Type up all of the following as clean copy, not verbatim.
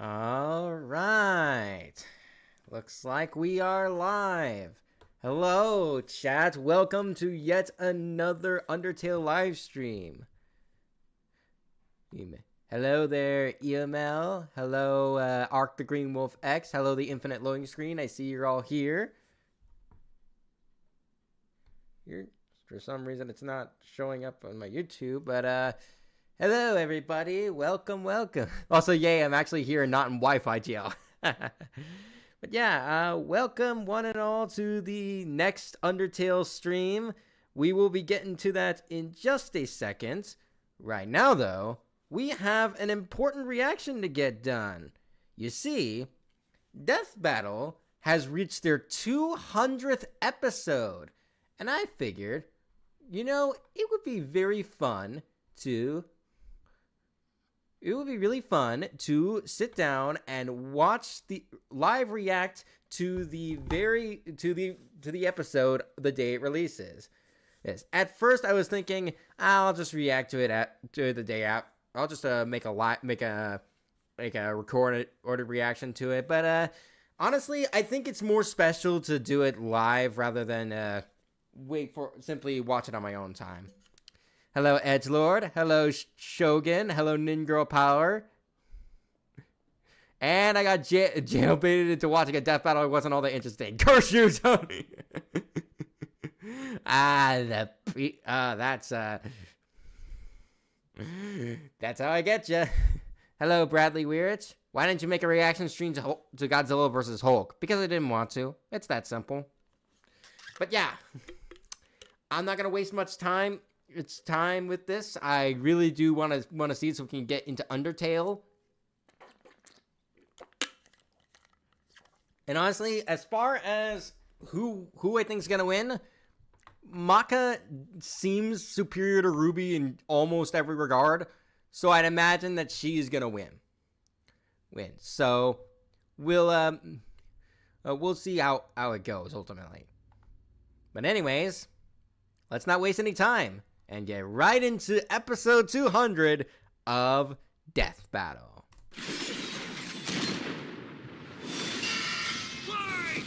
All right. Looks like we are live. Hello, chat. Welcome to yet another Undertale live stream. Hello there, EML. Hello, Arc the Green Wolf X. Hello, the Infinite Loading Screen. I see you're all here. For some reason, it's not showing up on my YouTube, but hello, everybody. Welcome. Also, yay, I'm actually here and not in Wi-Fi jail. But yeah, welcome one and all to the next Undertale stream. We will be getting to that in just a second. Right now, though, we have an important reaction to get done. You see, Death Battle has reached their 200th episode. And I figured, it would be really fun to sit down and watch the live react to the episode the day it releases. Yes. At first I was thinking I'll just react to it to the day out. I'll just make a recorded reaction to it, but honestly, I think it's more special to do it live rather than simply watch it on my own time. Hello, Edgelord. Hello, Shogun. Hello, Ningirl Power. And I got jailbaited into watching a death battle. It wasn't all that interesting. Curse you, Tony. That's how I get you. Hello, Bradley Weirich. Why didn't you make a reaction stream to Godzilla vs. Hulk? Because I didn't want to. It's that simple. But yeah, I'm not gonna waste much time. It's time with this. I really do want to see it so we can get into Undertale. And honestly, as far as who I think is gonna win, Maka seems superior to Ruby in almost every regard, so I'd imagine that she is gonna win. So we'll see how it goes ultimately. But anyways, let's not waste any time and get right into episode 200 of Death Battle. Fight!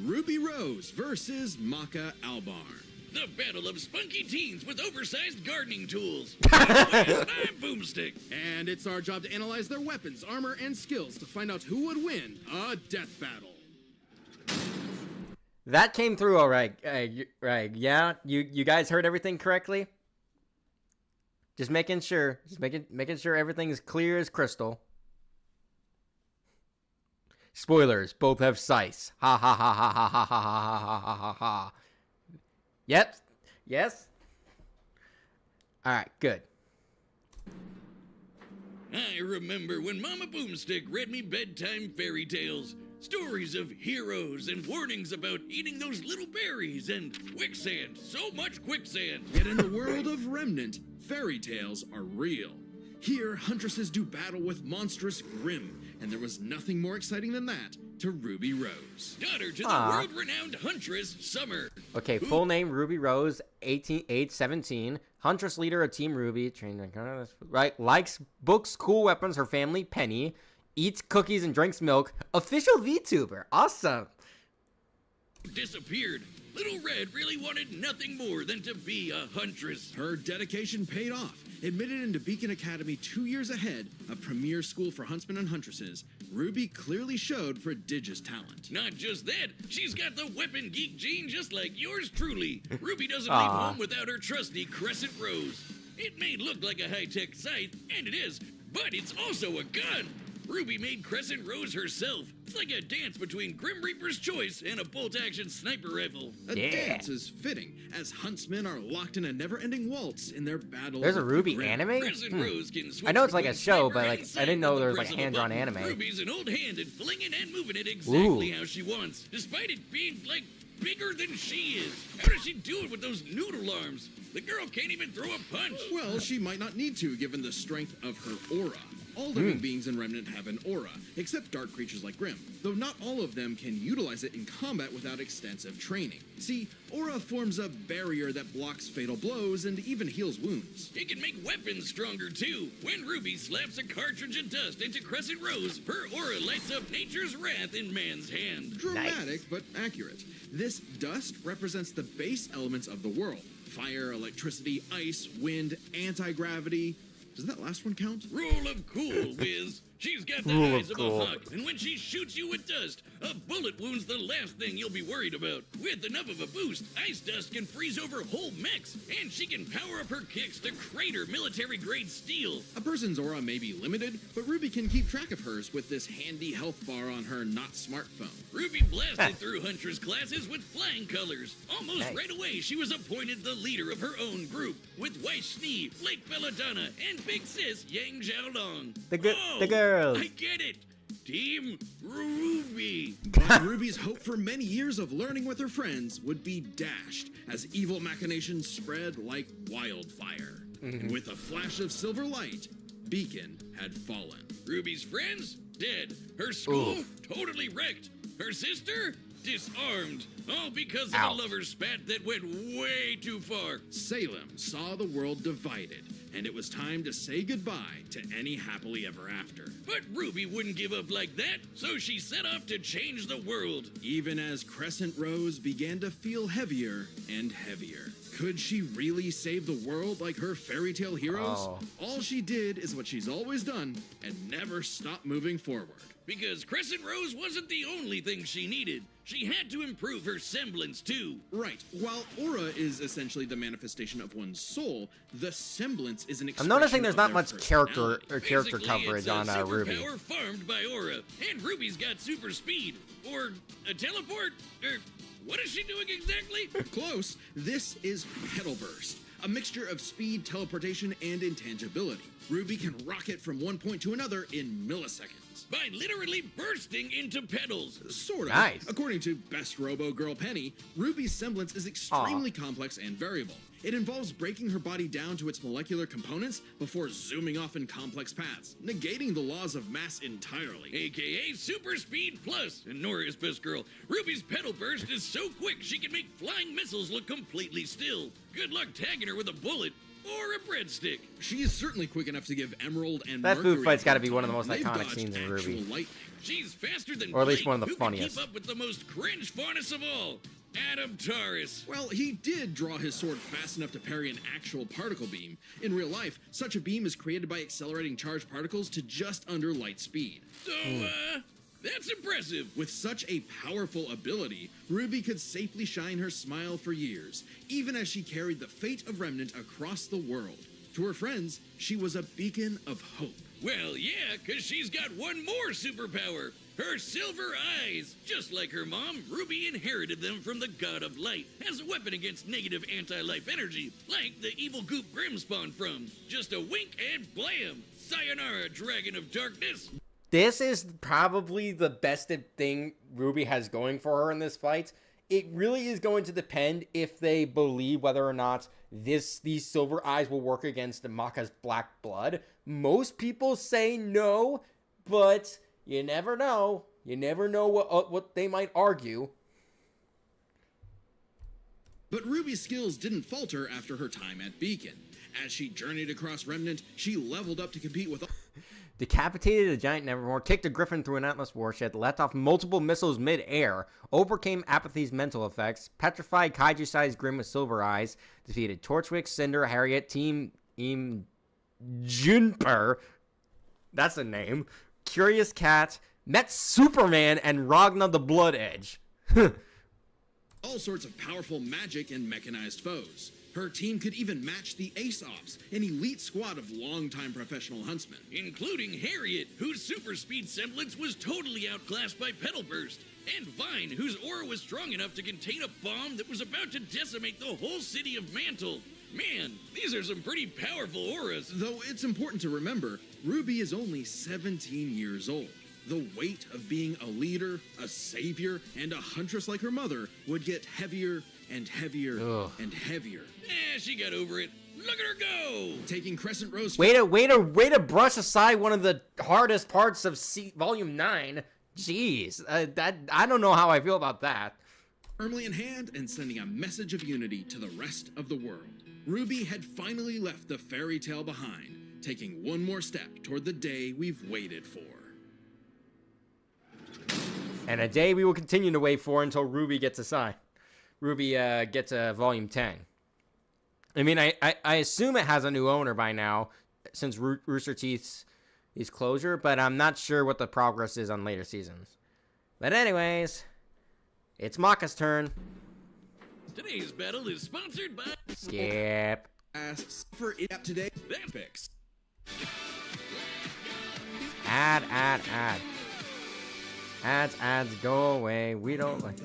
Ruby Rose versus Maka Albarn. The battle of spunky teens with oversized gardening tools. I'm Boomstick. And it's our job to analyze their weapons, armor, and skills to find out who would win a death battle. That came through all right. Right. Yeah, you guys heard everything correctly? Just making sure. Making sure everything's clear as crystal. Spoilers, both have size. Ha ha ha ha ha ha ha ha ha ha ha ha. Yep. Yes. All right, good. I remember when Mama Boomstick read me bedtime fairy tales. Stories of heroes and warnings about eating those little berries and quicksand. So much quicksand. Yet in the world of Remnant, fairy tales are real. Here, huntresses do battle with monstrous Grimm, and there was nothing more exciting than that to Ruby Rose. Daughter to the world-renowned huntress, Summer. Okay, full name, Ruby Rose, age 17, huntress leader of Team Ruby, trained right, likes books, cool weapons, her family, Penny, eats cookies and drinks milk, official VTuber, awesome. Disappeared. Little Red really wanted nothing more than to be a huntress. Her dedication paid off. Admitted into Beacon Academy 2 years ahead, a premier school for huntsmen and huntresses, Ruby clearly showed prodigious talent. Not just that, she's got the weapon geek gene just like yours truly. Ruby doesn't leave home without her trusty Crescent Rose. It may look like a high-tech scythe, and it is, but it's also a gun. Ruby made Crescent Rose herself. It's like a dance between Grim Reaper's Choice and a bolt-action sniper rifle. A dance is fitting, as huntsmen are locked in a never-ending waltz in their battle. There's a Ruby anime? Rose can I know it's like a show, but I didn't know there was like a hand-drawn anime. Ruby's an old hand at flinging and moving it exactly how she wants, despite it being like bigger than she is. How does she do it with those noodle arms? The girl can't even throw a punch. Well, she might not need to, given the strength of her aura. All living beings in Remnant have an aura, except dark creatures like Grimm, though not all of them can utilize it in combat without extensive training. See, aura forms a barrier that blocks fatal blows and even heals wounds. It can make weapons stronger too. When Ruby slaps a cartridge of dust into Crescent Rose, her aura lights up nature's wrath in man's hand. Dramatic, but accurate. This dust represents the base elements of the world. Fire, electricity, ice, wind, anti-gravity. Does that last one count? Rule of cool, Wiz. She's got the Rule eyes of of cool. a hawk, and when she shoots you with dust, a bullet wound's the last thing you'll be worried about. With enough of a boost, ice dust can freeze over whole mechs, and she can power up her kicks to crater military-grade steel. A person's aura may be limited, but Ruby can keep track of hers with this handy health bar on her not smartphone. Ruby blasted through Huntress classes with flying colors. Almost Nice. right away, she was appointed the leader of her own group, with Weiss Schnee, Flake Belladonna, and Big Sis Yang Xiaolong. The girls. I get it! Team Ruby! But Ruby's hope for many years of learning with her friends would be dashed as evil machinations spread like wildfire. And with a flash of silver light, Beacon had fallen. Ruby's friends? Dead. Her school? Oof. Totally wrecked. Her sister? Disarmed. All because of Ouch. a lover's spat that went way too far. Salem saw the world divided, and it was time to say goodbye to any happily ever after. But Ruby wouldn't give up like that, so she set off to change the world. Even as Crescent Rose began to feel heavier and heavier. Could she really save the world like her fairy tale heroes? Oh. All she did is what she's always done and never stopped moving forward. Because Crescent Rose wasn't the only thing she needed. She had to improve her semblance too. Right. While aura is essentially the manifestation of one's soul, the semblance is an I'm expression noticing there's of not their much character personality. or character Basically, coverage it's a on Ruby. superpower farmed by Aura, and Ruby's got super speed, or a teleport, or what is she doing exactly? Close. This is Petal Burst, a mixture of speed, teleportation, and intangibility. Ruby can rocket from one point to another in milliseconds. By literally bursting into petals. Sort of. Nice. According to Best Robo Girl Penny, Ruby's semblance is extremely complex and variable. It involves breaking her body down to its molecular components before zooming off in complex paths, negating the laws of mass entirely. AKA Super Speed Plus. And Nora is best girl. Ruby's petal burst is so quick she can make flying missiles look completely still. Good luck tagging her with a bullet or a breadstick. She is certainly quick enough to give Emerald and That Mercury food fight's gotta be a one of the time. most They've iconic dodged scenes in actual Ruby. lightning. She's faster than Or at least Blake, one of the who funniest. can keep up with the most cringe faunus of all, Adam Taurus. Well, he did draw his sword fast enough to parry an actual particle beam. In real life, such a beam is created by accelerating charged particles to just under light speed. So, that's impressive. With such a powerful ability, Ruby could safely shine her smile for years, even as she carried the fate of Remnant across the world. To her friends, she was a beacon of hope. Well, yeah, 'cause she's got one more superpower. Her silver eyes. Just like her mom, Ruby inherited them from the God of Light as a weapon against negative anti-life energy, like the evil goop Grimm spawned from. Just a wink and blam! Sayonara, Dragon of Darkness! This is probably the best thing Ruby has going for her in this fight. It really is going to depend if they believe whether or not these silver eyes will work against Maka's black blood. Most people say no, but you never know. You never know what they might argue. But Ruby's skills didn't falter after her time at Beacon. As she journeyed across Remnant, she leveled up to compete with Decapitated a giant Nevermore, kicked a griffin through an Atlas warship, let off multiple missiles mid-air, overcame Apathy's mental effects, petrified kaiju-sized Grimm with silver eyes, defeated Torchwick, Cinder, Harriet, Team Junper, that's a name, Curious Cat, met Superman and Ragna the Blood Edge. all sorts of powerful magic and mechanized foes. Her team could even match the Ace Ops, an elite squad of longtime professional huntsmen. Including Harriet, whose super speed semblance was totally outclassed by Petal Burst, and Vine, whose aura was strong enough to contain a bomb that was about to decimate the whole city of Mantle. Man, these are some pretty powerful auras. Though it's important to remember, Ruby is only 17 years old. The weight of being a leader, a savior, and a huntress like her mother would get heavier and heavier Ugh. and heavier. She got over it. Look at her go! Taking Crescent Rose Way to brush aside one of the hardest parts of Volume 9. Jeez, I don't know how I feel about that. firmly in hand and sending a message of unity to the rest of the world. Ruby had finally left the fairy tale behind, taking one more step toward the day we've waited for. And a day we will continue to wait for until Ruby gets a sign. Ruby gets a Volume 10. I mean, I assume it has a new owner by now, since Rooster Teeth's closure, but I'm not sure what the progress is on later seasons. But anyways, it's Maka's turn. Today's battle is sponsored by... Skip. Asks for it up today. That picks. Ads, go away. We don't like...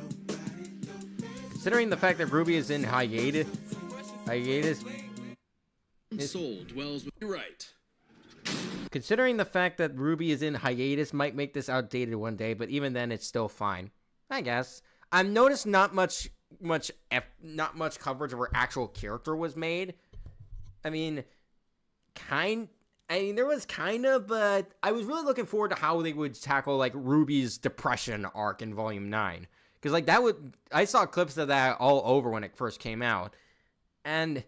Considering the fact that Ruby is in hiatus... Soul dwells with... You're right. Considering the fact that Ruby is in hiatus might make this outdated one day, but even then it's still fine. I guess. I've noticed not much coverage of her actual character was made. I mean, there was kind of, but I was really looking forward to how they would tackle like Ruby's depression arc in Volume 9. Because like I saw clips of that all over when it first came out. And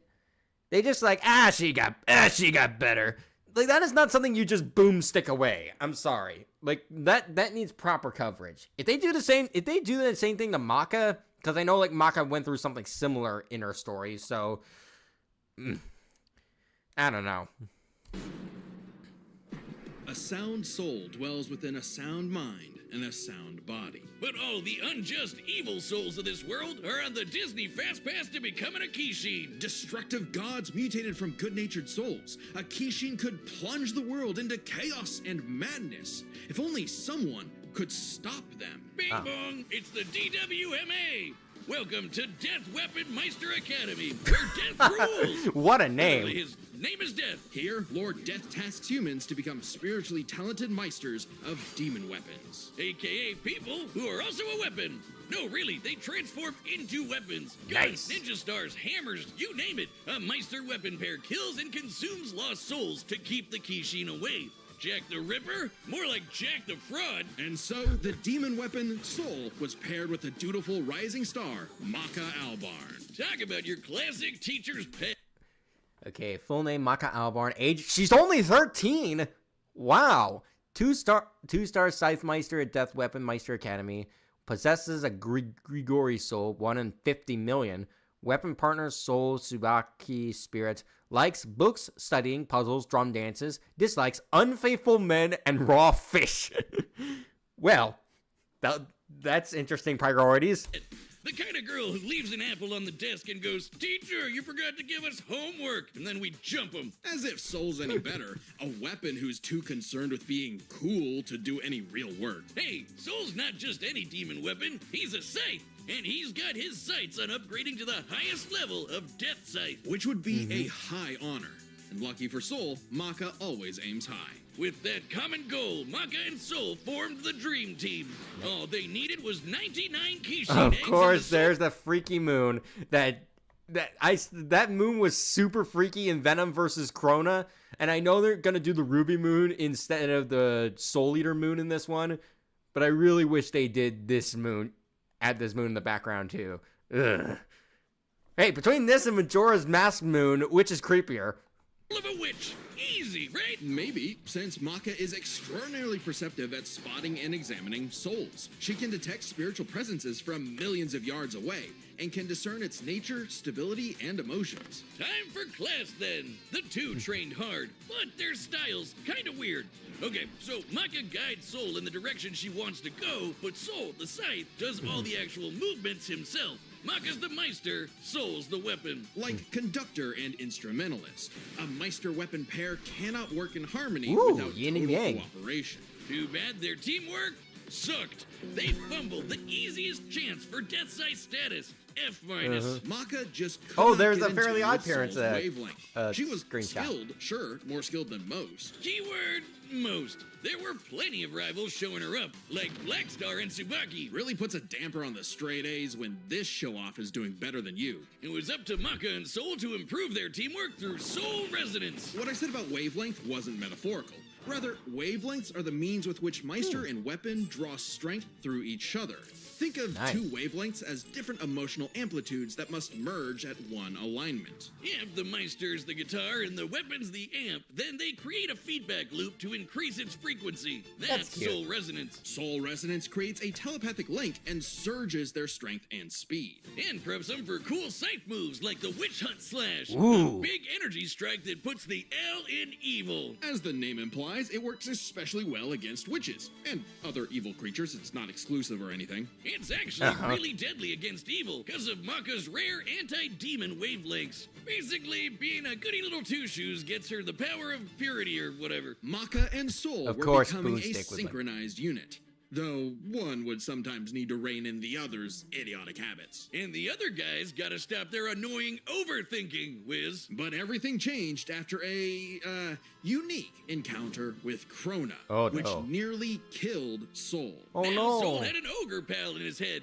they just like, she got better. Like, that is not something you just boomstick away. I'm sorry. Like, that needs proper coverage. If they do the same thing to Maka, because I know, like, Maka went through something similar in her story, so, I don't know. A sound soul dwells within a sound mind and a sound body. But all the unjust evil souls of this world are on the Disney Fast Pass to becoming a Kishin. Destructive gods mutated from good-natured souls. A Kishin could plunge the world into chaos and madness. If only someone could stop them. Bing bong, it's the DWMA. Welcome to Death Weapon Meister Academy, where death rules. What a name. His name is Death. Here, Lord Death tasks humans to become spiritually talented meisters of demon weapons. AKA people who are also a weapon. No, really, they transform into weapons. Nice. Guns, ninja stars, hammers, you name it. A Meister weapon pair kills and consumes lost souls to keep the Kishin away. Jack the Ripper? More like Jack the Fraud. And so, the demon weapon, Soul, was paired with the dutiful rising star, Maka Albarn. Talk about your classic teacher's pet. Okay, full name Maka Albarn. Age, she's only 13. Wow. Two-star Scythe Meister at Death Weapon Meister Academy. Possesses a Grigori soul, 1 in 50 million. Weapon partner Soul Tsubaki Spirit. Likes books, studying, puzzles, drum dances. Dislikes unfaithful men and raw fish. Well, that's interesting priorities. The kind of girl who leaves an apple on the desk and goes, "Teacher, you forgot to give us homework," and then we jump them. As if Soul's any better. A weapon who's too concerned with being cool to do any real work. Hey, Soul's not just any demon weapon, he's a Scythe. And he's got his sights on upgrading to the highest level of Death Scythe. Which would be a high honor. And lucky for Soul, Maka always aims high. With that common goal, Maka and Soul formed the Dream Team. All they needed was 99 Kishin Of eggs. course, there's the freaky moon. That moon was super freaky in Venom versus Krona. And I know they're going to do the Ruby moon instead of the Soul Eater moon in this one. But I really wish they did this moon. Add this moon in the background too. Ugh. Hey, between this and Majora's Mask moon, which is creepier? Of a witch. Easy, right? Maybe, since Maka is extraordinarily perceptive at spotting and examining souls. She can detect spiritual presences from millions of yards away, and can discern its nature, stability, and emotions. Time for class then. The two trained hard, but their styles kinda weird. Okay, so Maka guides Soul in the direction she wants to go, but Soul, the Scythe, does all the actual movements himself. Maka's the Meister, Soul's the weapon. Like conductor and instrumentalist, a Meister weapon pair cannot work in harmony Ooh, without yin and total yang. cooperation. Too bad their teamwork sucked. They fumbled the easiest chance for Death Scythe status. F minus. Maka just Oh, could there's not a get into Fairly Odd with Parents, Soul's wavelength. She was screenshot. skilled, sure, more skilled than most. Keyword most. There were plenty of rivals showing her up, like Blackstar and Tsubaki. Really puts a damper on the straight A's when this show-off is doing better than you. It was up to Maka and Soul to improve their teamwork through Soul Resonance. What I said about wavelength wasn't metaphorical. Rather, wavelengths are the means with which Meister and weapon draw strength through each other. Think of Nice. two wavelengths as different emotional amplitudes that must merge at one alignment. If the Meister's the guitar and the weapon's the amp, then they create a feedback loop to increase its frequency. That's cute. Soul Resonance. Soul Resonance creates a telepathic link and surges their strength and speed. And preps them for cool scythe moves like the Witch Hunt Slash. Ooh. A big energy strike that puts the L in evil. As the name implies, it works especially well against witches and other evil creatures. It's not exclusive or anything. It's actually really deadly against evil because of Maka's rare anti-demon wavelengths. Basically, being a goody little two-shoes gets her the power of purity or whatever. Maka and Soul Of were course, becoming a Boomstick was like- synchronized unit. Though one would sometimes need to rein in the other's idiotic habits. And the other guys gotta stop their annoying overthinking, Wiz. But everything changed after a unique encounter with Krona, Oh, which no. nearly killed Soul. Oh Now Soul no. had an ogre pal in his head.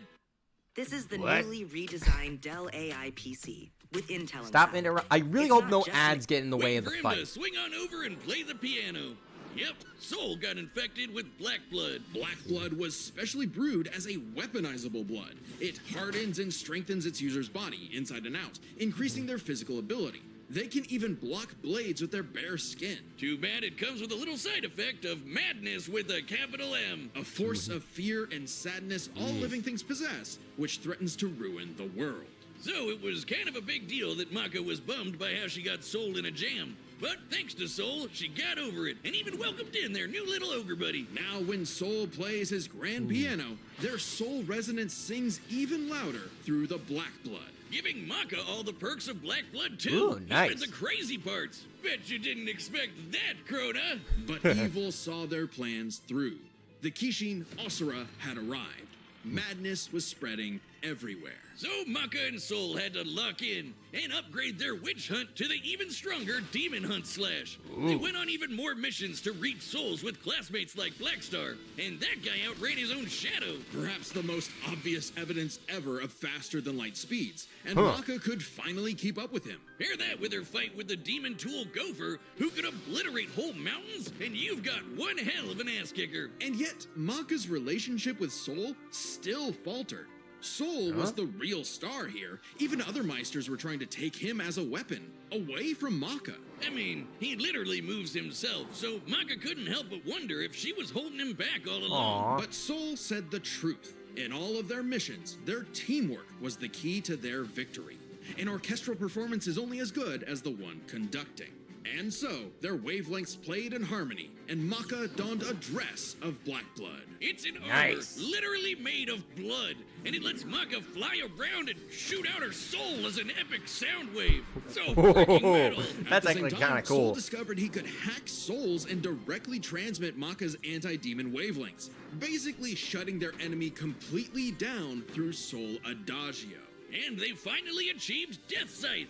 This is the What? newly redesigned Dell AI PC with Intel Stop inside. interrupt. I really It's hope not no just ads like- get in the way Wait of the for him fight. to swing on over and play the piano. Yep, Soul got infected with black blood. Black blood was specially brewed as a weaponizable blood. It hardens and strengthens its user's body, inside and out, increasing their physical ability. They can even block blades with their bare skin. Too bad it comes with a little side effect of madness with a capital M. A force of fear and sadness all living things possess, which threatens to ruin the world. So it was kind of a big deal that Maka was bummed by how she got sold in a jam. But thanks to Soul, she got over it and even welcomed in their new little ogre buddy. Now when Soul plays his grand piano, their soul resonance sings even louder through the black blood. Giving Maka all the perks of black blood too. Ooh, nice. Even the crazy parts. Bet you didn't expect that, Krona. But evil saw their plans through. The Kishin Asura had arrived. Madness was spreading everywhere. So Maka and Soul had to lock in and upgrade their witch hunt to the even stronger demon hunt slash. They went on even more missions to reach souls with classmates like Blackstar, and that guy outran his own shadow. Perhaps the most obvious evidence ever of faster than light speeds, and Maka could finally keep up with him. Pair that with her fight with the demon tool Gopher, who could obliterate whole mountains, and you've got one hell of an ass kicker. And yet, Maka's relationship with Soul still faltered. Soul was the real star here. Even other Meisters were trying to take him as a weapon, away from Maka. I mean, he literally moves himself, so Maka couldn't help but wonder if she was holding him back all along. Aw. But Soul said the truth. In all of their missions, their teamwork was the key to their victory. An orchestral performance is only as good as the one conducting. And so, their wavelengths played in harmony, and Maka donned a dress of black blood. It's an armor Nice. literally made of blood, and it lets Maka fly around and shoot out her soul as an epic sound wave. So freaking metal. At That's the same actually time, kind of Soul cool. discovered he could hack souls and directly transmit Maka's anti-demon wavelengths, basically shutting their enemy completely down through Soul Adagio. And they finally achieved Death Scythe.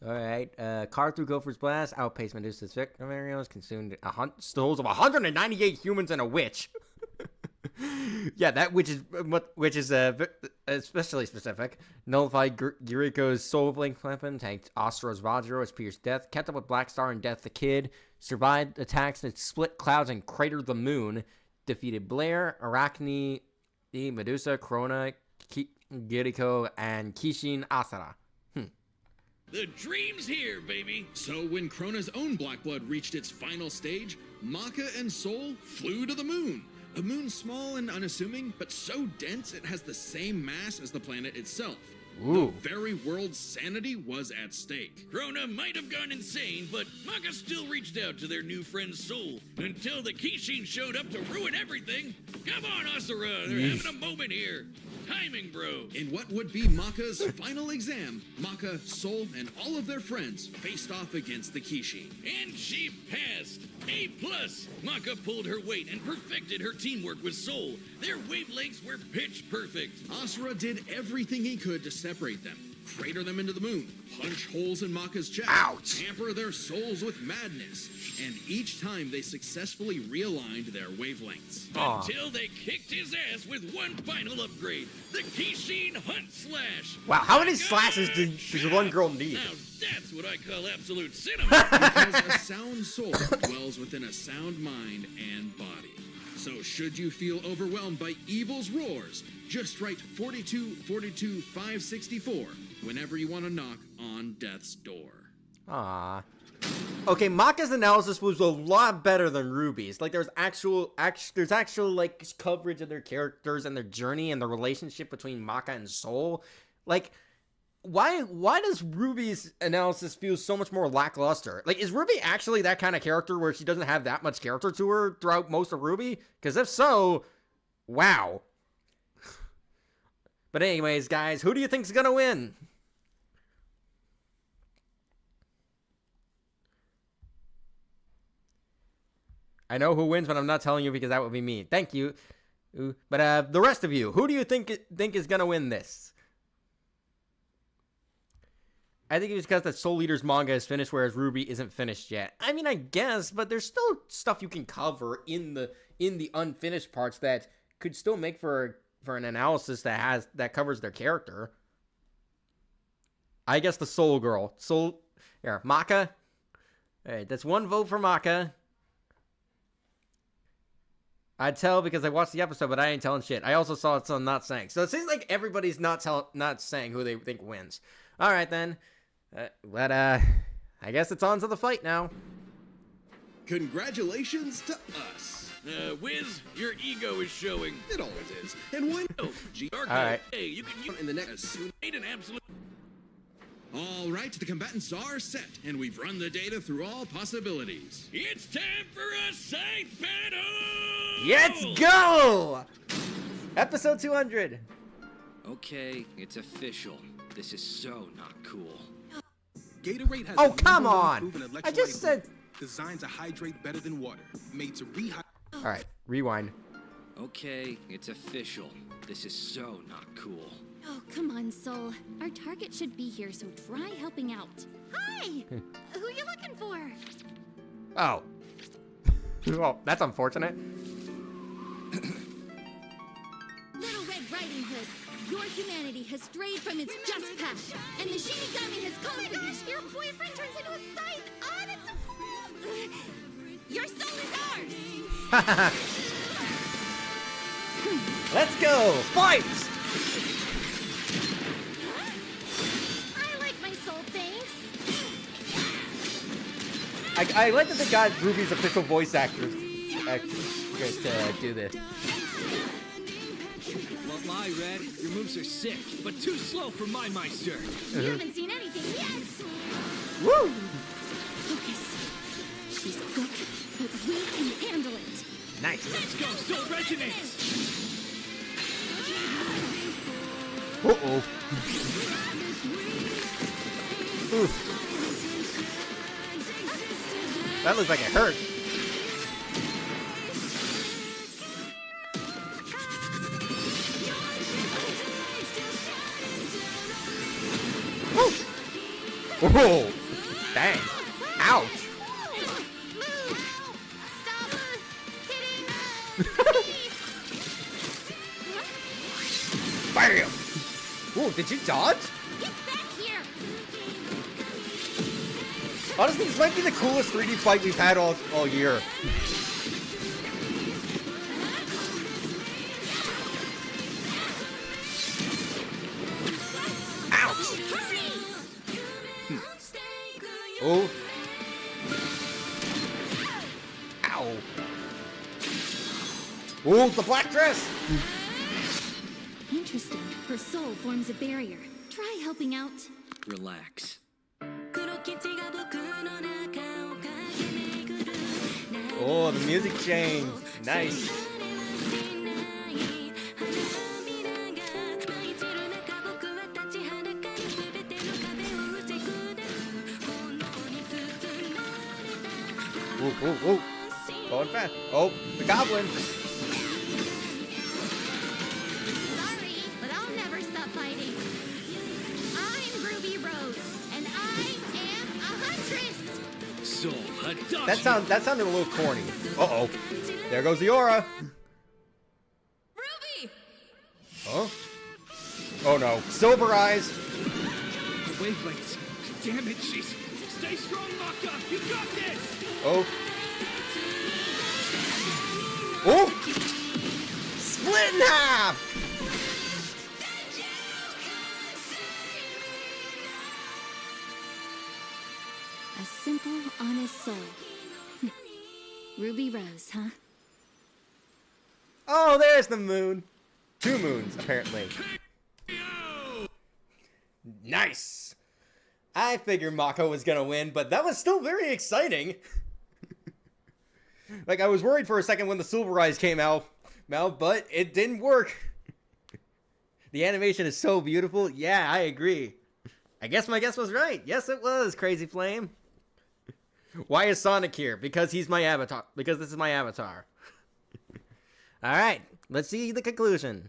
All right. Carved through Gopher's blast, outpaced Medusa's victim areas, consumed souls of 198 humans and a witch. Yeah, that which is especially specific. Nullified Yuriko's soul blink weapon, tanked Asura's Vajro as pierced death, kept up with Blackstar and Death the Kid, survived attacks that split clouds and cratered the moon, defeated Blair, Arachne, Medusa, Krona, Yuriko, and Kishin Asura. The dream's here, baby. So when Krona's own black blood reached its final stage, Maka and Soul flew to the moon. A moon small and unassuming, but so dense it has the same mass as the planet itself. Ooh. The very world's sanity was at stake. Krona might have gone insane, but Maka still reached out to their new friend Soul until the Kishin showed up to ruin everything. Come on, Asura, they're having a moment here. timing, bro. In what would be Maka's final exam, Maka, Soul, and all of their friends faced off against the Kishi. And she passed. A+. Maka pulled her weight and perfected her teamwork with Soul. Their wavelengths were pitch perfect. Asura did everything he could to separate them, crater them into the moon, punch holes in Maka's chest, Ouch. tamper their souls with madness, and each time they successfully realigned their wavelengths. Aw. Until they kicked his ass with one final upgrade, the Kishin Hunt Slash. Wow, how many Maka slashes does one girl need? Now that's what I call absolute cinema. Because a sound soul dwells within a sound mind and body. So should you feel overwhelmed by evil's roars, just write 4242564 whenever you want to knock on death's door. Aww. Okay, Maka's analysis was a lot better than Ruby's. Like, there's actual like coverage of their characters and their journey and the relationship between Maka and Soul. Like, why does Ruby's analysis feel so much more lackluster? Like, is Ruby actually that kind of character where she doesn't have that much character to her throughout most of Ruby? Because if so, wow. But anyways, guys, who do you think's gonna win? I know who wins, but I'm not telling you because that would be me. Thank you. But the rest of you, who do you think is gonna win this? I think it's because the Soul Eater's manga is finished, whereas Ruby isn't finished yet. I mean, I guess, but there's still stuff you can cover in the unfinished parts that could still make for an analysis that covers their character. I guess the Soul Girl, Maka. All right, that's one vote for Maka. I'd tell because I watched the episode, but I ain't telling shit. I also saw it, so I'm not saying. So it seems like everybody's not saying who they think wins. All right, then. But I guess it's on to the fight now. Congratulations to us. Wiz, your ego is showing. It always is. And why Oh, Darko, All right. hey, you can use in the next soon? made an absolute. All right, the combatants are set, and we've run the data through all possibilities. It's time for a scythe battle. Let's go! Episode 200. Okay, it's official. This is so not cool. Gatorade has Oh, the come number one on! proven I just electrolyte said... blend designed to hydrate better than water, made to rehydrate. Alright, rewind. Okay, it's official. This is so not cool. Oh, come on, Soul. Our target should be here, so try helping out. Hi! Who are you looking for? Oh. Well, that's unfortunate. Little Red Riding Hood, your humanity has strayed from its just path, and the Shinigami has called for you. Your boyfriend turns into a scythe. Oh, that's so cool. Your soul is ours. Let's go! Fight! I like my soul, thanks. I like that they got Ruby's official voice actors to do this. Won't lie, Red. Your moves are sick, but too slow for my Meister. You haven't seen anything yet. Woo! Focus. She's quick, but we can handle it. Nice. Let's go, Soul Resonance! Uh-oh. Oof. That looks like it hurt. Woo. Oh, dang. Ouch. Stop hitting Bam. Ooh, did you dodge? Get back here! Honestly, this might be the coolest 3D fight we've had all year. Ouch! Oh. Ow. Oh, the black dress! Interesting. Her soul forms a barrier. Try helping out. Relax. Oh, the music changed. Nice. Ooh, ooh, ooh. Going fast. Oh, the goblin. Sorry, but I'll never stop fighting. I'm Ruby Rose, and I am a huntress. So, a That sounded a little corny. Uh-oh. There goes the aura. Ruby! Huh? Oh no. Silver eyes. The wavelengths. Damn it, she's... Stay strong, Maka! You got this! Oh. Oh! Split in half! A simple, honest soul. Ruby Rose, huh? Oh, there's the moon. 2 moons, apparently. Nice! I figured Mako was gonna win, but that was still very exciting. Like, I was worried for a second when the Silver Eyes came out, but it didn't work. The animation is so beautiful. Yeah, I agree. I guess my guess was right. Yes, it was, Crazy Flame. Why is Sonic here? Because he's my avatar. Because this is my avatar. Alright, let's see the conclusion.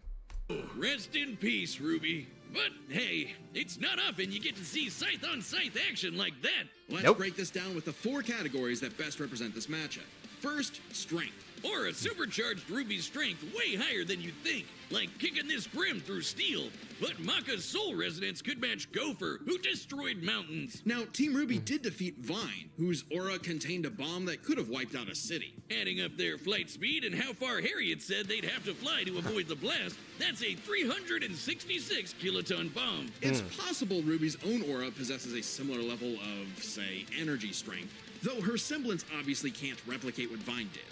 Rest in peace, Ruby. But hey, it's not often you get to see scythe-on-scythe action like that. Let's Nope. break this down with the 4 categories that best represent this matchup. First, strength. Or a supercharged Ruby's strength way higher than you'd think, like kicking this Grim through steel. But Maka's soul resonance could match Gopher, who destroyed mountains. Now, Team Ruby did defeat Vine, whose aura contained a bomb that could have wiped out a city. Adding up their flight speed and how far Harriet said they'd have to fly to avoid the blast, that's a 366 kiloton bomb. It's possible Ruby's own aura possesses a similar level of, say, energy strength, though her semblance obviously can't replicate what Vine did.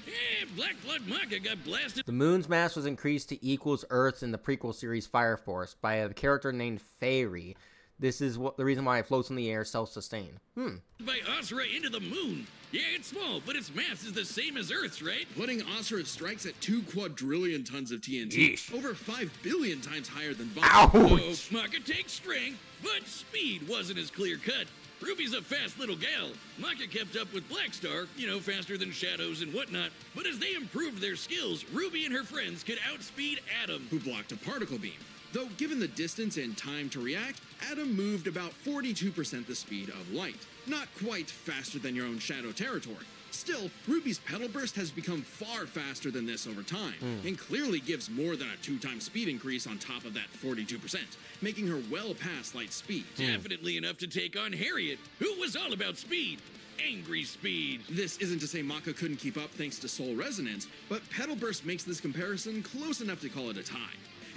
Black Blood Maka got blasted The moon's mass was increased to equals Earth's in the prequel series Fire Force by a character named Fairy. This is the reason why it floats in the air self-sustained. by Asra into the moon. Yeah, it's small, but its mass is the same as Earth's, right? Putting Asura strikes at 2 quadrillion tons of TNT, Yeesh. over 5 billion times higher than Vine. Oh, Ouch! Maka takes strength, but speed wasn't as clear-cut. Ruby's a fast little gal. Maka kept up with Blackstar, faster than Shadows and whatnot. But as they improved their skills, Ruby and her friends could outspeed Atom. Who blocked a particle beam. Though given the distance and time to react, Atom moved about 42% the speed of light. Not quite faster than your own Shadow territory. Still, Ruby's Petal Burst has become far faster than this over time, and clearly gives more than a 2-time speed increase on top of that 42%, making her well past light speed. Definitely enough to take on Harriet, who was all about speed. Angry speed. This isn't to say Maka couldn't keep up thanks to Soul Resonance, but Petal Burst makes this comparison close enough to call it a tie.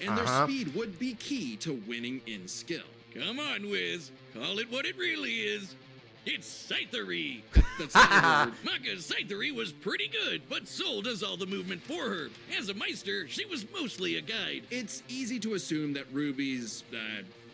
And their speed would be key to winning in skill. Come on, Wiz. Call it what it really is. It's Scythery. That's not a word. Maka's Scythery was pretty good, but Soul does all the movement for her. As a Meister, she was mostly a guide. It's easy to assume that Ruby's,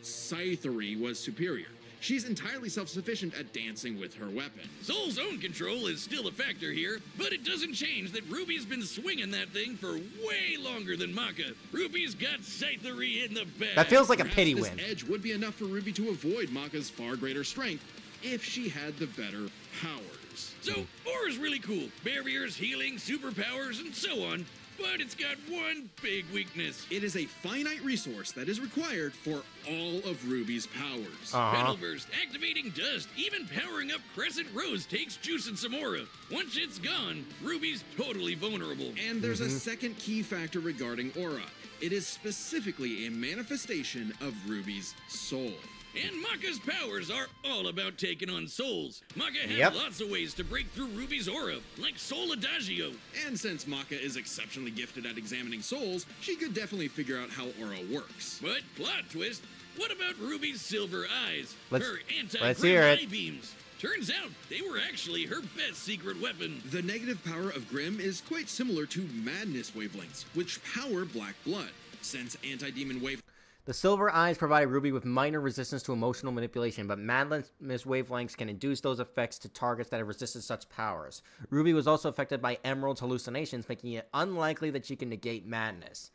Scythery was superior. She's entirely self-sufficient at dancing with her weapon. Soul's own control is still a factor here, but it doesn't change that Ruby's been swinging that thing for way longer than Maka. Ruby's got Scythery in the bag. That feels like a Perhaps pity this win. edge would be enough for Ruby to avoid Maka's far greater strength if she had the better powers. So, Aura's really cool. Barriers, healing, superpowers, and so on. But it's got one big weakness. It is a finite resource that is required for all of Ruby's powers. Petal Burst, activating dust, even powering up Crescent Rose takes juice and some aura. Once it's gone, Ruby's totally vulnerable. And there's a second key factor regarding aura. It is specifically a manifestation of Ruby's soul. And Maka's powers are all about taking on souls. Maka has Yep. lots of ways to break through Ruby's aura, like Soul Adagio. And since Maka is exceptionally gifted at examining souls, she could definitely figure out how aura works. But, plot twist, what about Ruby's silver eyes? Let's Her hear anti-grim it. eye beams. Turns out they were actually her best secret weapon. The negative power of Grim is quite similar to Madness wavelengths, which power Black Blood. Since anti-demon wave The silver eyes provide Ruby with minor resistance to emotional manipulation, but madness wavelengths can induce those effects to targets that have resisted such powers. Ruby was also affected by Emerald's hallucinations, making it unlikely that she can negate madness.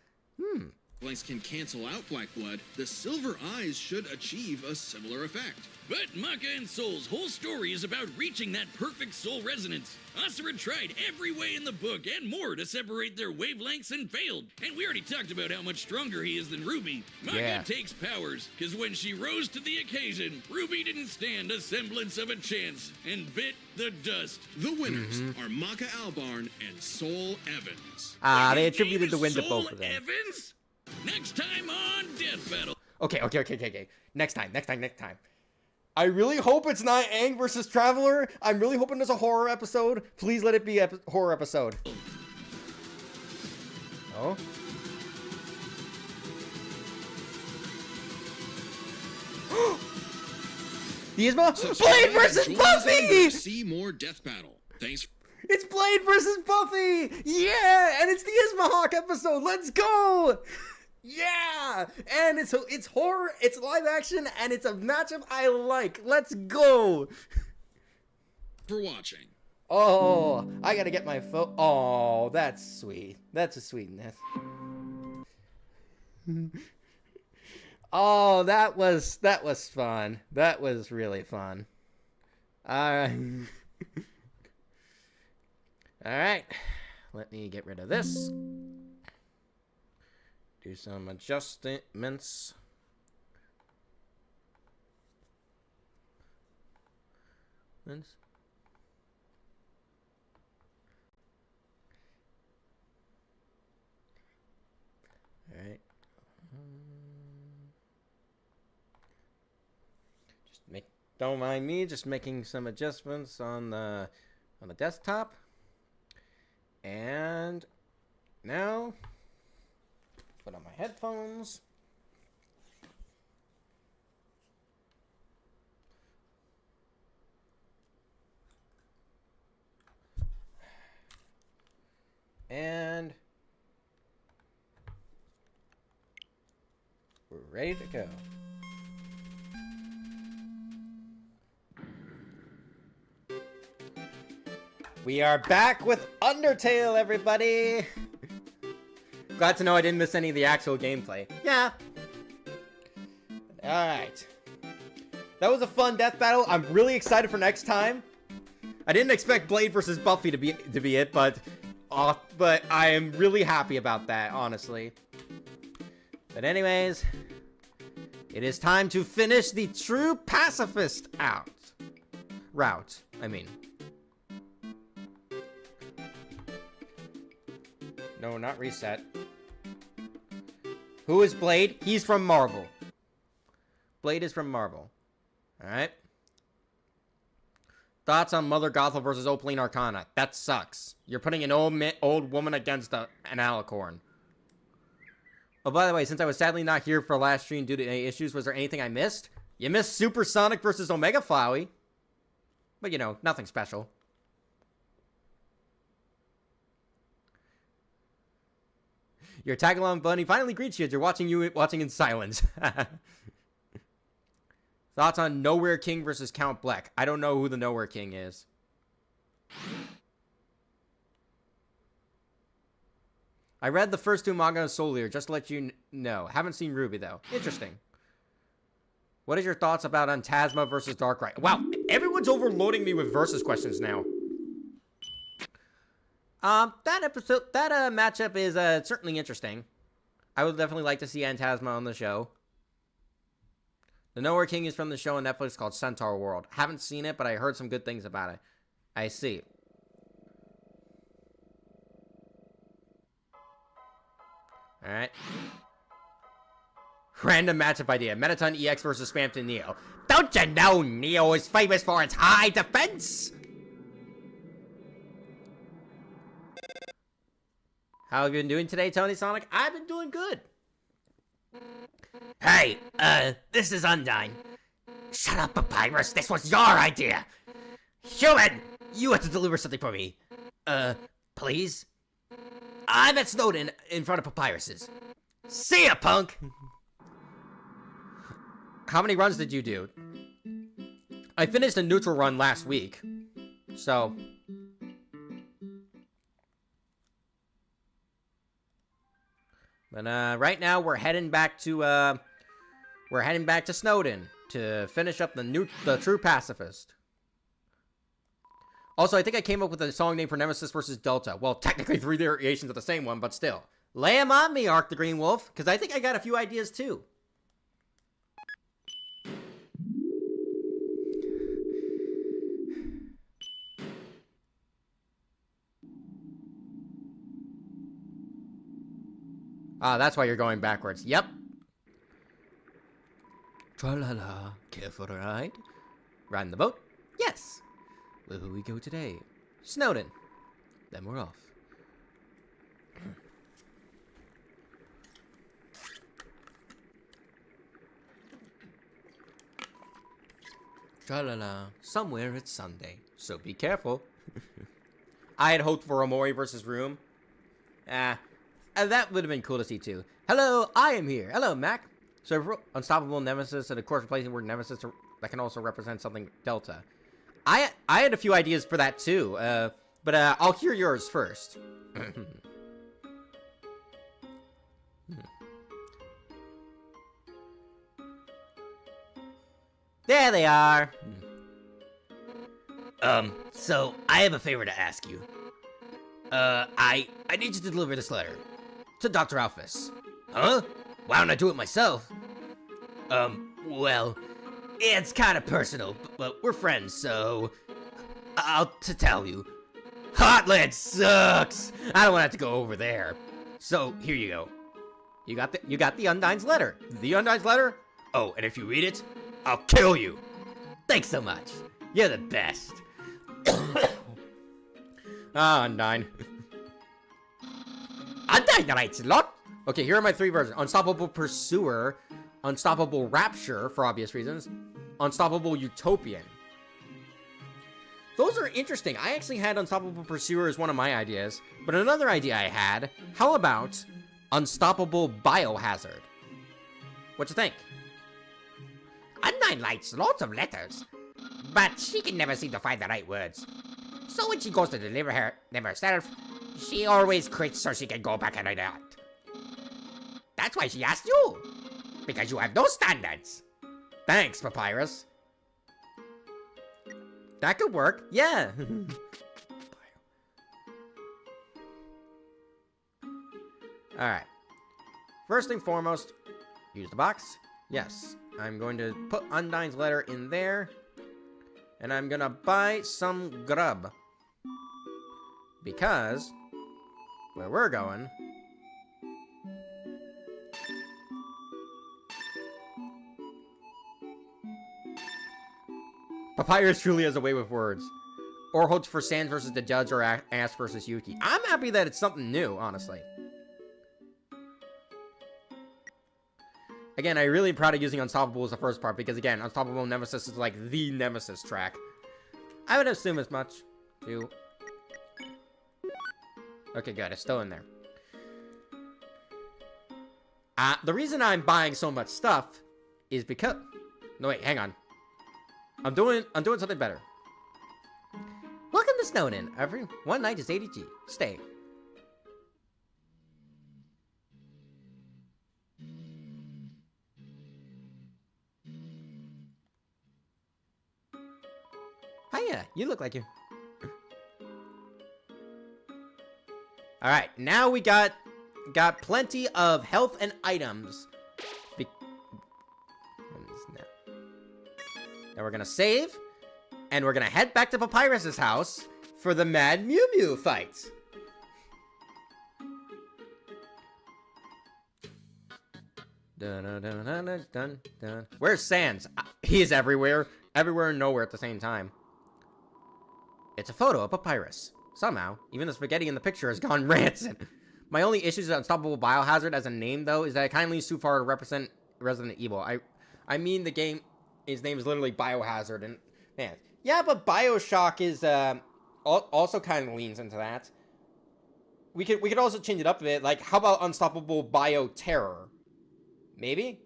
blanks can cancel out Black Blood, the Silver Eyes should achieve a similar effect. But Maka and Soul's whole story is about reaching that perfect soul resonance. Asriel tried every way in the book and more to separate their wavelengths and failed. And we already talked about how much stronger he is than Ruby. Maka takes powers, because when she rose to the occasion, Ruby didn't stand a semblance of a chance and bit the dust. The winners are Maka Albarn and Soul Evans. They attributed the win to both of them. Evans? Next time on Death Battle. Okay. Next time. I really hope it's not Aang versus Traveler. I'm really hoping there's a horror episode. Please let it be a horror episode. Oh. The Isma? Blade versus Buffy! See more Death Battle. Thanks. It's Blade versus Buffy! Yeah! And it's the Ismahawk episode! Let's go! Yeah! And it's horror, it's live action, and it's a matchup I like. Let's go! For watching. Oh, I gotta get my phone. Oh, that's sweet. That's a sweetness. Oh, that was fun. That was really fun. Alright. Alright. Let me get rid of this. Do some adjustments. Alright. Don't mind me, just making some adjustments on the desktop. And now put on my headphones. And we're ready to go. We are back with Undertale, everybody! Glad to know I didn't miss any of the actual gameplay. Yeah. Alright. That was a fun death battle. I'm really excited for next time. I didn't expect Blade versus Buffy to be it, but I am really happy about that, honestly. But anyways, it is time to finish the true pacifist route. I mean. No, not reset. Who is Blade? He's from Marvel. Blade is from Marvel. Alright. Thoughts on Mother Gothel versus Opaline Arcana? That sucks. You're putting an old woman against an alicorn. Oh, by the way, since I was sadly not here for last stream due to any issues, was there anything I missed? You missed Supersonic versus Omega Flowey. But, you know, nothing special. Your tag-along bunny finally greets you as you're watching in silence. Thoughts on Nowhere King versus Count Bleck? I don't know who the Nowhere King is. I read the first two manga of Soul Eater, just to let you know. Haven't seen Ruby, though. Interesting. What is your thoughts about Phantasma versus Darkrai? Wow, everyone's overloading me with versus questions now. That matchup is certainly interesting. I would definitely like to see Phantasma on the show. The Nowhere King is from the show on Netflix called Centaur World. Haven't seen it, but I heard some good things about it. I see. Alright. Random matchup idea. Mettaton EX versus Spamton Neo. Don't you know Neo is famous for its high defense? How have you been doing today, Tony Sonic? I've been doing good. Hey, this is Undyne. Shut up, Papyrus. This was your idea. Human, you have to deliver something for me. Please? I'm at Snowden in front of Papyrus's. See ya, punk! How many runs did you do? I finished a neutral run last week. So... But right now we're heading back to Snowden to finish up the True Pacifist. Also, I think I came up with a song name for Nemesis versus Delta. Well, technically 3 variations of the same one, but still. Lay 'em on me, Ark the Green Wolf, because I think I got a few ideas too. Ah, that's why you're going backwards. Yep. Tra-la-la, care for a ride? Riding the boat? Yes. Where will we go today? Snowden. Then we're off. Tra-la-la, somewhere it's Sunday, so be careful. I had hoped for Omori versus Room. That would have been cool to see too. Hello, I am here. Hello, Mac. So, unstoppable Nemesis, and of course replacing the word Nemesis that can also represent something Delta. I had a few ideas for that too, but I'll hear yours first. There they are. So I have a favor to ask you. I need you to deliver this letter to Dr. Alphys. Huh? Why don't I do it myself? Well, it's kind of personal, but we're friends, so I'll tell you. Hotland sucks. I don't want to have to go over there. So here you go. You got the Undyne's letter. The Undyne's letter? Oh, and if you read it, I'll kill you. Thanks so much. You're the best. Undyne. Undyne writes a lot. Okay, here are my 3 versions. Unstoppable Pursuer, Unstoppable Rapture, for obvious reasons, Unstoppable Utopian. Those are interesting. I actually had Unstoppable Pursuer as one of my ideas, but another idea I had, how about Unstoppable Biohazard? What you think? Undyne writes lots of letters, but she can never seem to find the right words. So when she goes to deliver them herself, she always quits so she can go back and write out. That's why she asked you, because you have no standards. Thanks, Papyrus. That could work, yeah. Alright. First thing foremost, use the box. Yes, I'm going to put Undyne's letter in there. And I'm gonna buy some grub. Because where we're going, Papyrus truly has a way with words. Or hopes for Sans versus the Judge or Ass versus Yuki. I'm happy that it's something new, honestly. Again, I'm really proud of using Unstoppable as the first part, because again, Unstoppable Nemesis is like the Nemesis track. I would assume as much, too. Okay, good, it's still in there. The reason I'm buying so much stuff is because... No, wait, hang on. I'm doing something better. Welcome to Snowden. Every one night is 80G. Stay. Hiya, you look like you. Alright, now we got plenty of health and items. Now we're gonna save, and we're gonna head back to Papyrus's house for the Mad Mew Mew fight. Dun, dun, dun, dun, dun, dun. Where's Sans? He's everywhere. Everywhere and nowhere at the same time. It's a photo of Papyrus. Somehow, even the spaghetti in the picture has gone rancid. My only issue with Unstoppable Biohazard as a name, though, is that it kind of leans too far to represent Resident Evil. I mean, his name is literally Biohazard, and man, yeah, but Bioshock is also kind of leans into that. We could also change it up a bit. Like, how about Unstoppable Bioterror? Maybe.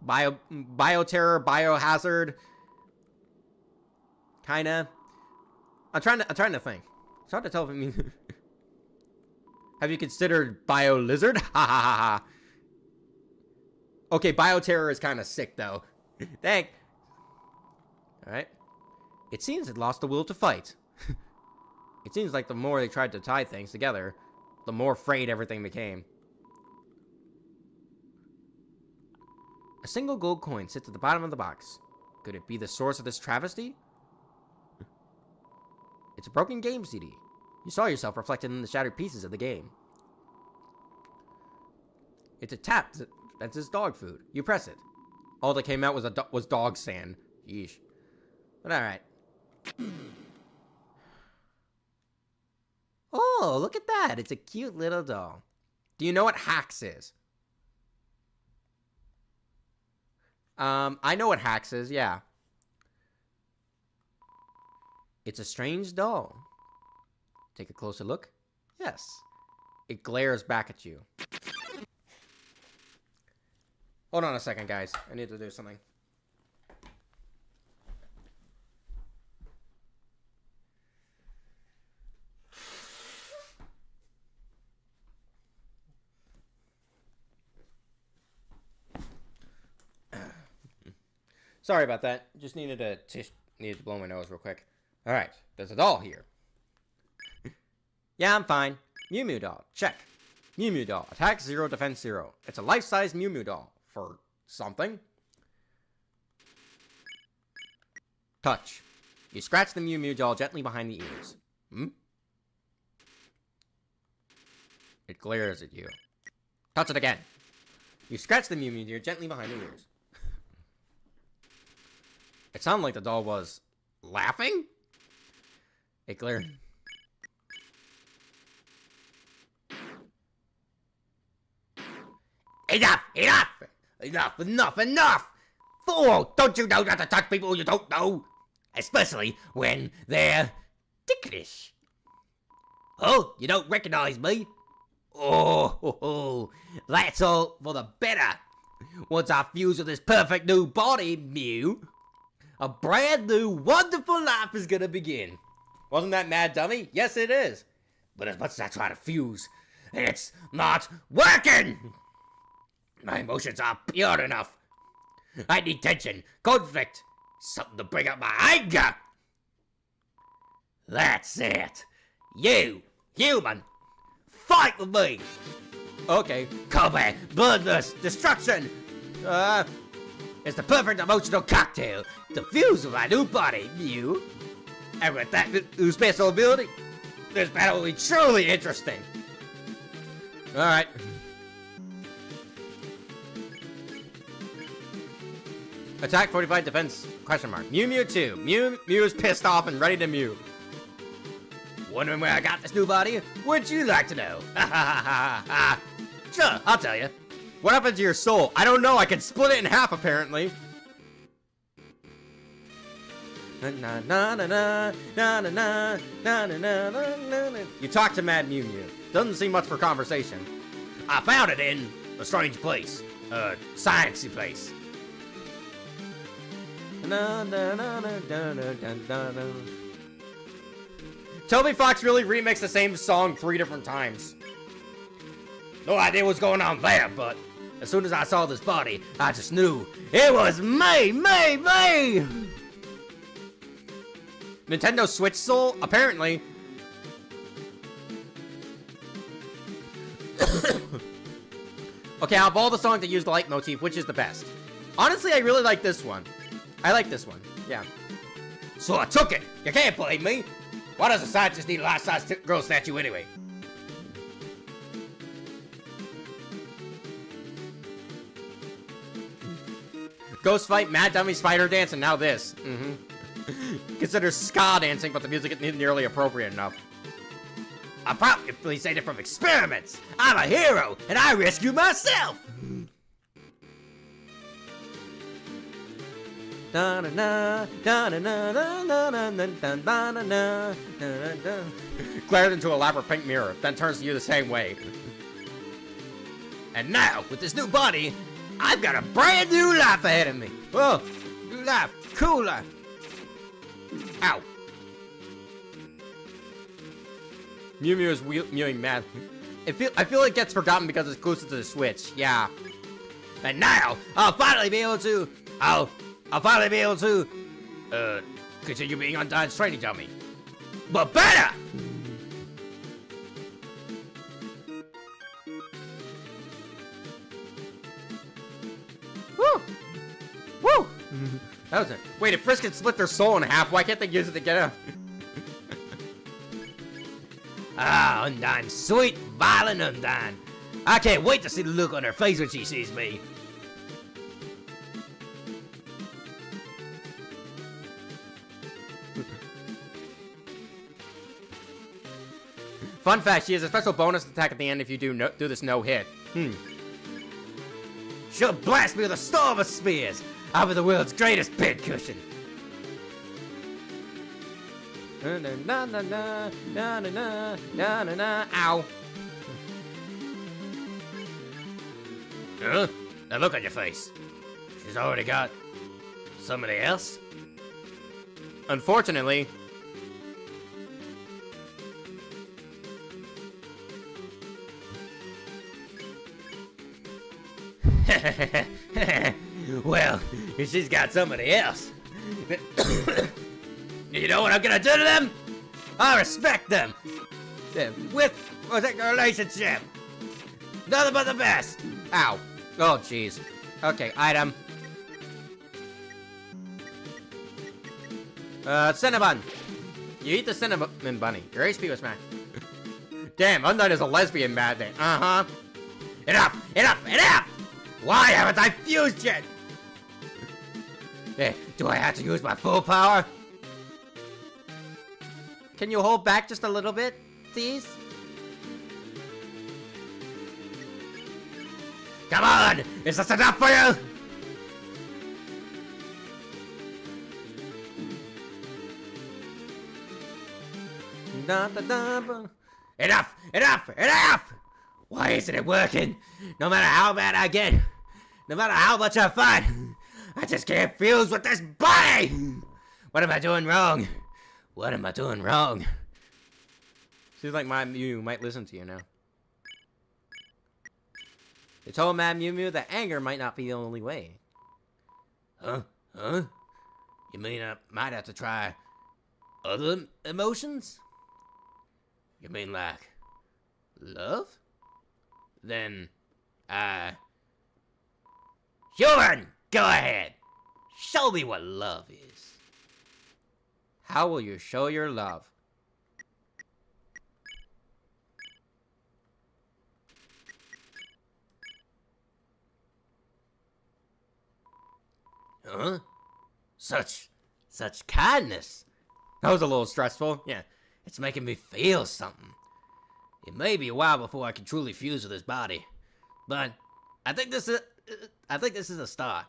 Bioterror, Biohazard. Kinda. I'm trying to think. It's hard to tell if it means. Have you considered Bio Lizard? Ha ha ha ha. Okay, Bioterror is kind of sick, though. Thank. Alright. It seems it lost the will to fight. It seems like the more they tried to tie things together, the more frayed everything became. A single gold coin sits at the bottom of the box. Could it be the source of this travesty? It's a broken game CD. You saw yourself reflected in the shattered pieces of the game. It's a tap. That's his dog food. You press it. All that came out was dog sand. Yeesh. But alright. Oh, look at that. It's a cute little doll. Do you know what Hacks is? I know what Hacks is, yeah. It's a strange doll. Take a closer look. Yes. It glares back at you. Hold on a second, guys. I need to do something. Sorry about that. Just needed to blow my nose real quick. All right, there's a doll here. Yeah, I'm fine. Mew Mew doll. Check. Mew Mew doll. Attack 0, defense 0. It's a life-size Mew Mew doll. For something. Touch. You scratch the Mew Mew doll gently behind the ears. It glares at you. Touch it again. You scratch the Mew Mew doll gently behind the ears. It sounded like the doll was laughing? It glared. Enough! Enough! Enough! Enough! Enough! Fool! Don't you know not to touch people you don't know? Especially when they're ticklish. Oh, you don't recognize me? Oh, that's all for the better. Once I fuse with this perfect new body, Mew, a brand new, wonderful life is gonna begin. Wasn't that mad dummy? Yes, it is. But as much as I try to fuse, it's not working! My emotions are pure enough. I need tension, conflict, something to bring up my anger. That's it. You, human, fight with me. Okay. Combat, bloodlust, destruction. It's the perfect emotional cocktail to fuse with my new body, Mew. And with that new special ability, this battle will be truly interesting. Alright. Attack 45, defense, question mark. Mew Mew 2. Mew is pissed off and ready to mew. Wondering where I got this new body? Wouldn't you like to know? Ha ha ha ha. Sure, I'll tell you. What happened to your soul? I don't know, I can split it in half apparently. You talk to Mad Mew Mew. Doesn't seem much for conversation. I found it in a strange place. A sciencey place. Toby Fox really remixed the same song 3 different times. No idea what's going on there, but as soon as I saw this body, I just knew it was me! Nintendo Switch Soul? Apparently. Okay, out of all the songs that use the light motif, which is the best? Honestly, I really like this one. I like this one, yeah. So I took it. You can't blame me. Why does a scientist need a life-size girl statue anyway? Ghost fight, Mad Dummy, Spider Dance, and now this. Consider ska dancing, but the music isn't nearly appropriate enough. I probably saved it from experiments. I'm a hero, and I rescue myself. Glares into a elaborate pink mirror, then turns to you the same way. And now, with this new body, I've got a brand new life ahead of me. Whoa, new life, cool life. Ow. Mew Mew is mewing mad. I feel it gets forgotten because it's exclusive to the Switch. Yeah. And now I'll finally be able to continue being Undyne's training dummy. But better! Woo! Woo! That was it. Wait, if Frisk can split their soul in half, why can't they use it to get out? Ah, Undyne. Sweet, violent Undyne. I can't wait to see the look on her face when she sees me. Fun fact, she has a special bonus attack at the end if you do this no-hit. She'll blast me with a storm of spears. I'll be the world's greatest pincushion. Ow. Huh? Now look on your face. She's already got somebody else? Unfortunately. Well, if she's got somebody else. You know what I'm gonna do to them? I respect them. With a relationship. Nothing but the best. Ow. Oh, jeez. Okay, item. Cinnabon. You eat the cinnamon bunny. Your HP was smacked. Damn, Undyne is a lesbian madman. Uh-huh. Enough! Enough! Enough! Why haven't I fused yet? Do I have to use my full power? Can you hold back just a little bit, please? Come on! Is this enough for you? Enough! Enough! Enough! Why isn't it working? No matter how bad I get, no matter how much I fight, I just can't fuse with this body! What am I doing wrong? What am I doing wrong? Seems like my Mew might listen to you now. They told Mad Mew Mew that anger might not be the only way. Huh? Huh? You mean I might have to try other emotions? You mean like love? Then, Human, go ahead. Show me what love is. How will you show your love? Huh? Such kindness. That was a little stressful. Yeah, it's making me feel something. It may be a while before I can truly fuse with his body, but I think this is a start.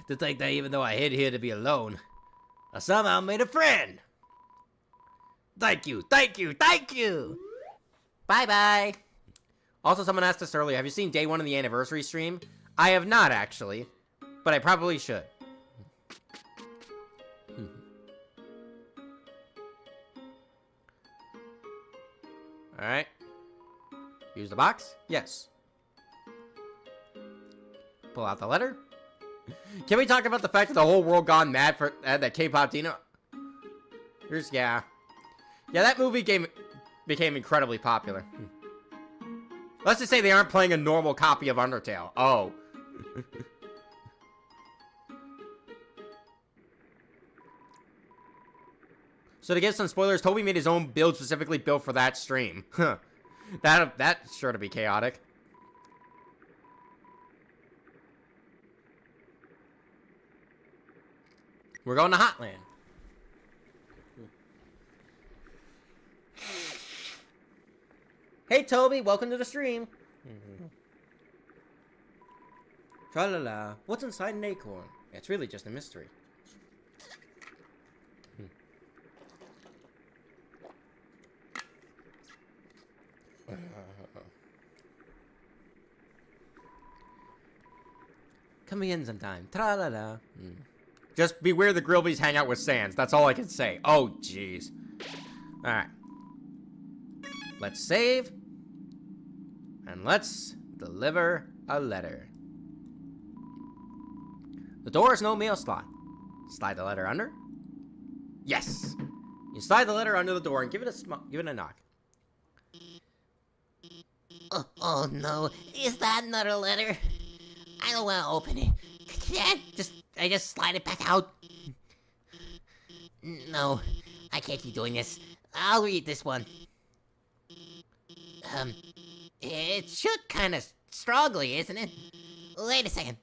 To think that even though I hid here to be alone, I somehow made a friend. Thank you, thank you, thank you. Bye-bye. Also, someone asked us earlier, have you seen day 1 of the anniversary stream? I have not, actually, but I probably should. Alright. Use the box? Yes. Pull out the letter. Can we talk about the fact that the whole world gone mad for that K-pop Dino? Here's, yeah. Yeah, that movie game became incredibly popular. Let's just say they aren't playing a normal copy of Undertale. Oh. So to give some spoilers, Toby made his own build specifically built for that stream. Huh. That's sure to be chaotic. We're going to Hotland. Hey Toby, welcome to the stream. Tra-la-la. What's inside an acorn? It's really just a mystery. Come in sometime. Tra-la-la. Just beware the Grillbees hang out with Sans. That's all I can say. Oh, jeez. Alright. Let's save. And let's deliver a letter. The door is no mail slot. Slide the letter under. Yes. You slide the letter under the door and give it a knock. Oh no, is that another letter? I don't want to open it. Can't I just slide it back out? No, I can't keep doing this. I'll read this one. It should kind of strongly, isn't it? Wait a second.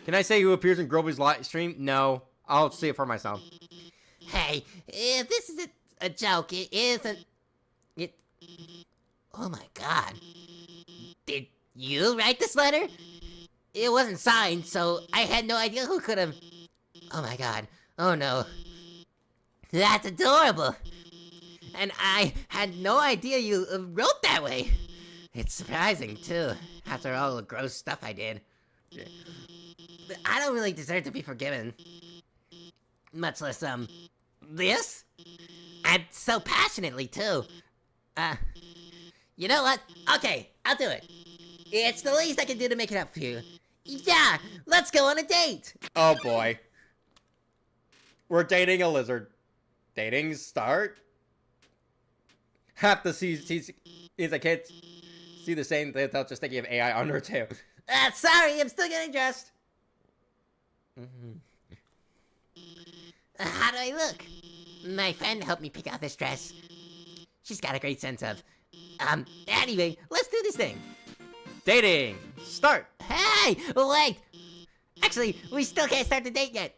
Can I say who appears in Groby's live stream? No. I'll see it for myself. Hey, if this is a joke, it isn't. Oh my god. Did you write this letter? It wasn't signed, so I had no idea who could have. Oh my god. Oh no. That's adorable. And I had no idea you wrote that way. It's surprising, too, after all the gross stuff I did. But I don't really deserve to be forgiven. Much less, this? And so passionately, too. You know what? Okay, I'll do it. It's the least I can do to make it up for you. Yeah, let's go on a date! Oh boy. We're dating a lizard. Dating start? Half the seas I can't see the same thing without just thinking of AI Undertale. Sorry, I'm still getting dressed. How do I look? My friend helped me pick out this dress. She's got a great sense of... anyway, let's do this thing. Dating start. Hey, wait! Actually, we still can't start the date yet.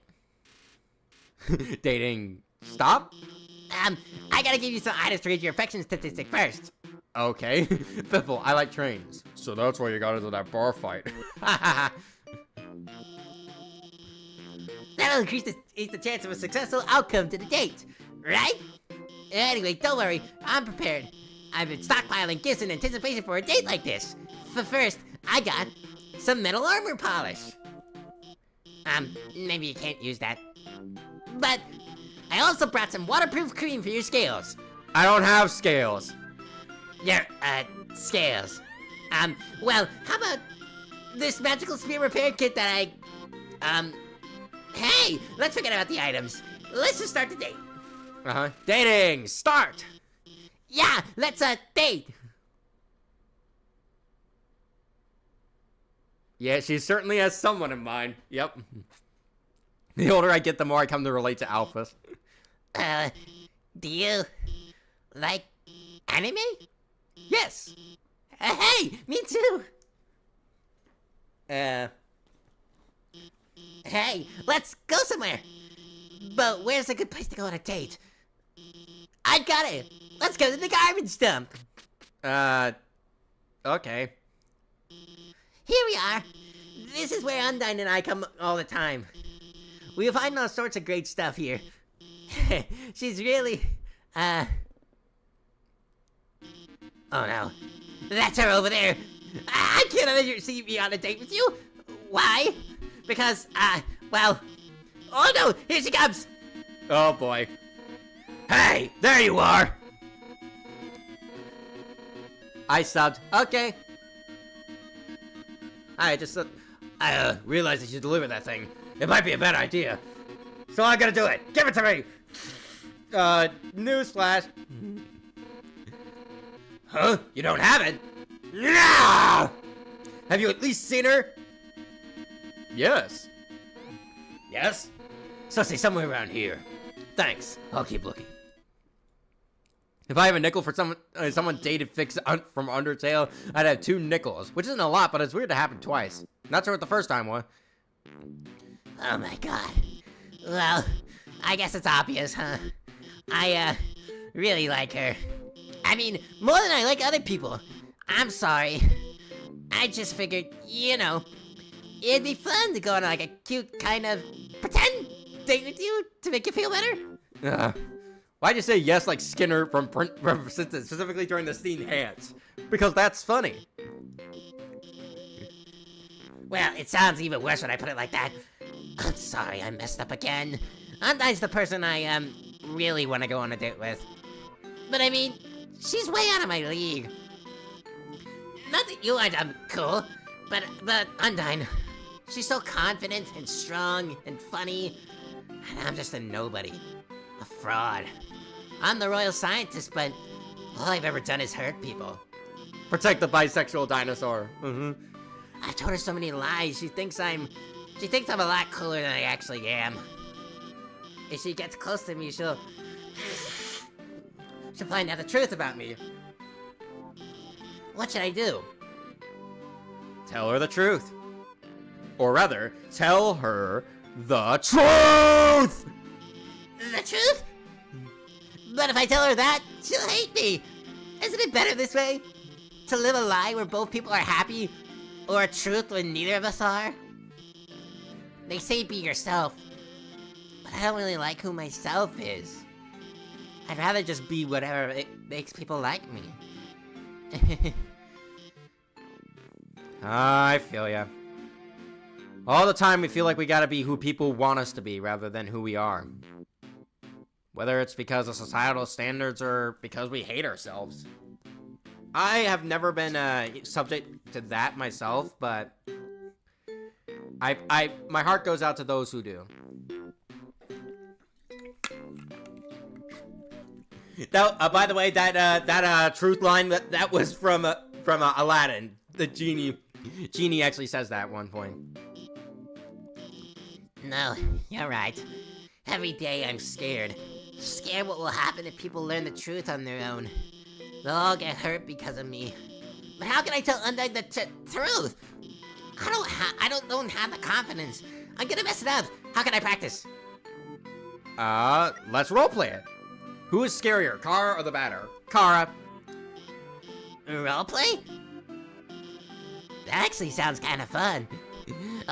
Dating stop? I gotta give you some items to read your affection statistic first. Okay. Biffle, I like trains. So that's why you got into that bar fight. That'll increase the chance of a successful outcome to the date, right? Anyway, don't worry, I'm prepared. I've been stockpiling gifts in anticipation for a date like this. But first, I got some metal armor polish. Maybe you can't use that. But I also brought some waterproof cream for your scales. I don't have scales. Your, scales. Well, how about this magical spear repair kit that hey, let's forget about the items. Let's just start the date. Dating start. Yeah, let's, date. Yeah, she certainly has someone in mind. Yep. The older I get, the more I come to relate to Alphys. Do you like anime? Yes. Hey, me too. Hey, let's go somewhere. But where's a good place to go on a date? I got it. Let's go to the garbage dump. Okay. Here we are. This is where Undyne and I come all the time. We find all sorts of great stuff here. She's really, oh no. That's her over there. I can't let you see me on a date with you. Why? Because, well... Oh no! Here she comes! Oh boy. Hey! There you are! I subbed. Okay. I just realized I should deliver that thing. It might be a bad idea. So I gotta do it. Give it to me! Newsflash. Huh? You don't have it? No! Have you at least seen her? Yes. Yes? So say somewhere around here. Thanks. I'll keep looking. If I have a nickel for someone dated fix from Undertale, I'd have 2 nickels, which isn't a lot, but it's weird to happen twice. Not sure what the first time was. Oh my god. Well, I guess it's obvious, huh? I, really like her. I mean, more than I like other people. I'm sorry. I just figured, you know, it'd be fun to go on like a cute kind of pretend date with you to make you feel better. Why'd you say yes like Skinner from specifically during the scene Hands? Because that's funny. Well, it sounds even worse when I put it like that. I'm sorry, I messed up again. Undyne's the person I, really want to go on a date with. But I mean, she's way out of my league. Not that you aren't cool, but Undyne, she's so confident and strong and funny, and I'm just a nobody, a fraud. I'm the royal scientist, but all I've ever done is hurt people. Protect the bisexual dinosaur. I've told her so many lies. She thinks I'm a lot cooler than I actually am. If she gets close to me, she'll find out the truth about me. What should I do? Tell her the truth. Or rather, tell her the truth! The truth? But if I tell her that, she'll hate me. Isn't it better this way? To live a lie where both people are happy, or a truth when neither of us are? They say be yourself, but I don't really like who myself is. I'd rather just be whatever it makes people like me. I feel ya. All the time we feel like we gotta be who people want us to be rather than who we are. Whether it's because of societal standards or because we hate ourselves. I have never been subject to that myself, but my heart goes out to those who do. Now, by the way, that truth line that was from Aladdin. The genie actually says that at one point. No, you're right. Every day I'm scared. Scared what will happen if people learn the truth on their own. They'll all get hurt because of me. But how can I tell Undyne the truth? I don't have the confidence. I'm gonna mess it up. How can I practice? Let's roleplay it. Who is scarier, Kara or the batter? Kara. Roleplay? That actually sounds kind of fun.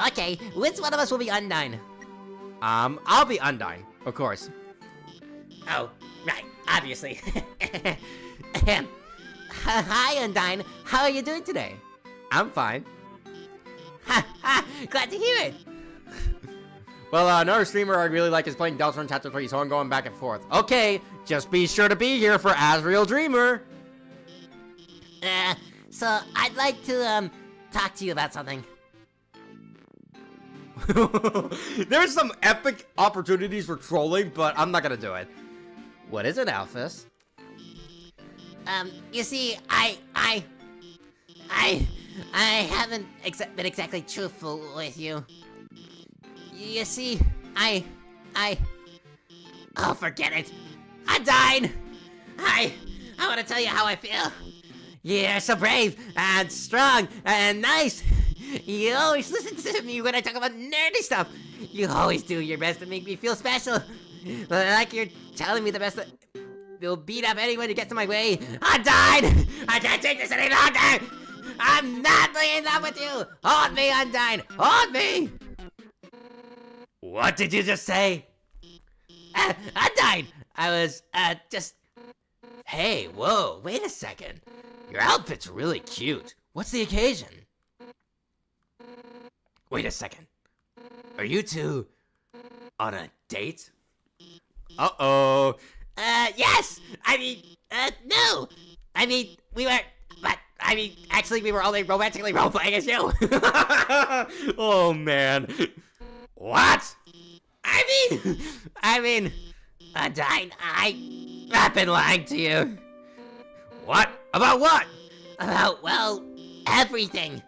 Okay, which one of us will be Undyne? I'll be Undyne, of course. Oh, right, obviously. Hi, Undyne. How are you doing today? I'm fine. Glad to hear it. Well, another streamer I really like is playing Deltarune Chapter 3, so I'm going back and forth. Okay, just be sure to be here for Asriel Dreamer. So I'd like to, talk to you about something. There's some epic opportunities for trolling, but I'm not gonna do it. What is it, Alphys? You see, I haven't been exactly truthful with you. You see, oh, forget it. Undyne! I want to tell you how I feel. You're so brave and strong and nice. You always listen to me when I talk about nerdy stuff. You always do your best to make me feel special. Like you're telling me the best that you'll beat up anyone who gets in my way. Undyne! I can't take this any longer! I'm not in love with you! Hold me, Undyne! Hold me! What did you just say? Undyne! I was, just... Hey, whoa, wait a second. Your outfit's really cute. What's the occasion? Wait a second. Are you two on a date? Uh-oh. Yes! I mean, no! I mean, we were... But, I mean, actually, we were only romantically role-playing as you. Oh, man. What? I mean, Undyne, I've been lying to you. What? About what? About, well, everything.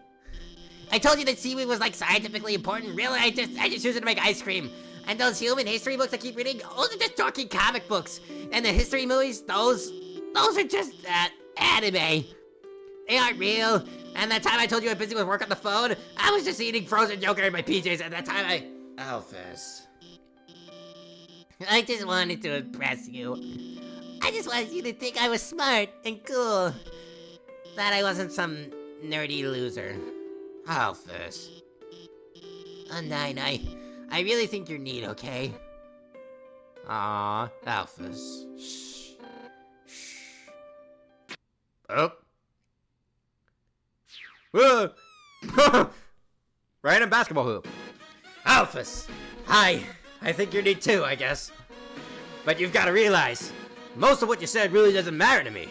I told you that seaweed was, like, scientifically important. Really, I just use it to make ice cream. And those human history books I keep reading, those are just dorky comic books. And the history movies, those are just, anime. They aren't real. And that time I told you I'm busy with work on the phone, I was just eating frozen yogurt in my PJs at that time Alphys. I just wanted to impress you. I just wanted you to think I was smart and cool. That I wasn't some nerdy loser. Alphys. Undyne, I really think you're neat, okay? Aw, Alphys. Shh. Shh. Oh. Random basketball hoop. Alphys. Hi. I think you're neat too, I guess. But you've got to realize, most of what you said really doesn't matter to me.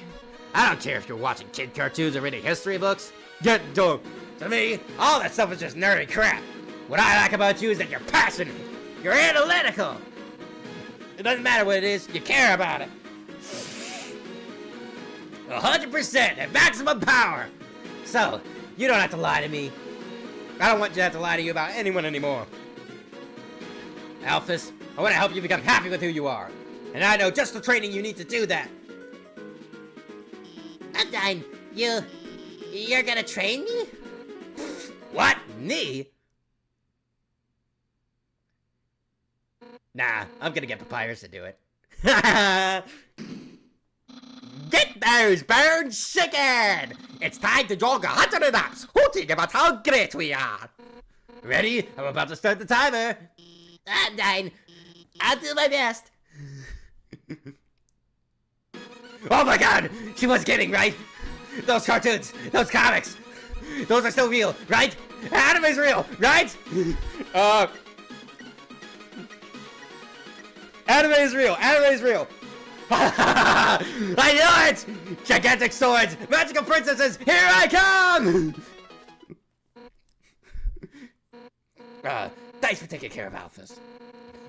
I don't care if you're watching kid cartoons or reading history books. Get dope. To me, all that stuff is just nerdy crap. What I like about you is that you're passionate. You're analytical. It doesn't matter what it is, you care about it. 100% at maximum power. So, you don't have to lie to me. I don't want you to have to lie to you about anyone anymore. Alphys, I want to help you become happy with who you are. And I know just the training you need to do that. Undyne, you're gonna train me? What? Me? Nah, I'm gonna get Papyrus to do it. Get those bones shaken! It's time to jog 100 laps, hooting about how great we are. Ready? I'm about to start the timer. Undyne, I'll do my best. Oh my god! She was kidding, right? Those cartoons, those comics, those are still real, right? Anime's real, right? Anime is real, anime is real. I knew it! Gigantic swords, magical princesses, here I come! Thanks for taking care of Alphys.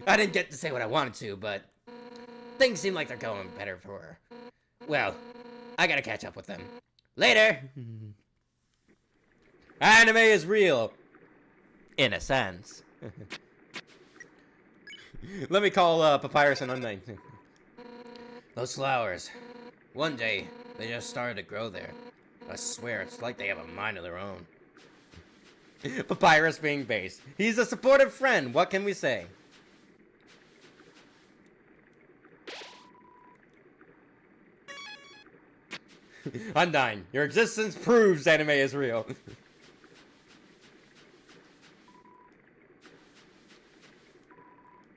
I didn't get to say what I wanted to, but things seem like they're going better for her. Well, I gotta catch up with them. Later! Anime is real. In a sense. Let me call Papyrus and Undyne. Those flowers. One day, they just started to grow there. I swear, it's like they have a mind of their own. Papyrus being base. He's a supportive friend, what can we say? Undyne, your existence proves anime is real.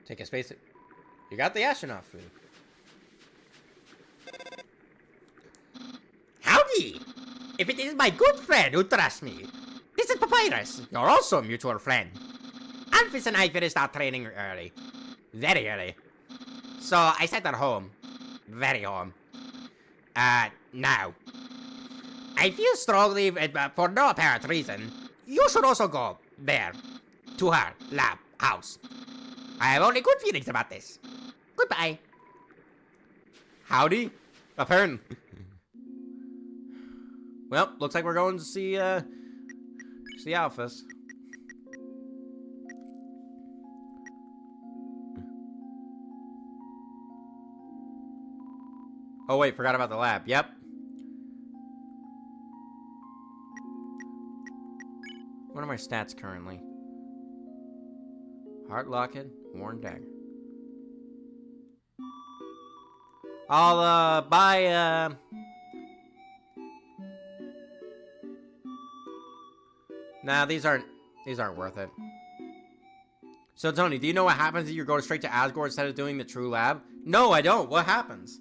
Take a space. You got the astronaut food. Howdy! If it is my good friend who trusts me. This is Papyrus. You're also a mutual friend. Alphys and I finished our training early. Very early. So I sat at home. Very home. Now. I feel strongly, for no apparent reason, you should also go there. To her lab house. I have only good feelings about this. Goodbye. Howdy? Apparently. Well, looks like we're going to see Alphys. Oh wait, forgot about the lab. Yep. What are my stats currently? Heart Locket, Worn Dagger. I'll buy Nah, these aren't worth it. So Tony, do you know what happens if you go straight to Asgore instead of doing the True Lab? No, I don't. What happens?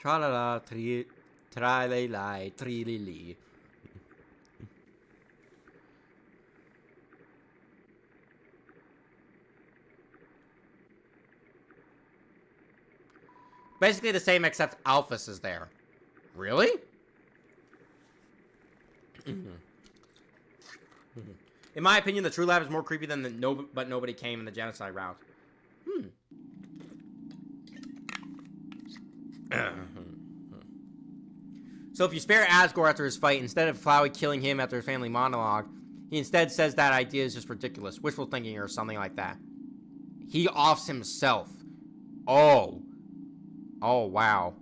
Tra-la-la, tra-la-la, tri-li-li. Basically the same, except Alphys is there. Really? In my opinion, the True Lab is more creepy than the But Nobody Came in the Genocide route. So if you spare Asgore after his fight, instead of Flowey killing him after his family monologue, he instead says that idea is just ridiculous, wishful thinking or something like that. He offs himself. Oh. Oh, wow.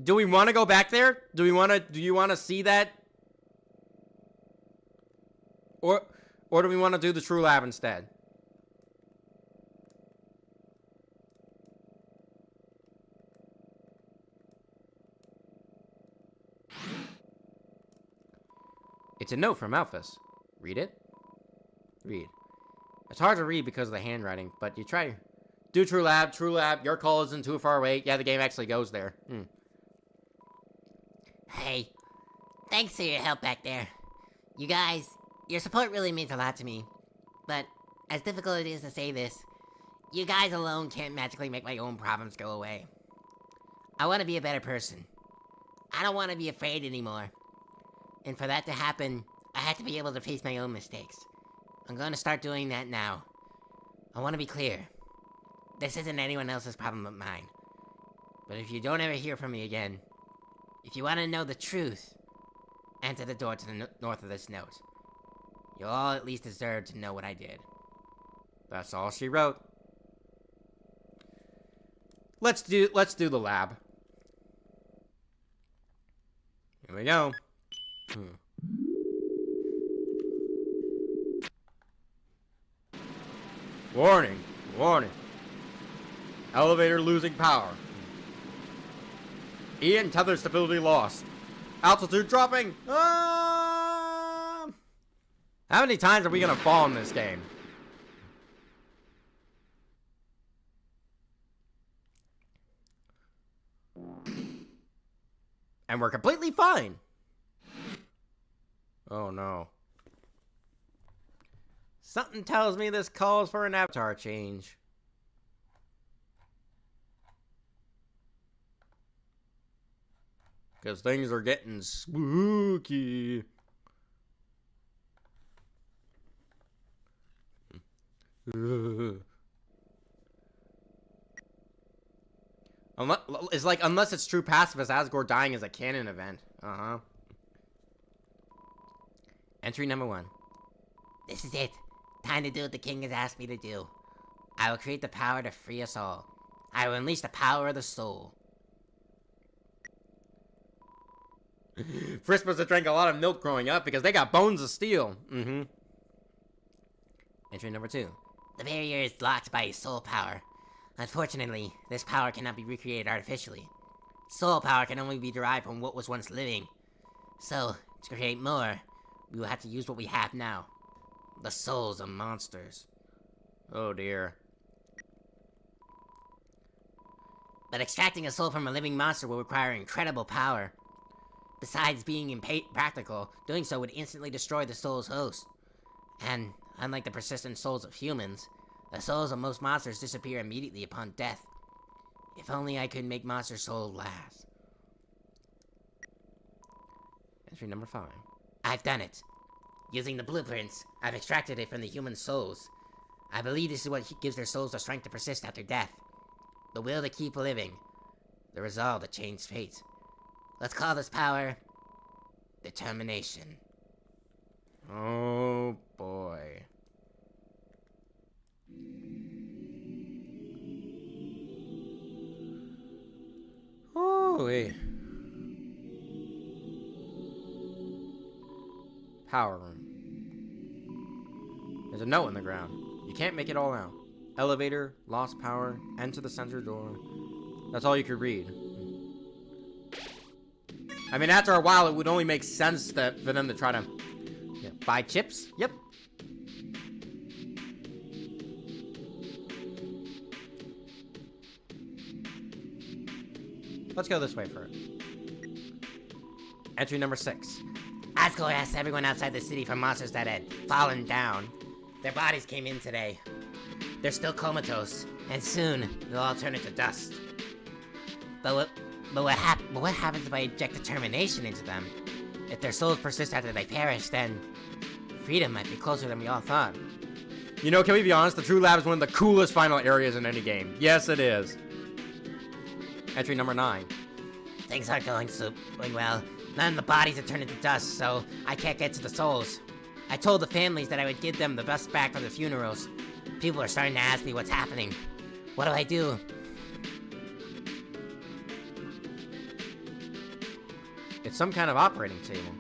Do we want to go back there? Do you want to see that? Or do we want to do the True Lab instead? It's a note from Alphys. Read it? Read. It's hard to read because of the handwriting, but you try Do True Lab. True Lab. Your call isn't too far away. Yeah, the game actually goes there. Hey, thanks for your help back there. You guys, your support really means a lot to me. But, as difficult it is to say this, you guys alone can't magically make my own problems go away. I want to be a better person. I don't want to be afraid anymore. And for that to happen, I have to be able to face my own mistakes. I'm going to start doing that now. I want to be clear. This isn't anyone else's problem but mine. But if you don't ever hear from me again, if you want to know the truth, enter the door to the north of this note. You'll all at least deserve to know what I did. That's all she wrote. Let's do the lab. Here we go. Warning. Warning. Elevator losing power. Ian tether stability lost. Altitude dropping. How many times are we gonna fall in this game? And we're completely fine. Oh no. Something tells me this calls for an avatar change. Because things are getting spooky. Unless it's true pacifist, Asgore dying is a canon event. Entry number 1. This is it. Time to do what the king has asked me to do. I will create the power to free us all. I will unleash the power of the soul. Frisk must have drank a lot of milk growing up because they got bones of steel. Entry number 2. The barrier is locked by soul power. Unfortunately, this power cannot be recreated artificially. Soul power can only be derived from what was once living. So, to create more, we will have to use what we have now. The souls of monsters. Oh dear. But extracting a soul from a living monster will require incredible power. Besides being impractical, doing so would instantly destroy the soul's host. And, unlike the persistent souls of humans, the souls of most monsters disappear immediately upon death. If only I could make Monster Soul last. Entry number 5. I've done it. Using the blueprints, I've extracted it from the human souls. I believe this is what gives their souls the strength to persist after death. The will to keep living. The resolve to change fate. Let's call this power determination. Oh boy. Holy. Power room. There's a note on the ground. You can't make it all out. Elevator, lost power, enter the center door. That's all you could read. I mean, after a while, it would only make sense that for them to try to buy chips. Yep. Let's go this way first. Entry number 6. Asgore asked everyone outside the city for monsters that had fallen down. Their bodies came in today. They're still comatose, and soon they'll all turn into dust. But what happens if I inject determination into them? If their souls persist after they perish, then freedom might be closer than we all thought. You know, can we be honest? The True Lab is one of the coolest final areas in any game. Yes, it is. Entry number 9. Things aren't going well. None of the bodies have turned into dust, so I can't get to the souls. I told the families that I would give them the best back for the funerals. People are starting to ask me what's happening. What do I do? It's some kind of operating table.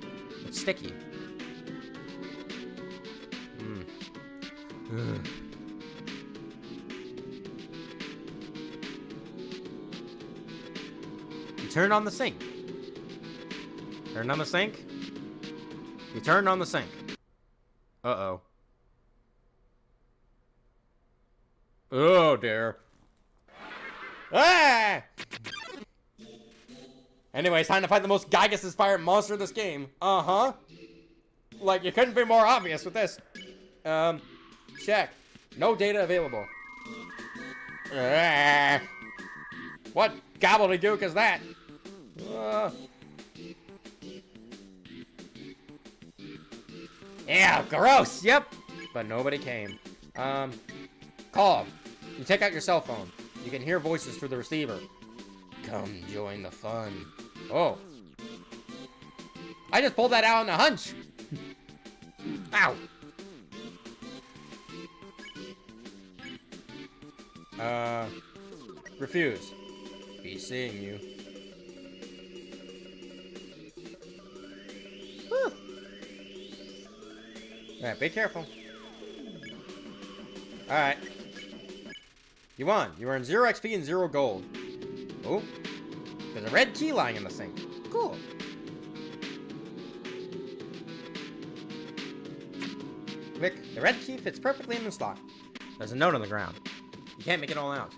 It's sticky. You turn on the sink. Turn on the sink. You turn on the sink. Uh-oh. Oh, dear. Ah! Anyway, it's time to fight the most Gygas-inspired monster in this game. Uh-huh. Like, you couldn't be more obvious with this. Check. No data available. Ah! What gobbledygook is that? Yeah, gross. Yep. But nobody came. Call. You take out your cell phone. You can hear voices through the receiver. Come join the fun. Oh. I just pulled that out on a hunch. Ow. Refuse. Be seeing you. Whew. Alright, be careful. Alright. You won. You earned 0 XP and 0 gold. Oh. There's a red key lying in the sink. Cool. Vic, the red key fits perfectly in the slot. There's a note on the ground. You can't make it all out.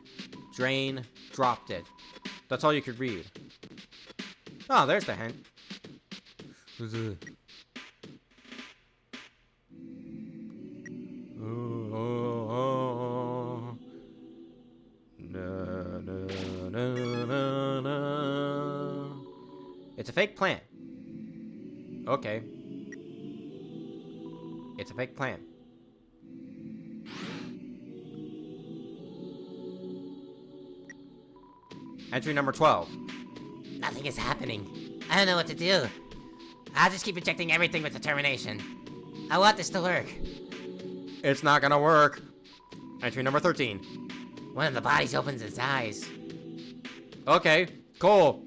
Drain dropped it. That's all you could read. Oh, there's the hint. It's a fake plant. Okay. It's a fake plant. Entry number 12. Nothing is happening. I don't know what to do. I'll just keep rejecting everything with determination. I want this to work. It's not gonna work. Entry number 13. One of the bodies opens its eyes. Okay, cool.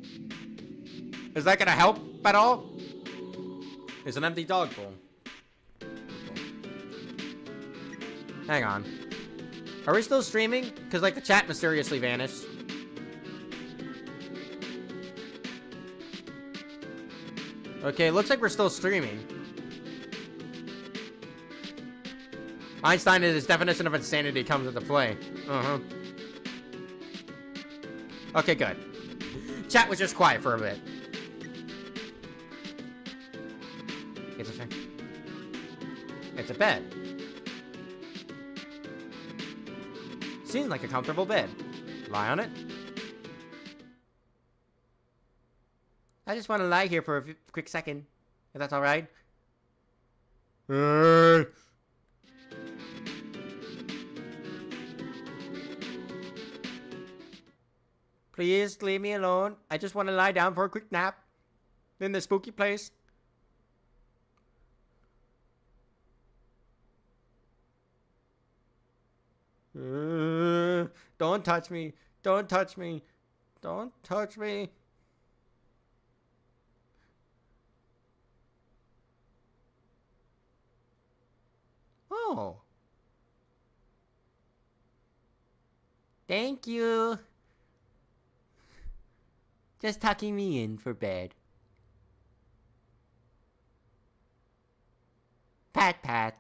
Is that gonna help at all? It's an empty dog bowl. Hang on. Are we still streaming? Because, like, the chat mysteriously vanished. Okay, looks like we're still streaming. Einstein and his definition of insanity comes into play. Uh-huh. Okay, good. Chat was just quiet for a bit. It's a bed. Seems like a comfortable bed. Lie on it. I just want to lie here for a quick second, if that's all right. Please leave me alone. I just want to lie down for a quick nap in this spooky place. Don't touch me. Don't touch me. Don't touch me. Oh. Thank you. Just tucking me in for bed. Pat, pat.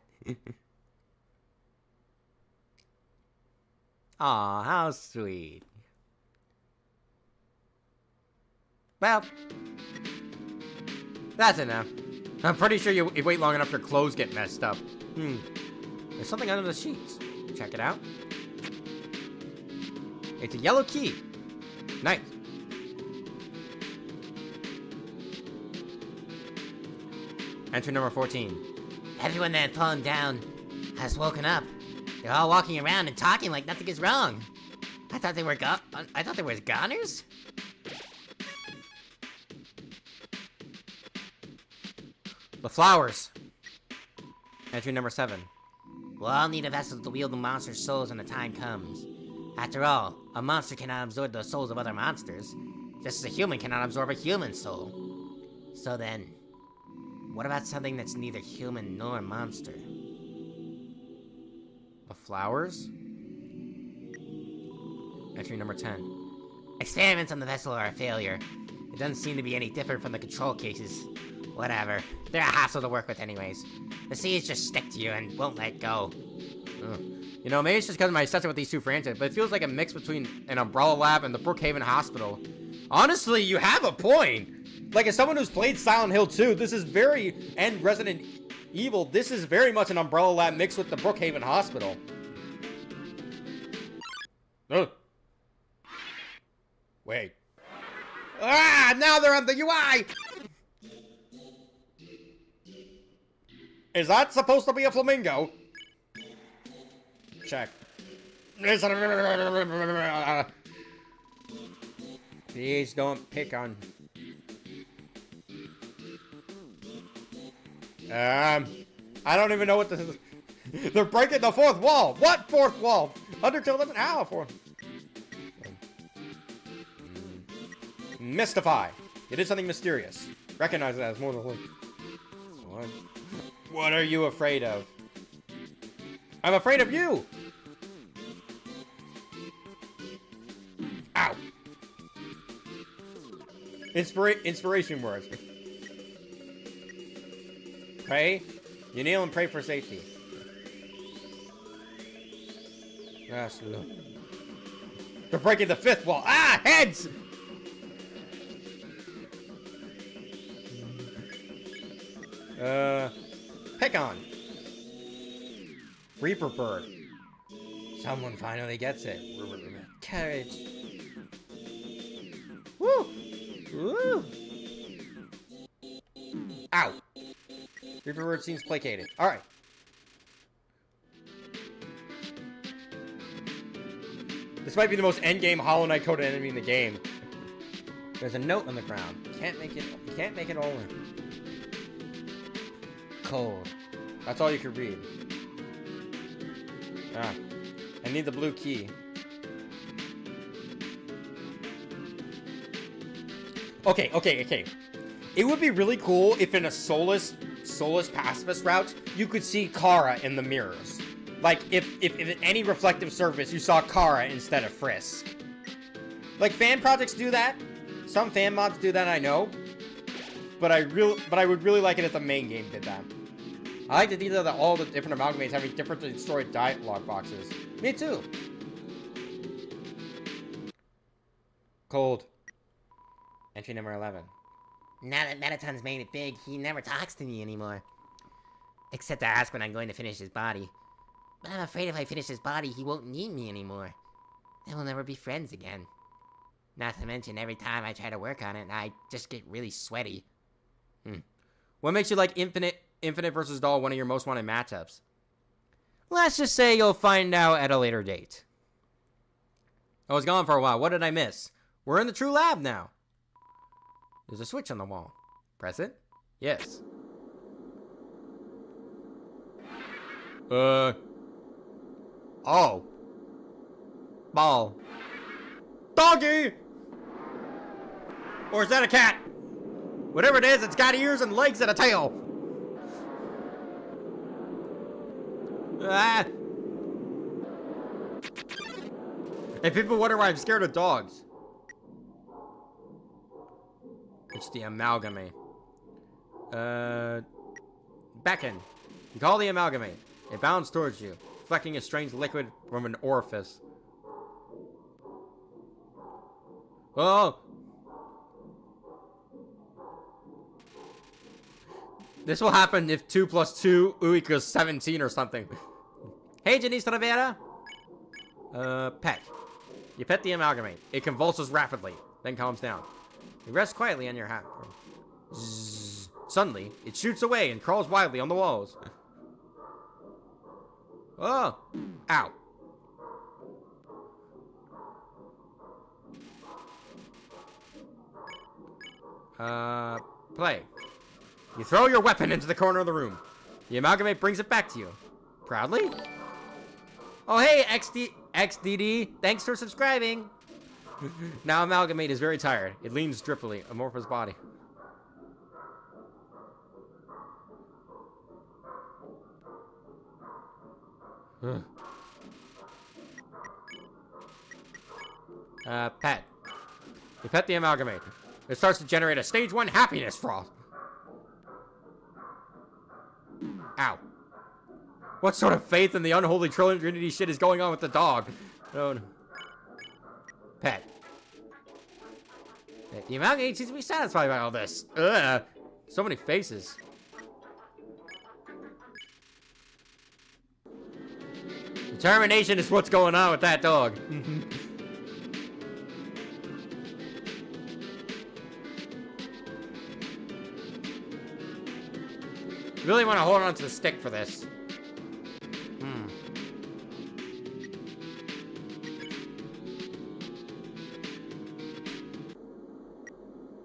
Aw, how sweet. Well, that's enough. I'm pretty sure you wait long enough, your clothes get messed up. There's something under the sheets. Check it out. It's a yellow key. Nice. Entry number 14. Everyone that had fallen down has woken up. They're all walking around and talking like nothing is wrong. I thought they were goners? The flowers. Entry number 7. We'll all need a vessel to wield the monster's souls when the time comes. After all, a monster cannot absorb the souls of other monsters, just as a human cannot absorb a human soul. So then, what about something that's neither human nor monster? The flowers? Entry number 10. Experiments on the vessel are a failure. It doesn't seem to be any different from the control cases. Whatever. They're a hassle to work with anyways. The seeds just stick to you and won't let go. Ugh. You know, maybe it's just because of my obsession with these two franchises, but it feels like a mix between an Umbrella Lab and the Brookhaven Hospital. Honestly, you have a point. Like, as someone who's played Silent Hill 2, this is very, and Resident Evil, this is very much an Umbrella Lab mixed with the Brookhaven Hospital. Ugh. Wait. Ah, now they're on the UI! Is that supposed to be a flamingo? Check. Please don't pick on... I don't even know what this is. They're breaking the fourth wall! What fourth wall? Undertale doesn't have a fourth. Mystify. You did something mysterious. Recognize that as more than one. What are you afraid of? I'm afraid of you! Ow! Inspiration words. Pray. You kneel and pray for safety. Yes, look. They're breaking the fifth wall. Ah! Heads! Pick on. Reaper bird. Someone finally gets it. Courage. Woo! Woo! Ow! Reaper bird seems placated. Alright. This might be the most endgame Hollow Knight coded enemy in the game. There's a note on the ground. You can't make it all in. Cold. That's all you can read. Ah. I need the blue key. Okay. It would be really cool if in a soulless pacifist route, you could see Kara in the mirrors. Like, if in any reflective surface, you saw Kara instead of Frisk. Like, fan projects do that. Some fan mods do that, I know. But I would really like it if the main game did that. I like the detail that all the different amalgamates having different story dialogue boxes. Me too. Cold. Entry number 11. Now that Metaton's made it big, he never talks to me anymore. Except to ask when I'm going to finish his body. But I'm afraid if I finish his body, he won't need me anymore. Then we'll never be friends again. Not to mention, every time I try to work on it, I just get really sweaty. What makes you like Infinite vs. Doll one of your most wanted matchups? Let's just say you'll find out at a later date. I was gone for a while. What did I miss? We're in the true lab now. There's a switch on the wall. Press it? Yes. Oh. Ball. Doggy! Or is that a cat? Whatever it is, it's got ears and legs and a tail. Ah. If people wonder why I'm scared of dogs, it's the amalgamate. Beckon. You call the amalgamate. It bounds towards you, flecking a strange liquid from an orifice. Oh! This will happen if 2 + 2 equals 17 or something. Hey, Janice Rivera. Pet. You pet the amalgamate. It convulses rapidly, then calms down. You rest quietly on your hat. Zzz. Suddenly, it shoots away and crawls wildly on the walls. Oh! Ow. Play. You throw your weapon into the corner of the room. The amalgamate brings it back to you. Proudly? Oh, hey, XDD. Thanks for subscribing. Now amalgamate is very tired. It leans drippily, amorphous body. Pet. You pet the amalgamate. It starts to generate a stage 1 happiness froth. Ow. What sort of faith in the unholy trinity shit is going on with the dog? Oh, no. Pet. The amount seems to be satisfied by all this. Ugh. So many faces. Determination is what's going on with that dog. Really want to hold on to the stick for this.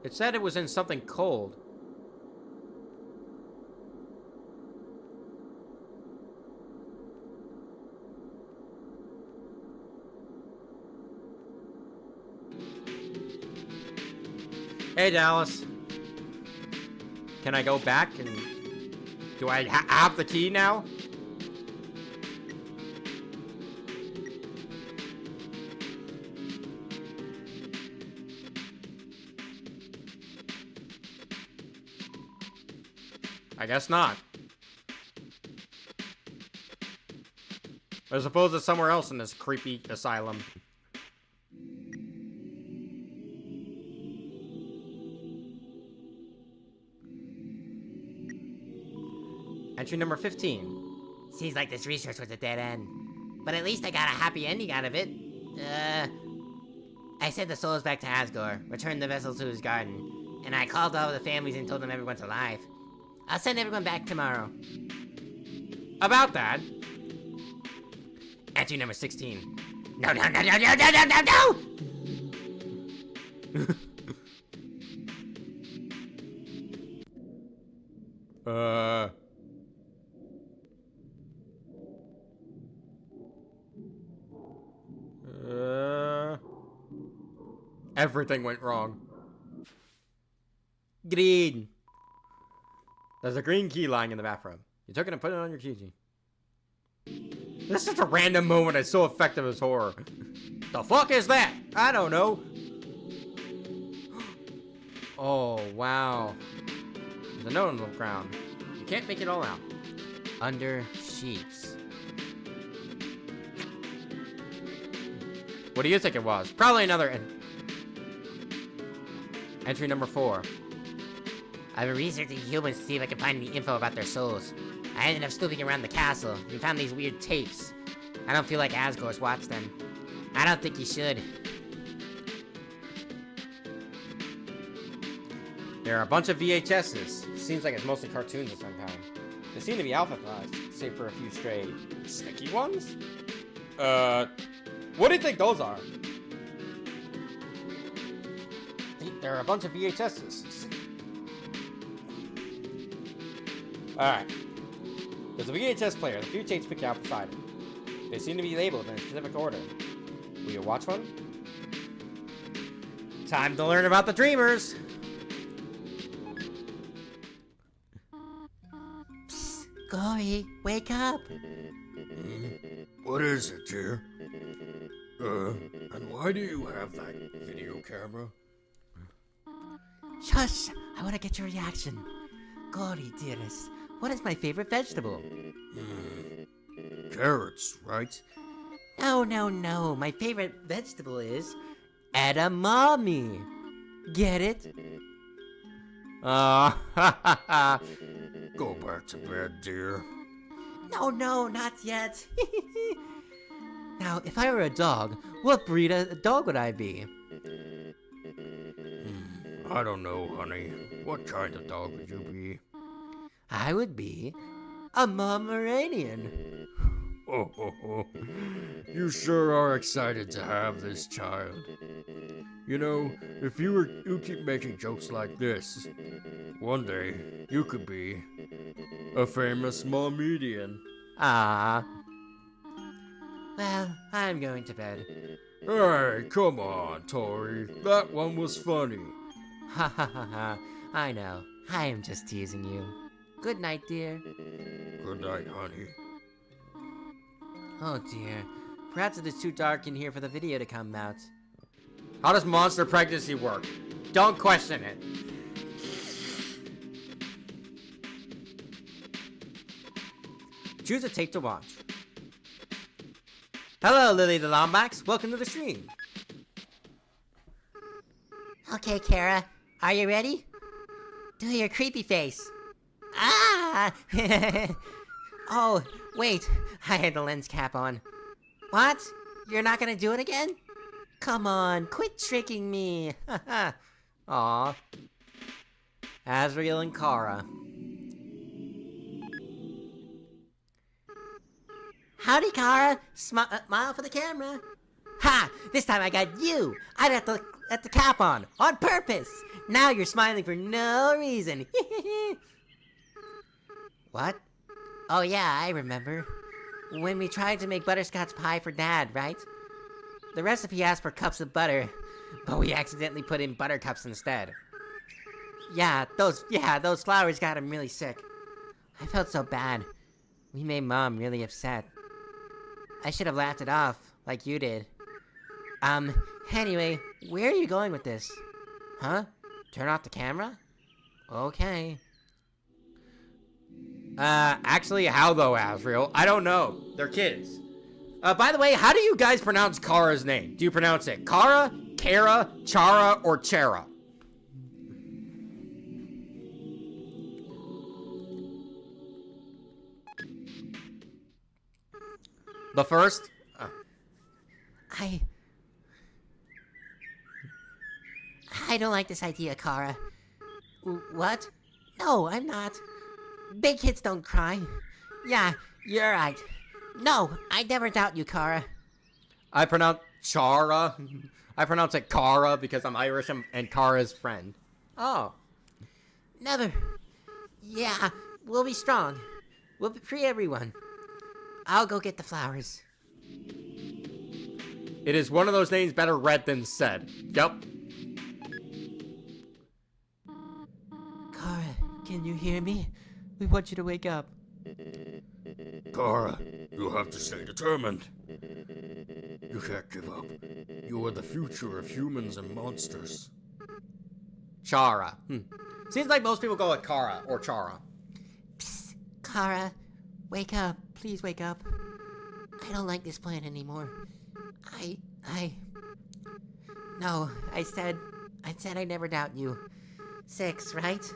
It said it was in something cold. Hey, Dallas. Can I go back and... Do I have the key now? I guess not. I suppose it's somewhere else in this creepy asylum. Entry number 15. Seems like this research was a dead end. But at least I got a happy ending out of it. I sent the souls back to Asgore, returned the vessel to his garden, and I called all the families and told them everyone's alive. I'll send everyone back tomorrow. About that. Entry number 16. No, no, no, no, no, no, no, no, no! Everything went wrong. Green. There's a green key lying in the bathroom. You took it and put it on your key. This is such a random moment. It's so effective as horror. The fuck is that? I don't know. Oh, wow. There's a note on the ground. You can't make it all out. Under sheets. What do you think it was? Probably another entry number 4. I've been researching humans to see if I can find any info about their souls. I ended up snooping around the castle and found these weird tapes. I don't feel like Asgore's watched them. I don't think he should. There are a bunch of VHSs. Seems like it's mostly cartoons of some kind. They seem to be alphabetized, save for a few stray sticky ones? What do you think those are? There are a bunch of VHSs. Alright. There's a VHS player. The few tapes picked out beside it. They seem to be labeled in a specific order. Will you watch one? Time to learn about the Dreamers! Psst, Gory, wake up! What is it, dear? And why do you have that video camera? Shush! I want to get your reaction. Gory, dearest, what is my favorite vegetable? Carrots, right? No, no, no. My favorite vegetable is edamame. Get it? Go back to bed, dear. No, no, not yet. Now, if I were a dog, what breed of dog would I be? I don't know, honey. What kind of dog would you be? I would be a Pomeranian. Oh, you sure are excited to have this child. You know, if you keep making jokes like this, one day you could be a famous Momedian. Ah. Well, I'm going to bed. Hey, come on, Tori. That one was funny. Ha ha ha ha. I know. I am just teasing you. Good night, dear. Good night, honey. Oh dear. Perhaps it is too dark in here for the video to come out. How does monster pregnancy work? Don't question it. Choose a tape to watch. Hello, Lily the Lombax. Welcome to the stream. Okay, Kara, are you ready? Do your creepy face. Ah! Oh, wait, I had the lens cap on. What? You're not gonna do it again? Come on, quit tricking me. Aw. Asriel and Kara. Howdy, Kara. Smile for the camera. Ha! This time I got you. I left the cap on purpose. Now you're smiling for no reason. What? Oh yeah, I remember. When we tried to make butterscotch pie for Dad, right? The recipe asked for cups of butter, but we accidentally put in buttercups instead. Yeah, those flowers got him really sick. I felt so bad. We made Mom really upset. I should have laughed it off, like you did. Anyway, where are you going with this? Huh? Turn off the camera? Okay. Actually, how though, Asriel? I don't know. They're kids. By the way, how do you guys pronounce Kara's name? Do you pronounce it Kara, Kara, Chara, or Chera? The first? I don't like this idea, Kara. What? No, I'm not. Big kids don't cry. Yeah, you're right. No, I never doubt you, Kara. I pronounce Chara. I pronounce it Kara because I'm Irish and Kara's friend. Oh. Never. Yeah, we'll be strong. We'll free everyone. I'll go get the flowers. It is one of those names better read than said. Yep. Kara, can you hear me? We want you to wake up. Kara, you have to stay determined. You can't give up. You are the future of humans and monsters. Chara. Seems like most people go with Kara or Chara. Psst, Kara, wake up. Please wake up. I don't like this plan anymore. No, I said I never doubt you. 6, right?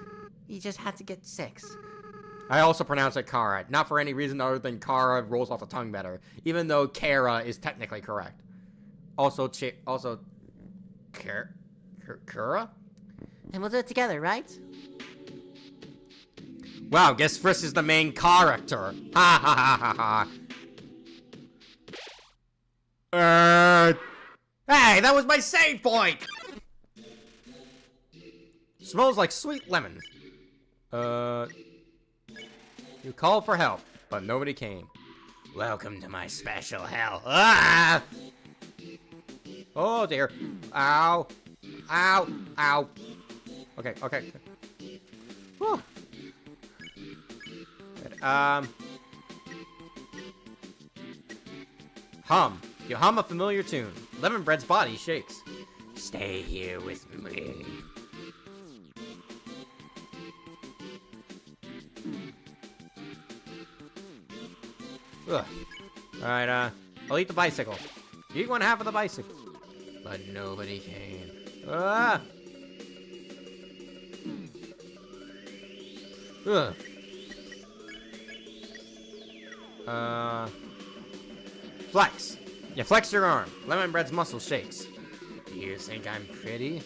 You just have to get 6. I also pronounce it Kara, not for any reason other than Kara rolls off the tongue better, even though Kara is technically correct. Also, Kara? And we'll do it together, right? Wow, guess Frisk is the main character. Ha ha ha ha ha. Hey, that was my save point! Smells like sweet lemon. You called for help, but nobody came. Welcome to my special hell. Ah! Oh dear. Ow. Ow. Ow. Okay. Whew. Good. Hum. You hum a familiar tune. Lemon Bread's body shakes. Stay here with me. Ugh. Alright, I'll eat the bicycle. You eat one half of the bicycle. But nobody came. Ah! Ugh. Flex. You flex your arm. Lemon Bread's muscle shakes. Do you think I'm pretty?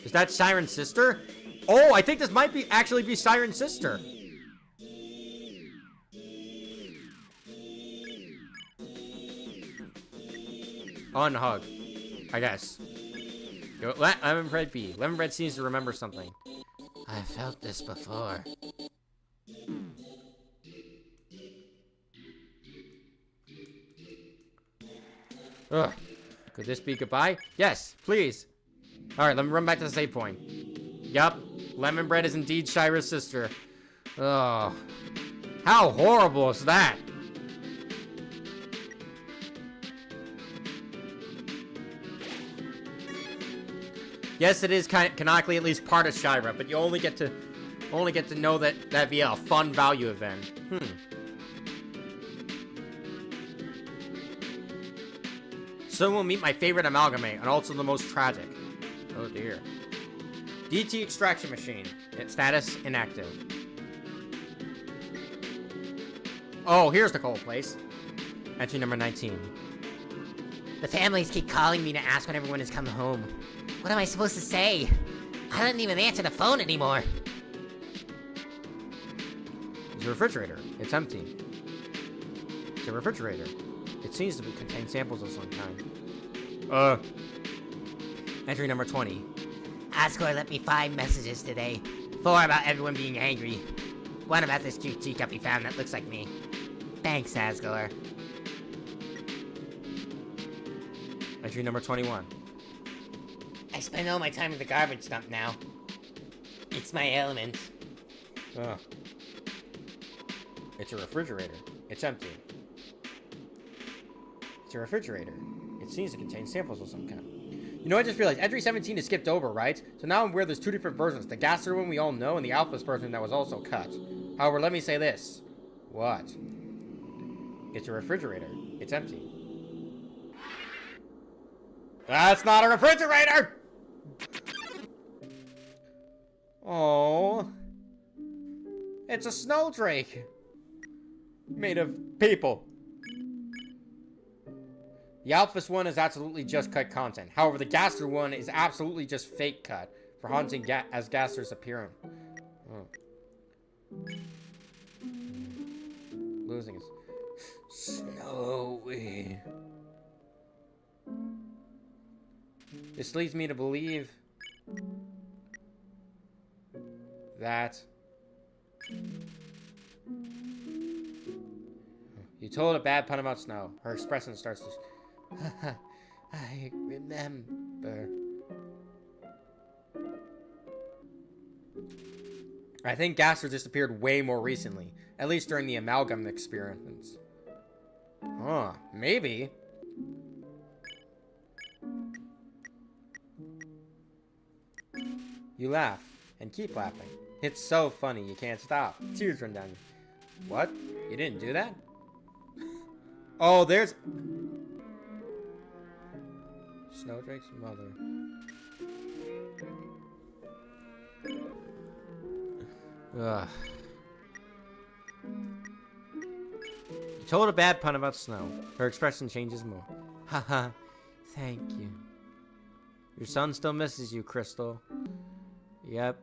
Is that Siren's sister? Oh, I think this might be actually be Siren's sister. Unhug, I guess. Yo, let Lemon Bread be. Lemon Bread seems to remember something. I felt this before. Ugh. Could this be goodbye? Yes, please. Alright, let me run back to the save point. Yup, Lemon Bread is indeed Shira's sister. Ugh. How horrible is that? Yes, it is canonically at least part of Shira, but you only get to know that via a fun value event. Soon we'll meet my favorite amalgamate, and also the most tragic. Oh dear. DT extraction machine. Its status inactive. Oh, here's the cold place. Entry number 19. The families keep calling me to ask when everyone has come home. What am I supposed to say? I don't even answer the phone anymore. It's a refrigerator. It's empty. It's a refrigerator. It seems to contain samples of some kind. Entry number 20. Asgore left me 5 messages today. 4 about everyone being angry. 1 about this cute teacup he found that looks like me. Thanks, Asgore. Entry number 21. I spend all my time at the garbage dump now. It's my element. Ugh. It's a refrigerator. It's empty. It's a refrigerator. It seems to contain samples of some kind. You know, I just realized entry 17 is skipped over, right? So now I'm aware there's 2 different versions. The Gaster one we all know, and the Alphys version that was also cut. However, let me say this. What? It's a refrigerator. It's empty. That's not a refrigerator! Oh. It's a snow drake. Made of people. The Alphys one is absolutely just cut content. However, the Gaster one is absolutely just fake cut for haunting as Gaster's appearance. Oh. Losing his snowy. This leads me to believe that you told a bad pun about snow. Her expression starts to... I remember. I think Gaster disappeared way more recently. At least during the amalgam experience. Huh, maybe. You laugh, and keep laughing. It's so funny, you can't stop. Tears run down. What? You didn't do that? Oh, there's... Snowdrake's mother. Ugh. You told a bad pun about snow. Her expression changes more. Haha, thank you. Your son still misses you, Crystal. Yep.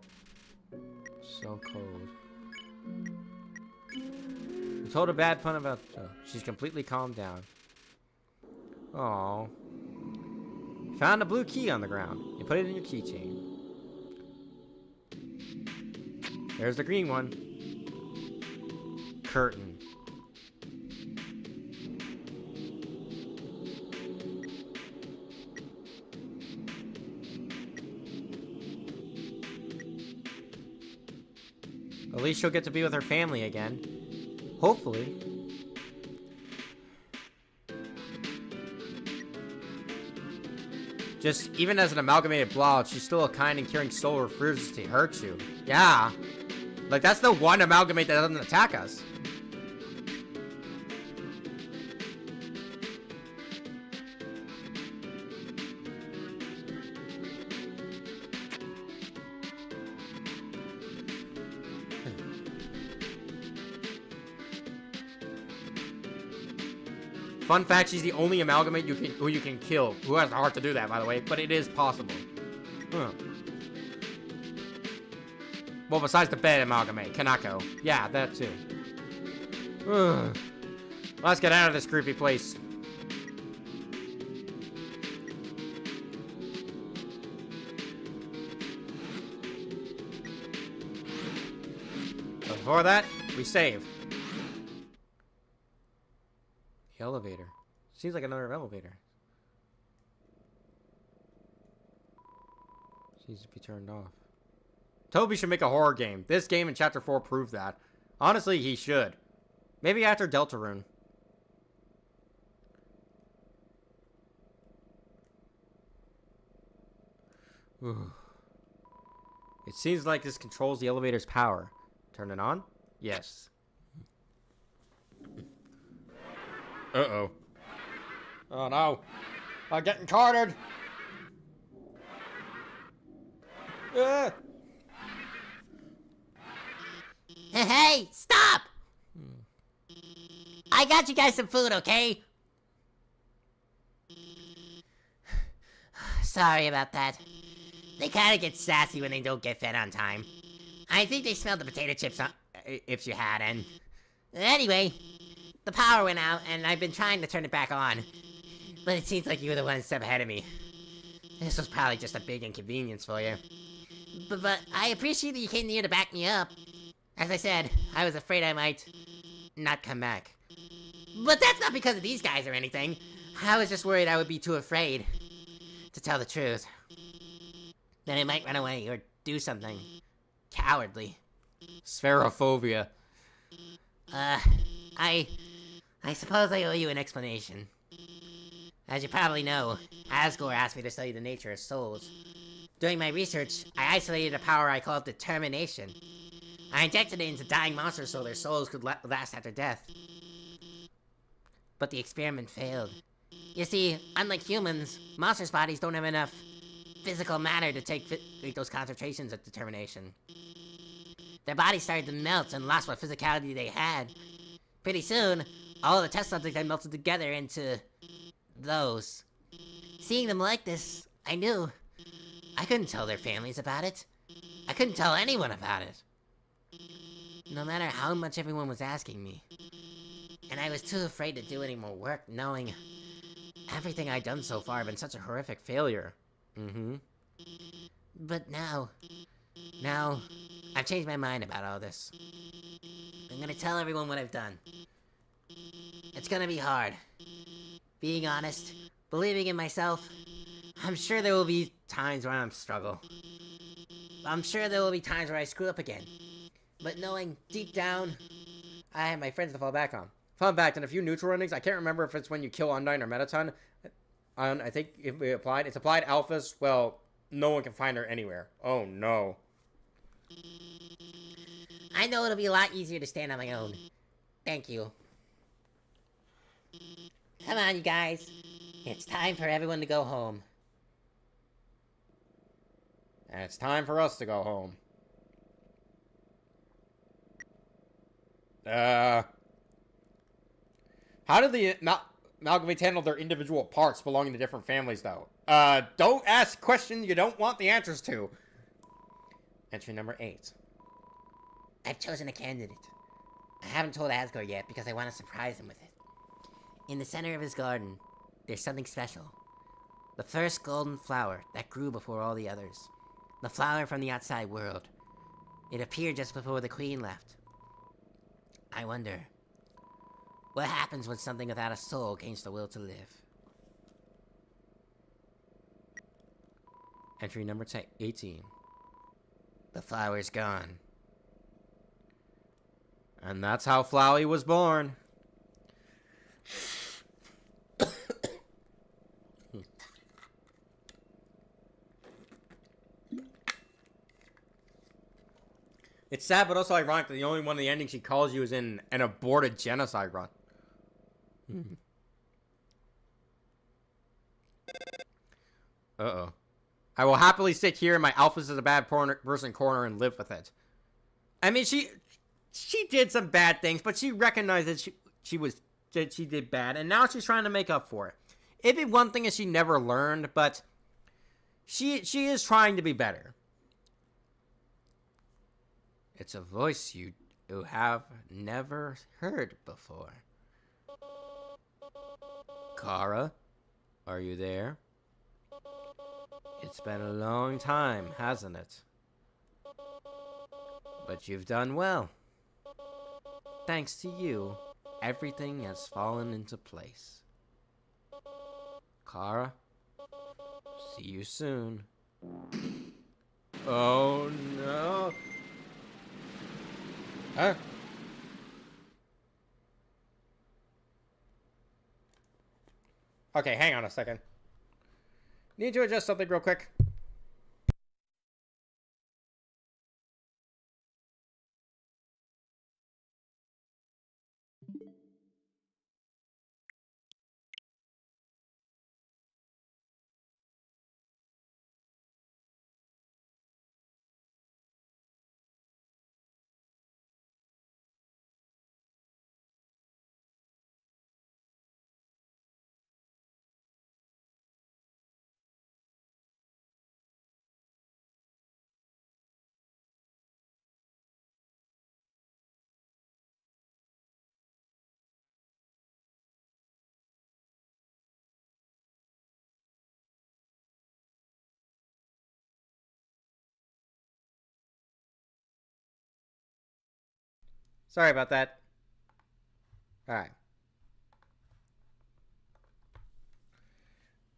So cold. You told a bad pun about... Oh, she's completely calmed down. Aww. Found a blue key on the ground. You put it in your keychain. There's the green one. Curtain. At least she'll get to be with her family again. Hopefully. Just, even as an amalgamated blob, she's still a kind and caring soul who refuses to hurt you. Yeah. Like, that's the one amalgamate that doesn't attack us. Fun fact, she's the only amalgamate who you can kill. Who has the heart to do that, by the way, but it is possible. Huh. Well, besides the bed amalgamate, Kanako. Yeah, that too. Ugh. Let's get out of this creepy place. But before that, we save. The elevator. Seems like another elevator. Needs to be turned off. Toby should make a horror game. This game in Chapter 4 proved that. Honestly, he should. Maybe after Deltarune. Ooh. It seems like this controls the elevator's power. Turn it on? Yes. Uh-oh. Oh, no. I'm getting cornered. Hey, stop! I got you guys some food, okay? Sorry about that. They kinda get sassy when they don't get fed on time. I think they smelled the potato chips if you had, and... Anyway, the power went out, and I've been trying to turn it back on. But it seems like you were the one step ahead of me. This was probably just a big inconvenience for you. But I appreciate that you came here to back me up. As I said, I was afraid I might not come back. But that's not because of these guys or anything. I was just worried I would be too afraid to tell the truth. Then I might run away or do something cowardly. Spherophobia. I suppose I owe you an explanation. As you probably know, Asgore asked me to study the nature of souls. During my research, I isolated a power I called determination. I injected it into dying monsters so their souls could last after death. But the experiment failed. You see, unlike humans, monsters' bodies don't have enough physical matter to take those concentrations of determination. Their bodies started to melt and lost what physicality they had. Pretty soon, all the test subjects had melted together into those. Seeing them like this, I knew I couldn't tell their families about it. I couldn't tell anyone about it. No matter how much everyone was asking me. And I was too afraid to do any more work, knowing everything I'd done so far had been such a horrific failure. But now, I've changed my mind about all this. I'm gonna tell everyone what I've done. It's gonna be hard. Being honest, believing in myself, I'm sure there will be times where I'm struggle. I'm sure there will be times where I screw up again. But knowing deep down, I have my friends to fall back on. Fun fact, in a few neutral endings, I can't remember if it's when you kill Undyne or Mettaton. I think it's applied Alphys. Well, no one can find her anywhere. Oh no. I know it'll be a lot easier to stand on my own. Thank you. Come on, you guys. It's time for everyone to go home. And it's time for us to go home. How do the Amalgamates handle their individual parts belonging to different families, though? Don't ask questions you don't want the answers to. Entry number 8. I've chosen a candidate. I haven't told Asgore yet because I want to surprise him with it. In the center of his garden, there's something special. The first golden flower that grew before all the others. The flower from the outside world. It appeared just before the queen left. I wonder, what happens when something without a soul gains the will to live? Entry number 18. The flower's gone. And that's how Flowey was born. It's sad, but also ironic that the only one of the endings she calls you is in an aborted genocide run. Uh-oh. I will happily sit here in my Alphys is a bad person corner and live with it. I mean, she did some bad things, but she recognized that she did bad, and now she's trying to make up for it. It'd be one thing if she never learned, but she is trying to be better. It's a voice you have never heard before. Kara, are you there? It's been a long time, hasn't it? But you've done well. Thanks to you, everything has fallen into place. Kara, see you soon. Oh no. Huh? Okay, hang on a second. Need to adjust something real quick. Sorry about that. Alright.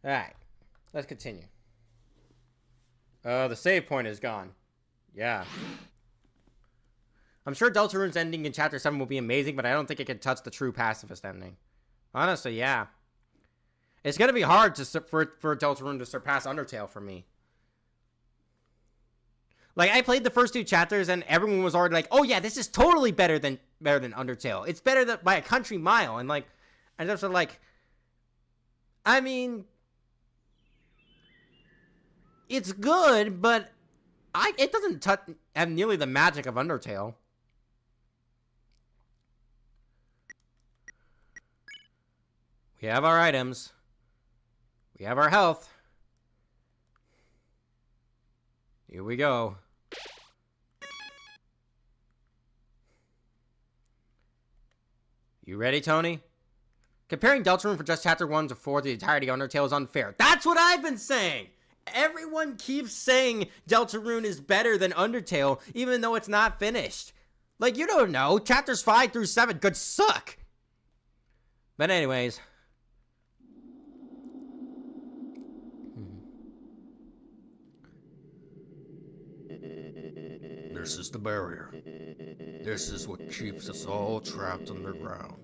Alright. Let's continue. The save point is gone. Yeah. I'm sure Deltarune's ending in Chapter 7 will be amazing, but I don't think it can touch the true pacifist ending. Honestly, yeah. It's gonna be hard for Deltarune to surpass Undertale for me. Like, I played the first 2 chapters, and everyone was already like, oh yeah, this is totally better than Undertale. It's better than, by a country mile. And like, I just was like, I mean, it's good, but it doesn't have nearly the magic of Undertale. We have our items. We have our health. Here we go. You ready, Tony? Comparing Deltarune for just Chapter 1 to 4 to the entirety of Undertale is unfair. That's what I've been saying! Everyone keeps saying Deltarune is better than Undertale, even though it's not finished. Like, you don't know. Chapters 5 through 7 could suck. But anyways. This is the barrier. This is what keeps us all trapped underground.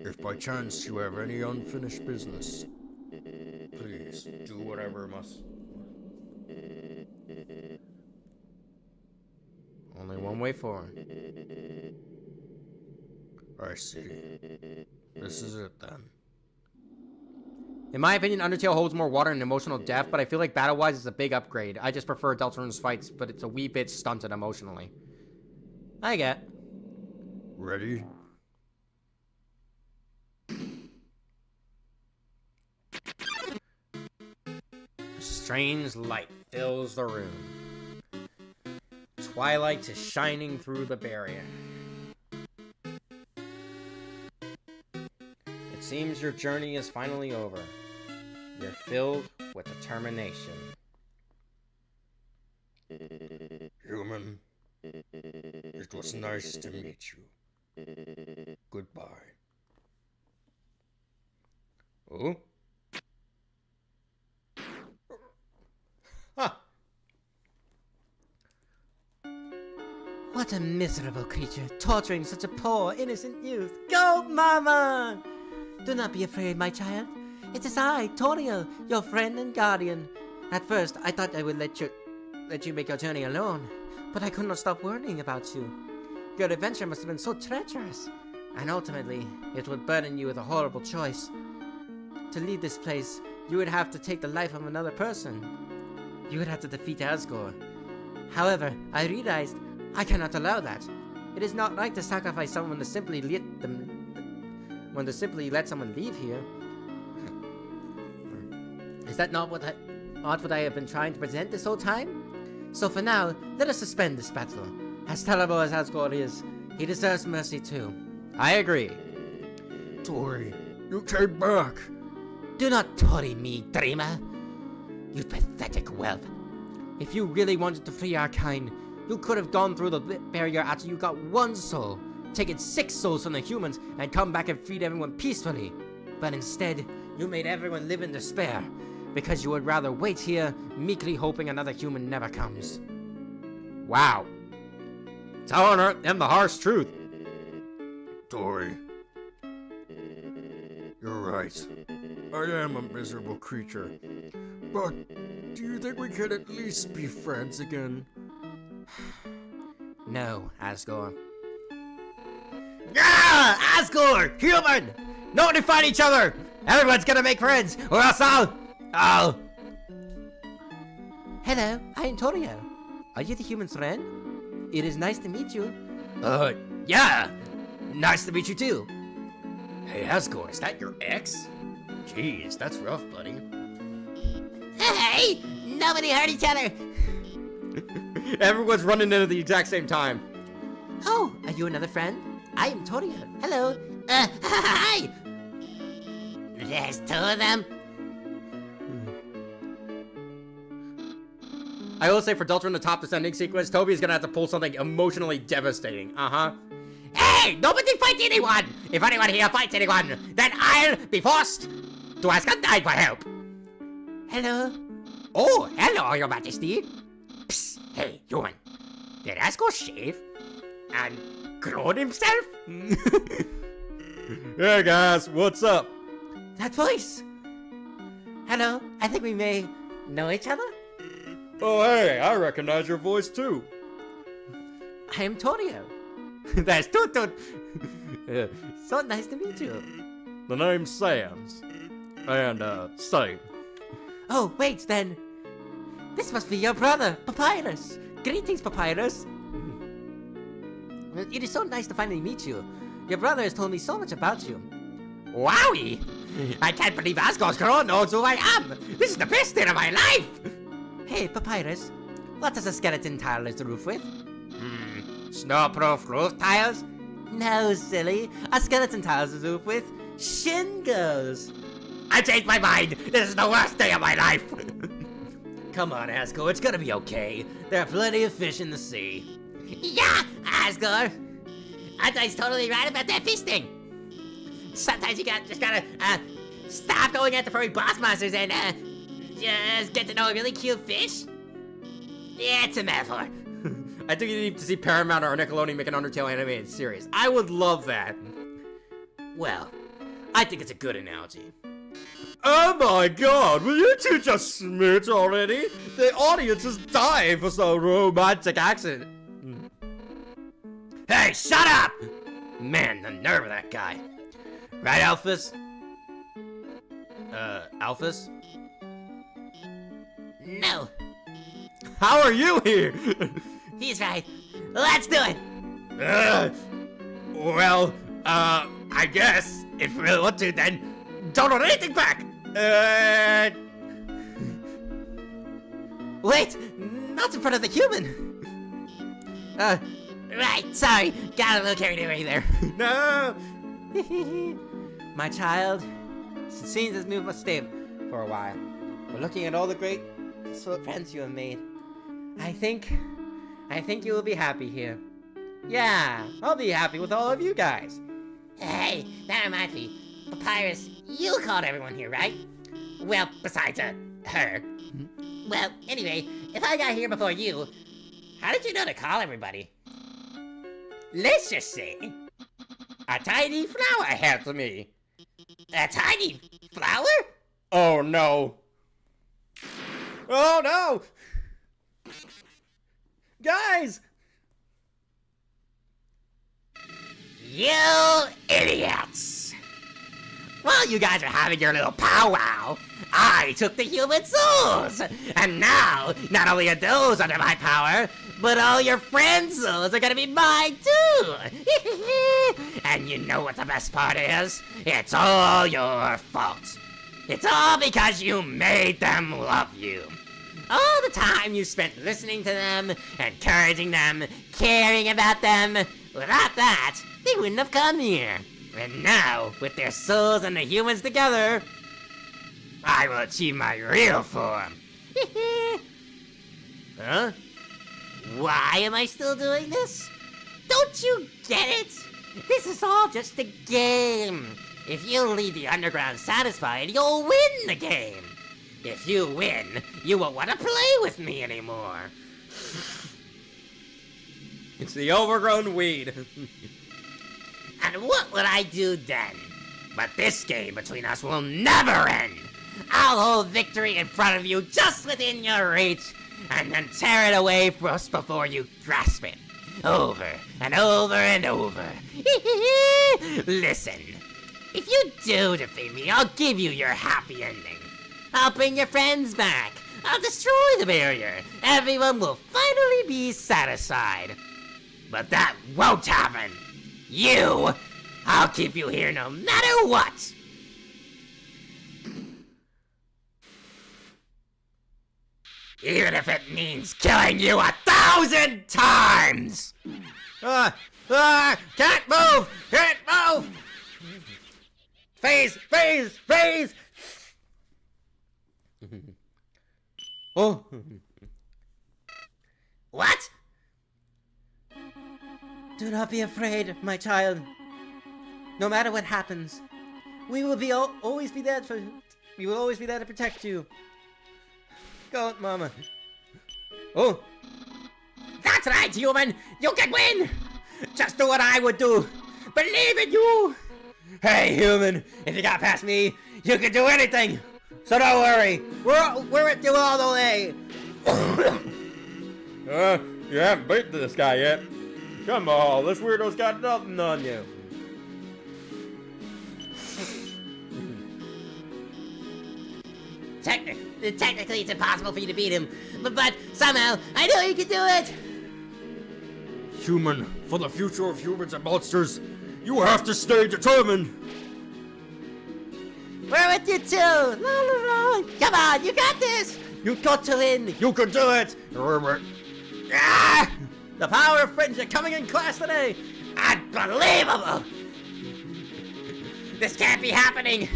If by chance you have any unfinished business, please do whatever must. Only one way forward. I see. This is it then. In my opinion, Undertale holds more water and emotional depth, but I feel like battle-wise it's a big upgrade. I just prefer Deltarune's fights, but it's a wee bit stunted emotionally. I get. Ready? A strange light fills the room. Twilight is shining through the barrier. It seems your journey is finally over. You're filled with determination. Human, it was nice to meet you. Goodbye. Oh? Huh. What a miserable creature, torturing such a poor, innocent youth. Go, Mama! Do not be afraid, my child. It is I, Toriel, your friend and guardian. At first, I thought I would let you make your journey alone, but I could not stop worrying about you. Your adventure must have been so treacherous, and ultimately, it would burden you with a horrible choice. To leave this place, you would have to take the life of another person. You would have to defeat Asgore. However, I realized I cannot allow that. It is not right to sacrifice someone to simply let someone leave here. Is that not what I have been trying to present this whole time? So for now, let us suspend this battle. As terrible as Asgore is, he deserves mercy too. I agree. Tori, you came back. Do not Tori me, Dreamer. You pathetic whelp. If you really wanted to free our kind, you could have gone through the barrier after you got 1 soul, taken 6 souls from the humans, and come back and freed everyone peacefully. But instead, you made everyone live in despair, because you would rather wait here, meekly hoping another human never comes. Wow. Telling them the harsh truth. Tori, you're right. I am a miserable creature. But do you think we could at least be friends again? No, Asgore. Ah! Asgore! Human! No one to fight each other! Everyone's gonna make friends, or else I'll... Hello, I am Toriel. Are you the human friend? It is nice to meet you. Yeah! Nice to meet you too. Hey, Asgore, is that your ex? Jeez, that's rough, buddy. Hey! Nobody hurt each other! Everyone's running in at the exact same time. Oh, are you another friend? I am Toriel. Hello. Hi! There's 2 of them. I will say for Delta in the top descending sequence, Toby is gonna have to pull something emotionally devastating. Hey, nobody fight anyone! If anyone here fights anyone, then I'll be forced to ask Undyne for help. Hello? Oh, hello, Your Majesty. Psst, hey, human. Did Asgore shave? And clone himself? Hey guys, what's up? That voice. Hello, I think we may know each other. Oh hey, I recognize your voice too. I am Torio. That's Toot Toot. So nice to meet you. The name's Sans. And, Same. Oh, wait, then. This must be your brother, Papyrus. Greetings, Papyrus. It is so nice to finally meet you. Your brother has told me so much about you. Wowie! I can't believe Asgore's Crow knows who I am! This is the best day of my life! Hey, Papyrus, what does a skeleton tile as the roof with? Snowproof roof tiles? No, silly. A skeleton tile is the roof with shingles. I changed my mind! This is the worst day of my life! Come on, Asgore, it's gonna be okay. There are plenty of fish in the sea. Yeah, Asgore! Undyne's totally right about that fish thing. Sometimes you just gotta stop going after furry boss monsters and just get to know a really cute fish. Yeah, it's a metaphor. I think you need to see Paramount or Nickelodeon make an Undertale animated series. I would love that. Well, I think it's a good analogy. Oh my god, will you two just smooch already? The audience is dying for some romantic action. Hey, shut up! Man, the nerve of that guy. Right, Alphys? Alphys? No. How are you here? He's right. Let's do it! Well, I guess, if you really want to, then don't hold anything back! Wait! Not in front of the human! Right, sorry. Got a little carried away there. No! My child, it seems this move must stay for a while. But looking at all the great friends you have made, I think you will be happy here. Yeah, I'll be happy with all of you guys. Hey, that reminds me. Papyrus, you called everyone here, right? Well, besides, her. Well, anyway, if I got here before you, how did you know to call everybody? Let's just say, a tiny flower helped me. A tiny flower? Oh no! Oh no! Guys! You idiots! While you guys are having your little powwow, I took the human souls! And now, not only are those under my power, but all your friends' souls are gonna be mine too! And you know what the best part is? It's all your fault. It's all because you made them love you. All the time you spent listening to them, encouraging them, caring about them. Without that, they wouldn't have come here. And now, with their souls and the humans together, I will achieve my real form. Huh? Why am I still doing this? Don't you get it? This is all just a game. If you leave the underground satisfied, you'll win the game. If you win, you won't want to play with me anymore. It's the overgrown weed. And what would I do then? But this game between us will never end. I'll hold victory in front of you just within your reach, and then tear it away just before you grasp it. Over and over and over. Listen, if you do defeat me, I'll give you your happy ending. I'll bring your friends back. I'll destroy the barrier. Everyone will finally be satisfied. But that won't happen. I'll keep you here no matter what. Even if it means killing you 1,000 times! Can't move! Can't move! Phase! Phase! Phase! Oh! What? Do not be afraid, my child. No matter what happens, we will always be there to protect you. Go, Mama. Oh, That's right, human! You can win! Just do what I would do! Believe in you! hey, human! If you got past me, you can do anything. So don't worry. We're with you all the way. You haven't beat this guy yet. Come on, this weirdo's got nothing on you. Technically, it's impossible for you to beat him, but somehow, I know you can do it! Human, for the future of humans and monsters, you have to stay determined. We're with you too! La, la, la. Come on, you got this! You got to win. You can do it. Ah! The power of friendship coming in class today. Unbelievable! This can't be happening!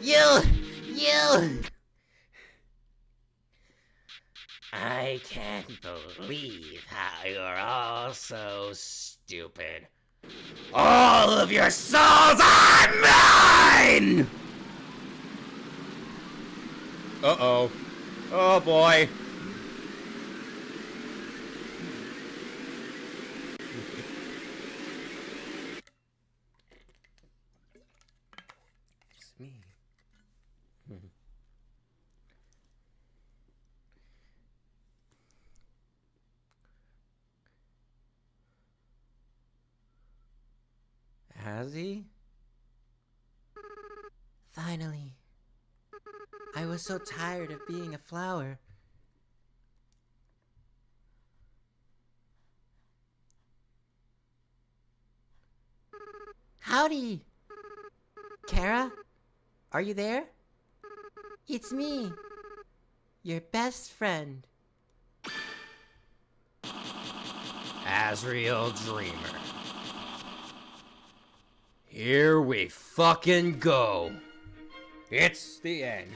You! I can't believe how you're all so stupid. All of your souls are mine! Uh-oh. Oh, boy. It's me. Has he? Finally. I was so tired of being a flower. Howdy! Kara? Are you there? It's me, your best friend. Asriel Dreamer. Here we fucking go. It's the end.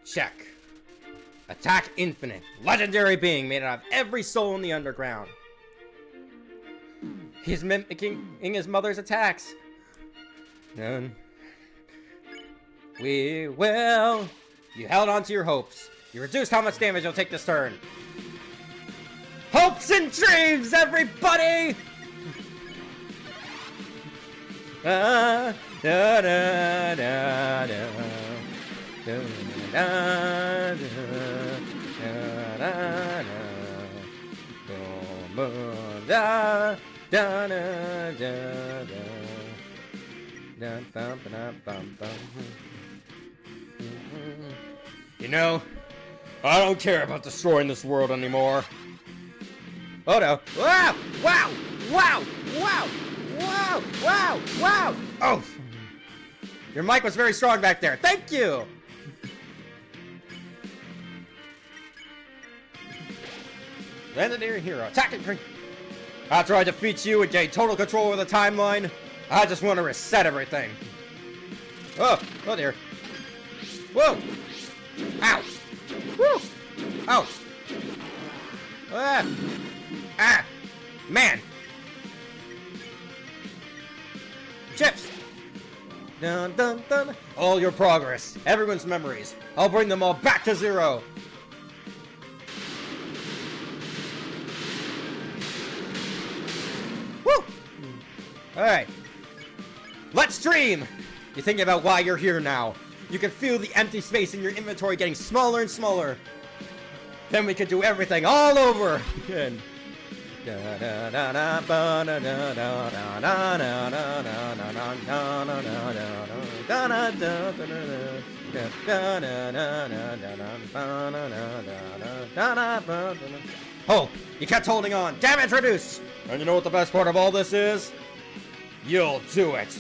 Check. Attack infinite. Legendary being made out of every soul in the underground. He's mimicking his mother's attacks. And we will. You held on to your hopes. You reduced how much damage you'll take this turn. Hopes and dreams, everybody! Da, da, da, da, da. Da, da, da, da, da, da. You know, I don't care about destroying this world anymore. Oh no. Wow! Wow! Wow! Wow! Wow! Wow! Wow! Oh! Your mic was very strong back there. Thank you! Legendary hero. Attack and after I defeat you and gain total control over the timeline, I just want to reset everything. Oh! Oh dear. Whoa! Ow! Woo! Ow! Ah! Ah! Man! Chips! Dun dun dun! All your progress, everyone's memories. I'll bring them all back to zero! Woo! Alright. Let's dream! You're thinking about why you're here now. You can feel the empty space in your inventory getting smaller and smaller. Then we can do everything all over again. Hope, you kept holding on. Damage reduced. And you know what the best part of all this is? You'll do it.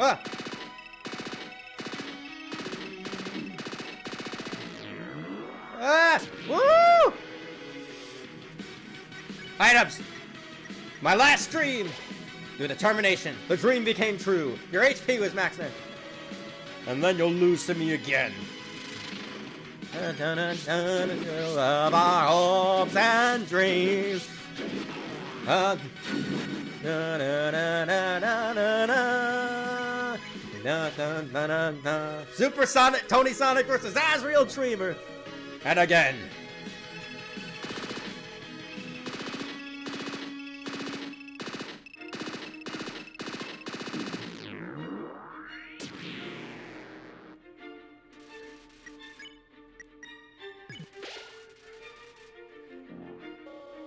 Ah. Ah! Woo! Items! My last dream! Through determination, the dream became true. Your HP was maxed out. And then you'll lose to me again. Of our hopes and dreams. Super Sonic, Tony Sonic versus Asriel Dreamer. And again.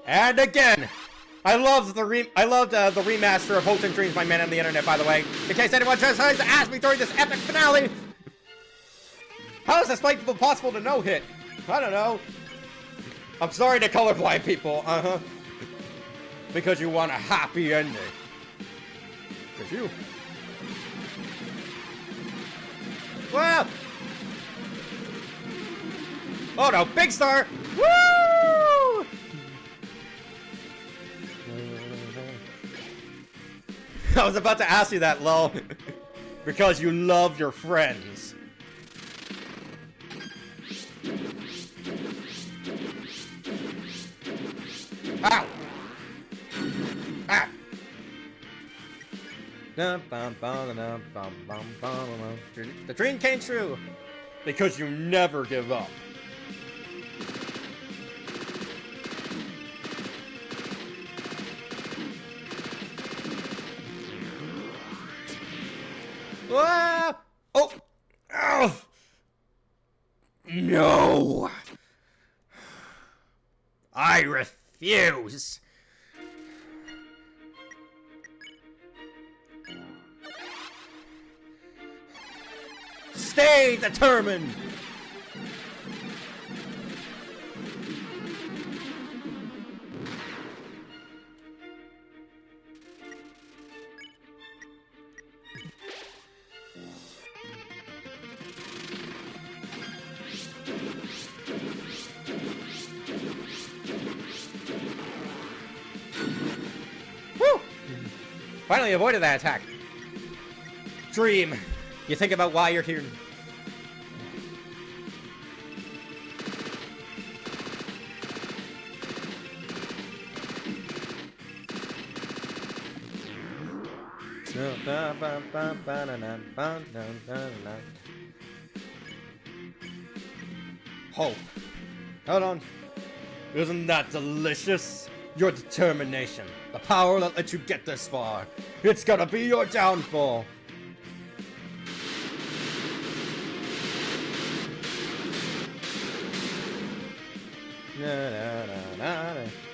And again. I loved the remaster of Hopes and Dreams by Men on the Internet, by the way. In case anyone tries to ask me during this epic finale. How is this fight even possible to no-hit? I don't know. I'm sorry to colorblind people. Because you want a happy ending. Because you. Wow. Oh no, Big Star. Woo! I was about to ask you that, lol. Because you love your friends. Ow! Ah! The dream came true. Because you never give up. Ah! Oh! Oh! No! I refuse! Stay determined! Finally avoided that attack. Dream. You think about why you're here. Hope. Hold on. Isn't that delicious? Your determination. The power that let you get this far. It's gonna be your downfall.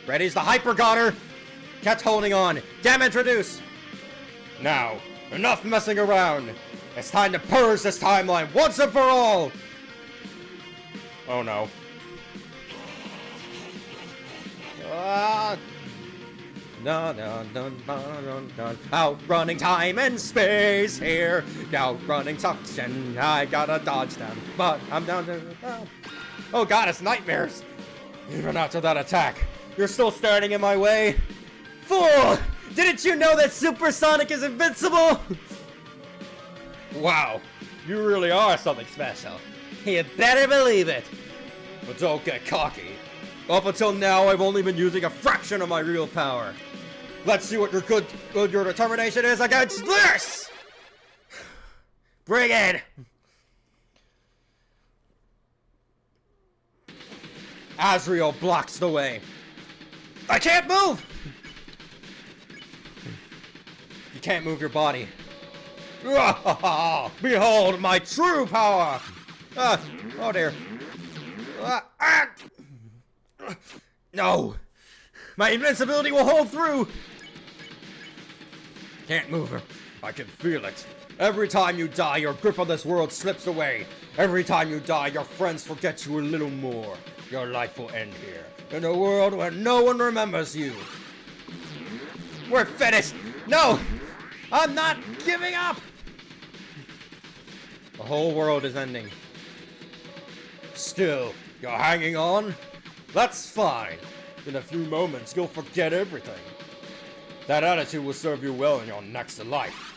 Ready's the Hyper Goner. Cat's holding on. Damage reduce. Now, enough messing around. It's time to purge this timeline once and for all. Oh no. Outrunning time and space here. Outrunning suction. I gotta dodge them, but I'm down to. Oh god, it's nightmares. Even after that attack, you're still standing in my way. Fool! Didn't you know that Super Sonic is invincible? Wow, you really are something special. You better believe it. But don't get cocky. Up until now, I've only been using a fraction of my real power. Let's see what your determination is against this! Bring it! Asriel blocks the way. I can't move! You can't move your body. Behold my true power! Oh dear. No! My invincibility will hold through! Can't move her. I can feel it. Every time you die, your grip on this world slips away. Every time you die, your friends forget you a little more. Your life will end here, in a world where no one remembers you. We're finished! No! I'm not giving up! The whole world is ending. Still, you're hanging on? That's fine. In a few moments, you'll forget everything. That attitude will serve you well in your next life.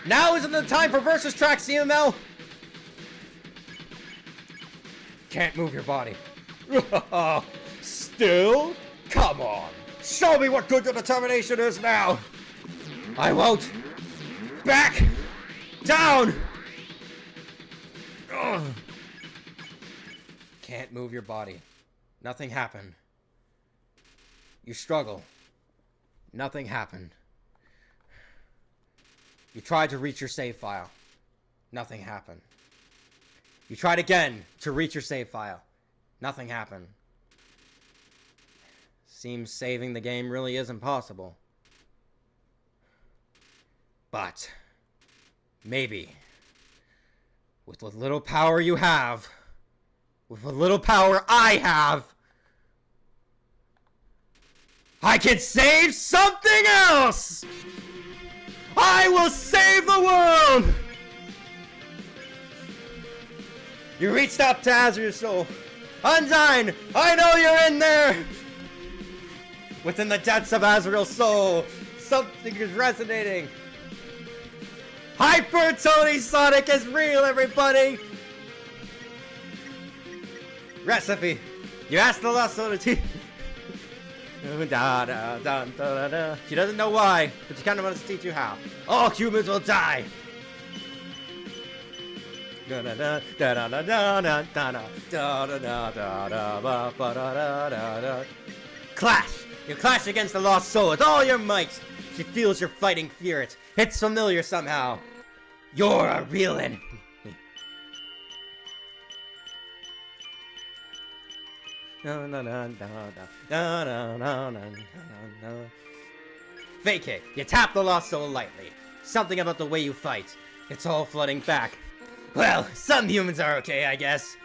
Now isn't the time for versus track, CML? can't move your body. Still? Come on. Show me what good your determination is now. I won't. Back down. Ugh. Can't move your body. Nothing happened. You struggle. Nothing happened. You tried to reach your save file. Nothing happened. You tried again to reach your save file. Nothing happened. Seems saving the game really is impossible. But maybe with what little power you have, with what little power I have, I can save something else! I will save the world! You reached up to Asriel's soul. Undyne, I know you're in there! Within the depths of Asriel's soul, something is resonating. Hyper Tony Sonic is real, everybody! Recipe. You asked the Lost Soul to teach. She doesn't know why, but she kind of wants to teach you how. All humans will die. Clash! You clash against the Lost Soul with all your might. She feels your fighting spirit. It's familiar somehow. You're a real enemy. Vacate. You tap the Lost Soul lightly. Something about the way you fight. It's all flooding back. Well, some humans are okay, I guess.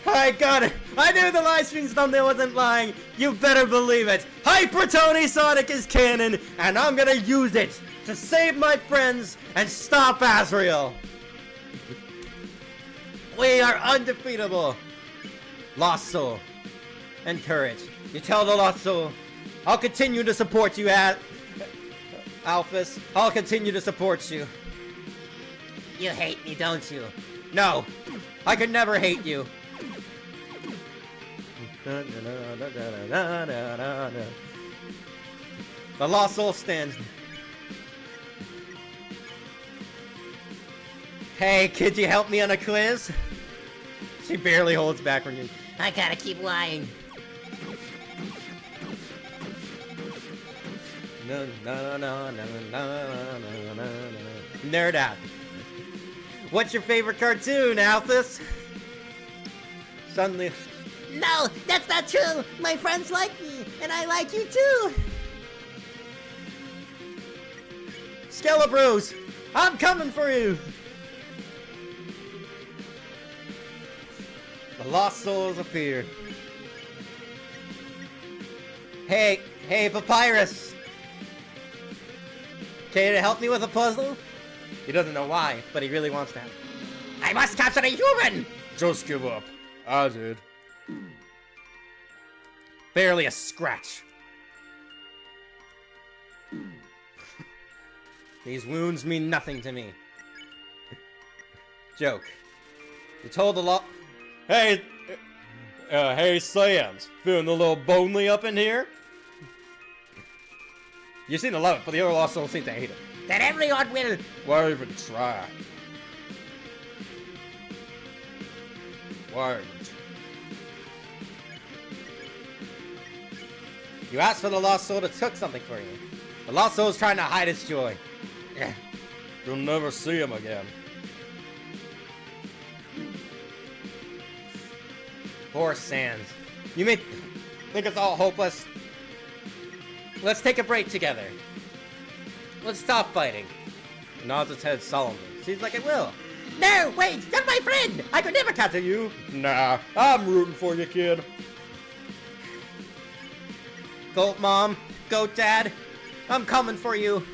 I got it! I knew the live stream thumbnail wasn't lying! You better believe it! Hyper Tony Sonic is canon, and I'm gonna use it to save my friends and stop Asriel! We are undefeatable! Lost Soul. And courage. You tell the Lost Soul, I'll continue to support you at Alphys. I'll continue to support you. You hate me, don't you? No, I could never hate you. The Lost Soul stands. Hey, could you help me on a quiz? She barely holds back when you. I gotta keep lying. Nerd out. What's your favorite cartoon, Alphys? Suddenly. No, that's not true! My friends like me, and I like you too! Skelebros! I'm coming for you! The Lost Souls appear. Hey, Papyrus! Can you help me with a puzzle? He doesn't know why, but he really wants to. I must capture a human! Just give up. I did. Barely a scratch. These wounds mean nothing to me. Joke. You told the law. Hey, Sans. Feeling a little bonely up in here? You seem to love it, but the other Lost Souls seem to hate it. That everyone will. Why even try? Why even try? You asked for the Lost Soul to cook something for you. The Lost Soul is trying to hide its joy. You'll never see him again. Poor Sans. You may think it's all hopeless. Let's take a break together. Let's stop fighting. He nods his head solemnly. Seems like it will. No, wait! You're my friend! I could never capture you! Nah, I'm rooting for you, kid. Goat Mom, Goat Dad, I'm coming for you.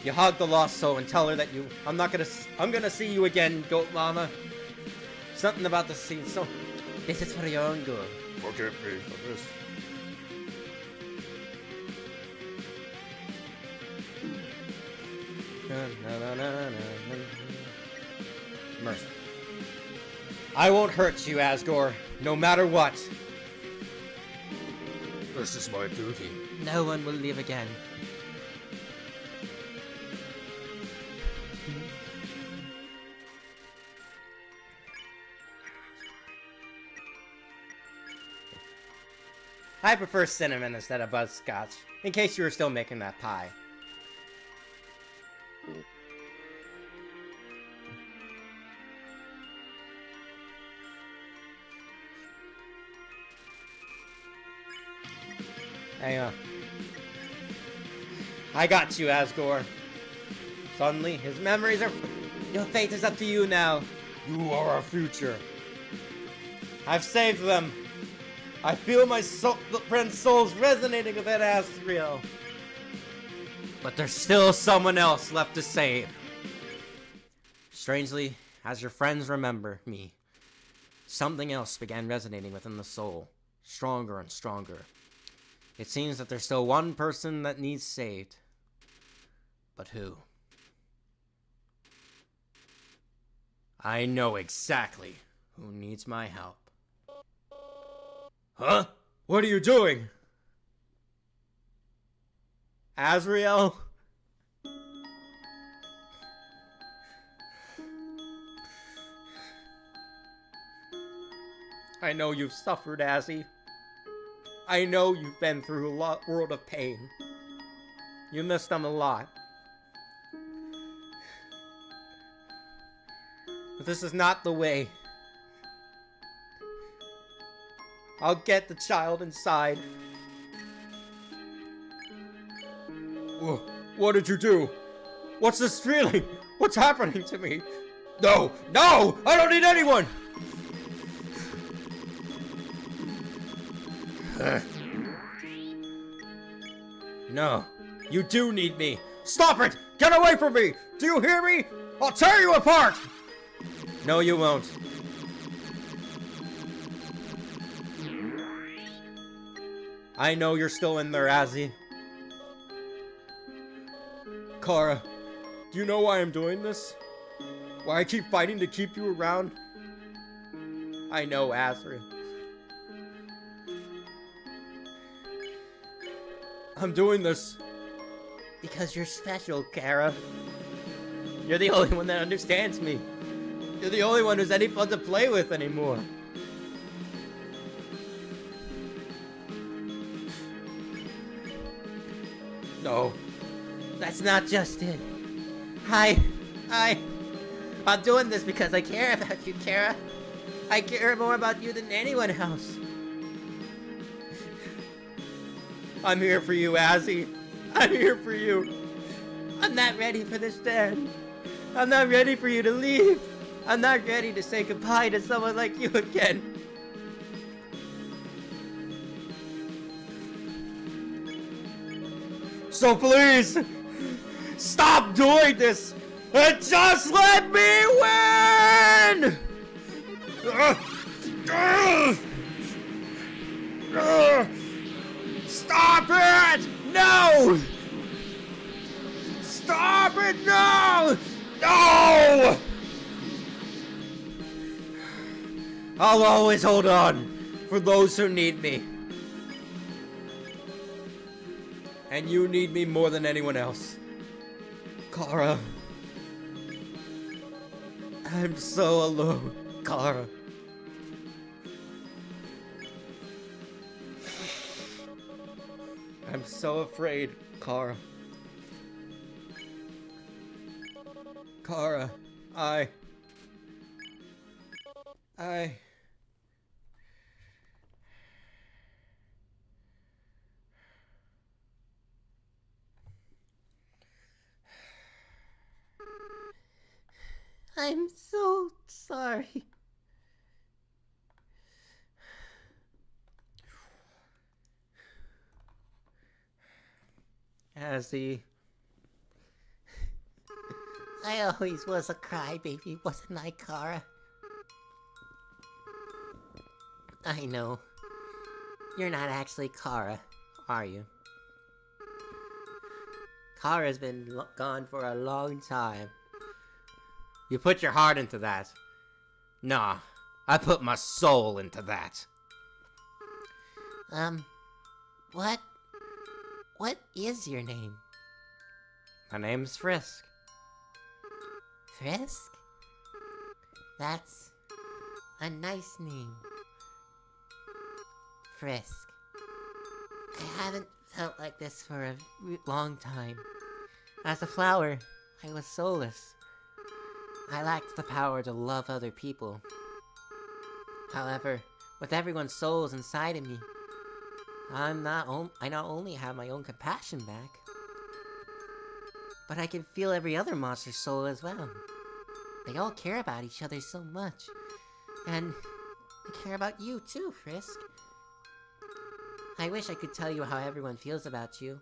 You hug the Lost Soul and tell her that I'm gonna see you again, Goat Mama. Something about the scene, so this is for your own good. Forgive me for this. Mercy. I won't hurt you, Asgore, no matter what. This is my duty. No one will live again. I prefer cinnamon instead of butterscotch, in case you were still making that pie. Hang on. I got you, Asgore. Suddenly, his memories are... Your fate is up to you now. You are our future. I've saved them. I feel my friend's souls resonating with that Asriel. But there's still someone else left to save. Strangely, as your friends remember me, something else began resonating within the soul, stronger and stronger. It seems that there's still one person that needs saved. But who? I know exactly who needs my help. Huh? What are you doing? Asriel? I know you've suffered, Azzy. I know you've been through a world of pain. You missed them a lot. But this is not the way. I'll get the child inside. What did you do? What's this feeling? What's happening to me? No! No! I don't need anyone! No, you do need me. Stop it! Get away from me! Do you hear me? I'll tear you apart! No, you won't. I know you're still in there, Azzy. Kara, do you know why I'm doing this? Why I keep fighting to keep you around? I know, Asriel. I'm doing this because you're special, Kara. You're the only one that understands me. You're the only one who's any fun to play with anymore. No, that's not just it. I'm doing this because I care about you, Kara. I care more about you than anyone else. I'm here for you, Azzy. I'm here for you. I'm not ready for this stand. I'm not ready for you to leave. I'm not ready to say goodbye to someone like you again. So please, stop doing this and just let me win! Stop it! No! Stop it! No! No! I'll always hold on for those who need me. And you need me more than anyone else. Kara. I'm so alone, Kara. I'm so afraid, Kara. Kara, I'm so sorry. Azzy. I always was a crybaby, wasn't I, Kara? I know. You're not actually Kara, are you? Kara's been gone for a long time. You put your heart into that. Nah, I put my soul into that. What is your name? My name's Frisk. Frisk? That's a nice name. Frisk. I haven't felt like this for a long time. As a flower, I was soulless. I lacked the power to love other people. However, with everyone's souls inside of me, I not only have my own compassion back, but I can feel every other monster's soul as well. They all care about each other so much. And I care about you too, Frisk. I wish I could tell you how everyone feels about you.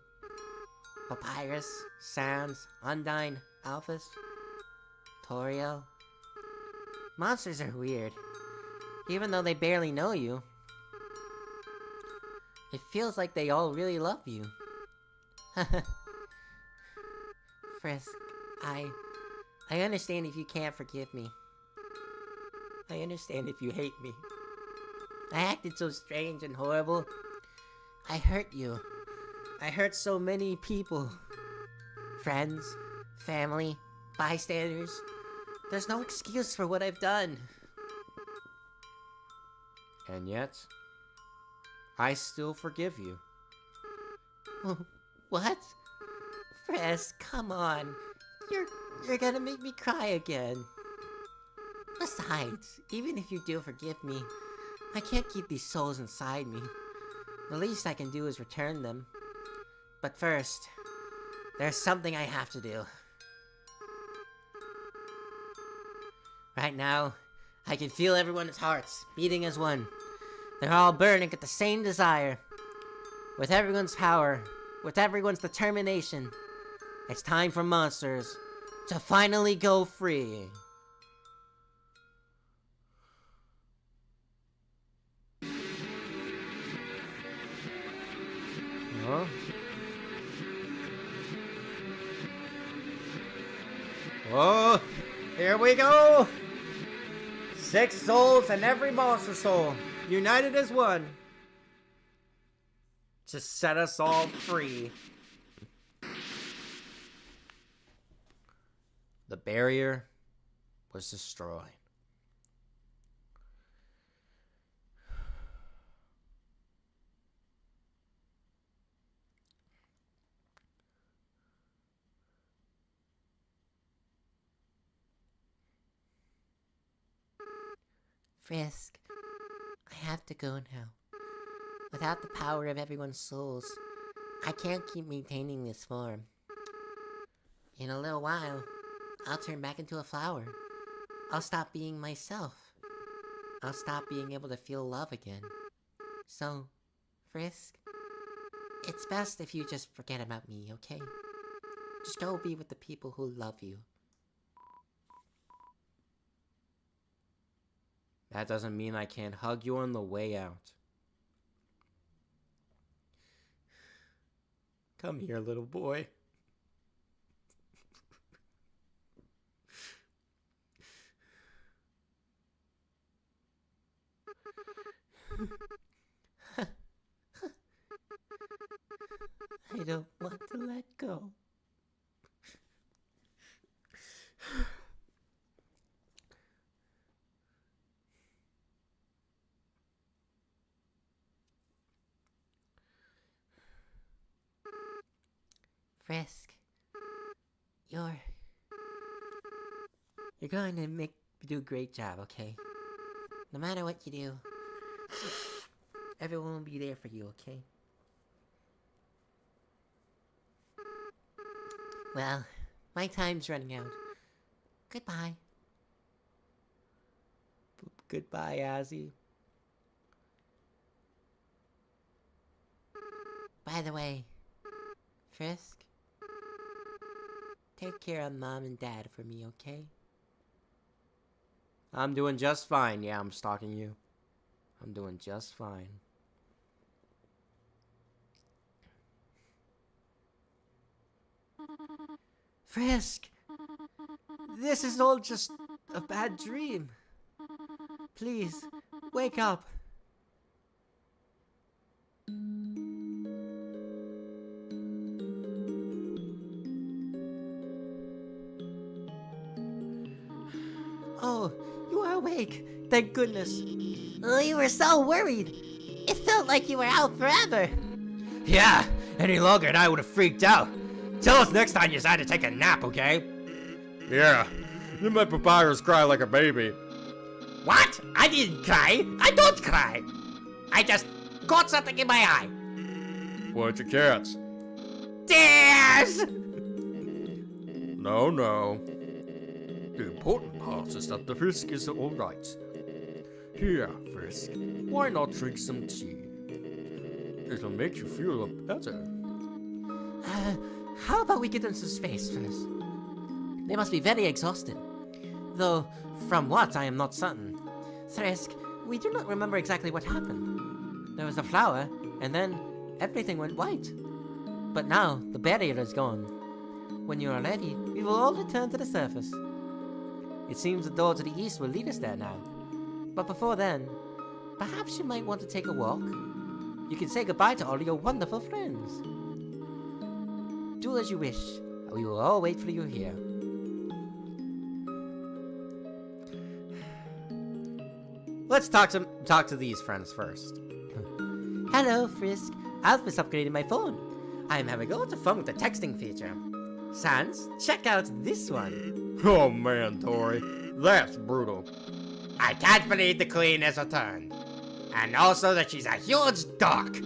Papyrus, Sans, Undyne, Alphys, Toriel. Monsters are weird. Even though they barely know you, it feels like they all really love you. Frisk, I understand if you can't forgive me. I understand if you hate me. I acted so strange and horrible. I hurt you. I hurt so many people. Friends, family, bystanders. There's no excuse for what I've done. And yet, I still forgive you. What? Frisk, come on. You're gonna make me cry again. Besides, even if you do forgive me, I can't keep these souls inside me. The least I can do is return them. But first, there's something I have to do. Right now, I can feel everyone's hearts beating as one. They're all burning at the same desire. With everyone's power, with everyone's determination, it's time for monsters to finally go free. Huh? Whoa! Here we go! 6 souls and every monster soul, united as one, to set us all free. The barrier was destroyed. Frisk, I have to go now. Without the power of everyone's souls, I can't keep maintaining this form. In a little while, I'll turn back into a flower. I'll stop being myself. I'll stop being able to feel love again. So, Frisk, it's best if you just forget about me, okay? Just go be with the people who love you. That doesn't mean I can't hug you on the way out. Come here, little boy. I don't want to let go. Frisk, you're going to do a great job, okay? No matter what you do, everyone will be there for you, okay? Well, my time's running out. Goodbye. Goodbye, Azzy. By the way, Frisk, take care of Mom and Dad for me, okay? I'm doing just fine. Yeah, I'm stalking you. I'm doing just fine. Frisk, this is all just a bad dream. Please, wake up. Oh, you are awake. Thank goodness. Oh, you were so worried. It felt like you were out forever. Yeah, any longer and I would have freaked out. Tell us next time you decide to take a nap, okay? Yeah, you made Papyrus cry like a baby. What? I didn't cry. I don't cry. I just caught something in my eye. What'd you catch? Tears! No. The important part is that the Frisk is alright. Here, Frisk, why not drink some tea? It'll make you feel better. How about we get them some space first? They must be very exhausted. Though, from what I am not certain. Frisk, we do not remember exactly what happened. There was a flower, and then everything went white. But now, the barrier is gone. When you are ready, we will all return to the surface. It seems the door to the east will lead us there now. But before then, perhaps you might want to take a walk. You can say goodbye to all your wonderful friends. Do as you wish. We will all wait for you here. Let's talk to these friends first. Hello, Frisk. Alphys upgraded my phone. I am having a lot of fun with the texting feature. Sans, check out this one. Oh man, Tori, that's brutal. I can't believe the queen has returned. And also that she's a huge dog.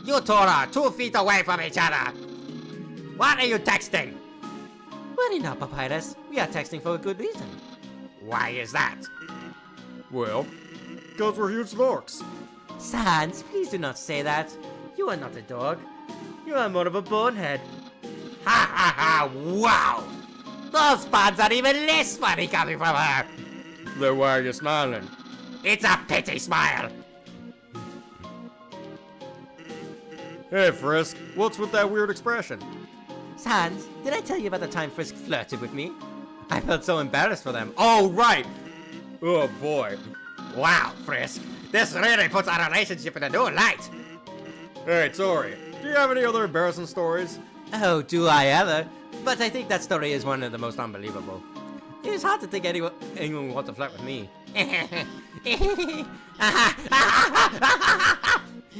You two are 2 feet away from each other. What are you texting? Worry not, Papyrus. We are texting for a good reason. Why is that? Well, because we're huge dorks. Sans, please do not say that. You are not a dog. You are more of a bonehead. Ha ha ha! Wow! Those puns are even less funny coming from her. Then why are you smiling? It's a pity smile. Hey, Frisk, what's with that weird expression? Sans, did I tell you about the time Frisk flirted with me? I felt so embarrassed for them. Oh, right! Oh boy. Wow, Frisk. This really puts our relationship in a new light. Hey, Tori, do you have any other embarrassing stories? Oh, do I ever? But I think that story is one of the most unbelievable. It is hard to think anyone would want to flirt with me.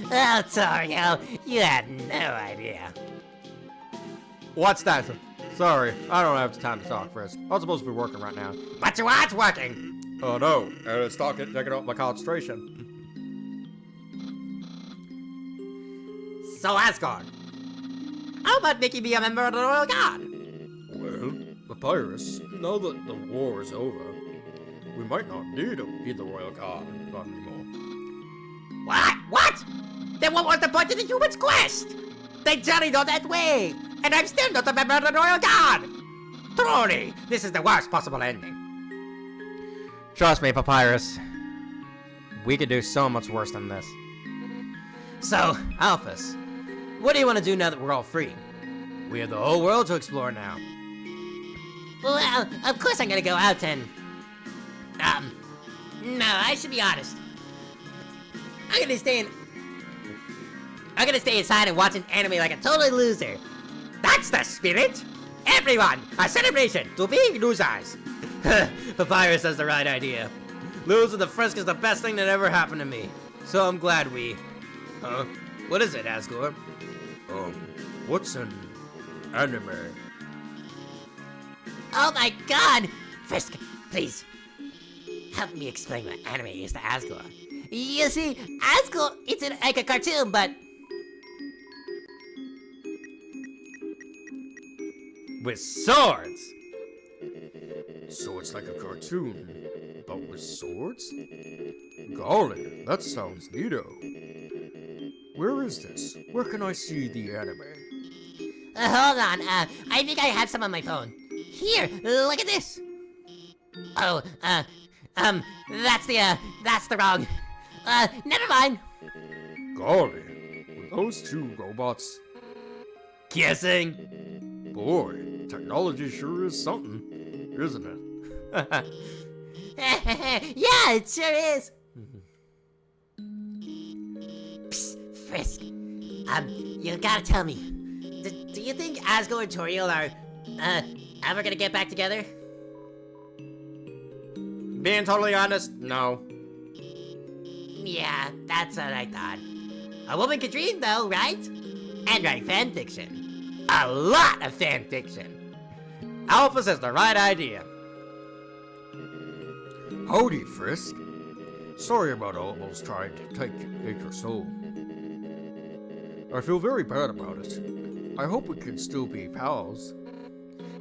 Oh, Toriel, you had no idea. What's that? Sorry, I don't have time to talk, Frisk. I'm supposed to be working right now. But you aren't working. Oh no, and it's taking out my concentration. So, Asgard, how about making me a member of the Royal Guard? Well, Papyrus, now that the war is over, we might not need to be the Royal Guard anymore. What? Then what was the point of the human's quest? They journeyed on that way, and I'm still not a member of the Royal Guard. Truly, this is the worst possible ending. Trust me, Papyrus. We could do so much worse than this. So, Alphys, what do you want to do now that we're all free? We have the whole world to explore now. Well, of course I'm gonna go out and... No, I should be honest. I'm gonna stay inside and watch an anime like a total loser. That's the spirit! Everyone, a celebration to being losers! Papyrus has the right idea. Losing the Frisk is the best thing that ever happened to me. So I'm glad we... Huh? What is it, Asgore? What's an anime? Oh my god! Frisk, please. Help me explain what anime is to Asgore. You see, Asgore, it's like a cartoon, but... With swords! So it's like a cartoon, but with swords? Golly, that sounds neato. Where is this? Where can I see the anime? Hold on, I think I have some on my phone. Here, look at this! Oh, that's the wrong... never mind! Golly, were those two robots? Kissing? Boy, Technology sure is something, isn't it? Yeah, it sure is. Psst, Frisk. You gotta tell me. Do you think Asgo and Toriel are, ever gonna get back together? Being totally honest, no. Yeah, that's what I thought. A woman could dream, though, right? And write fan fiction. A lot of fan fiction. Alphys has the right idea. Howdy, Frisk. Sorry about almost trying to take your soul. I feel very bad about it. I hope we can still be pals.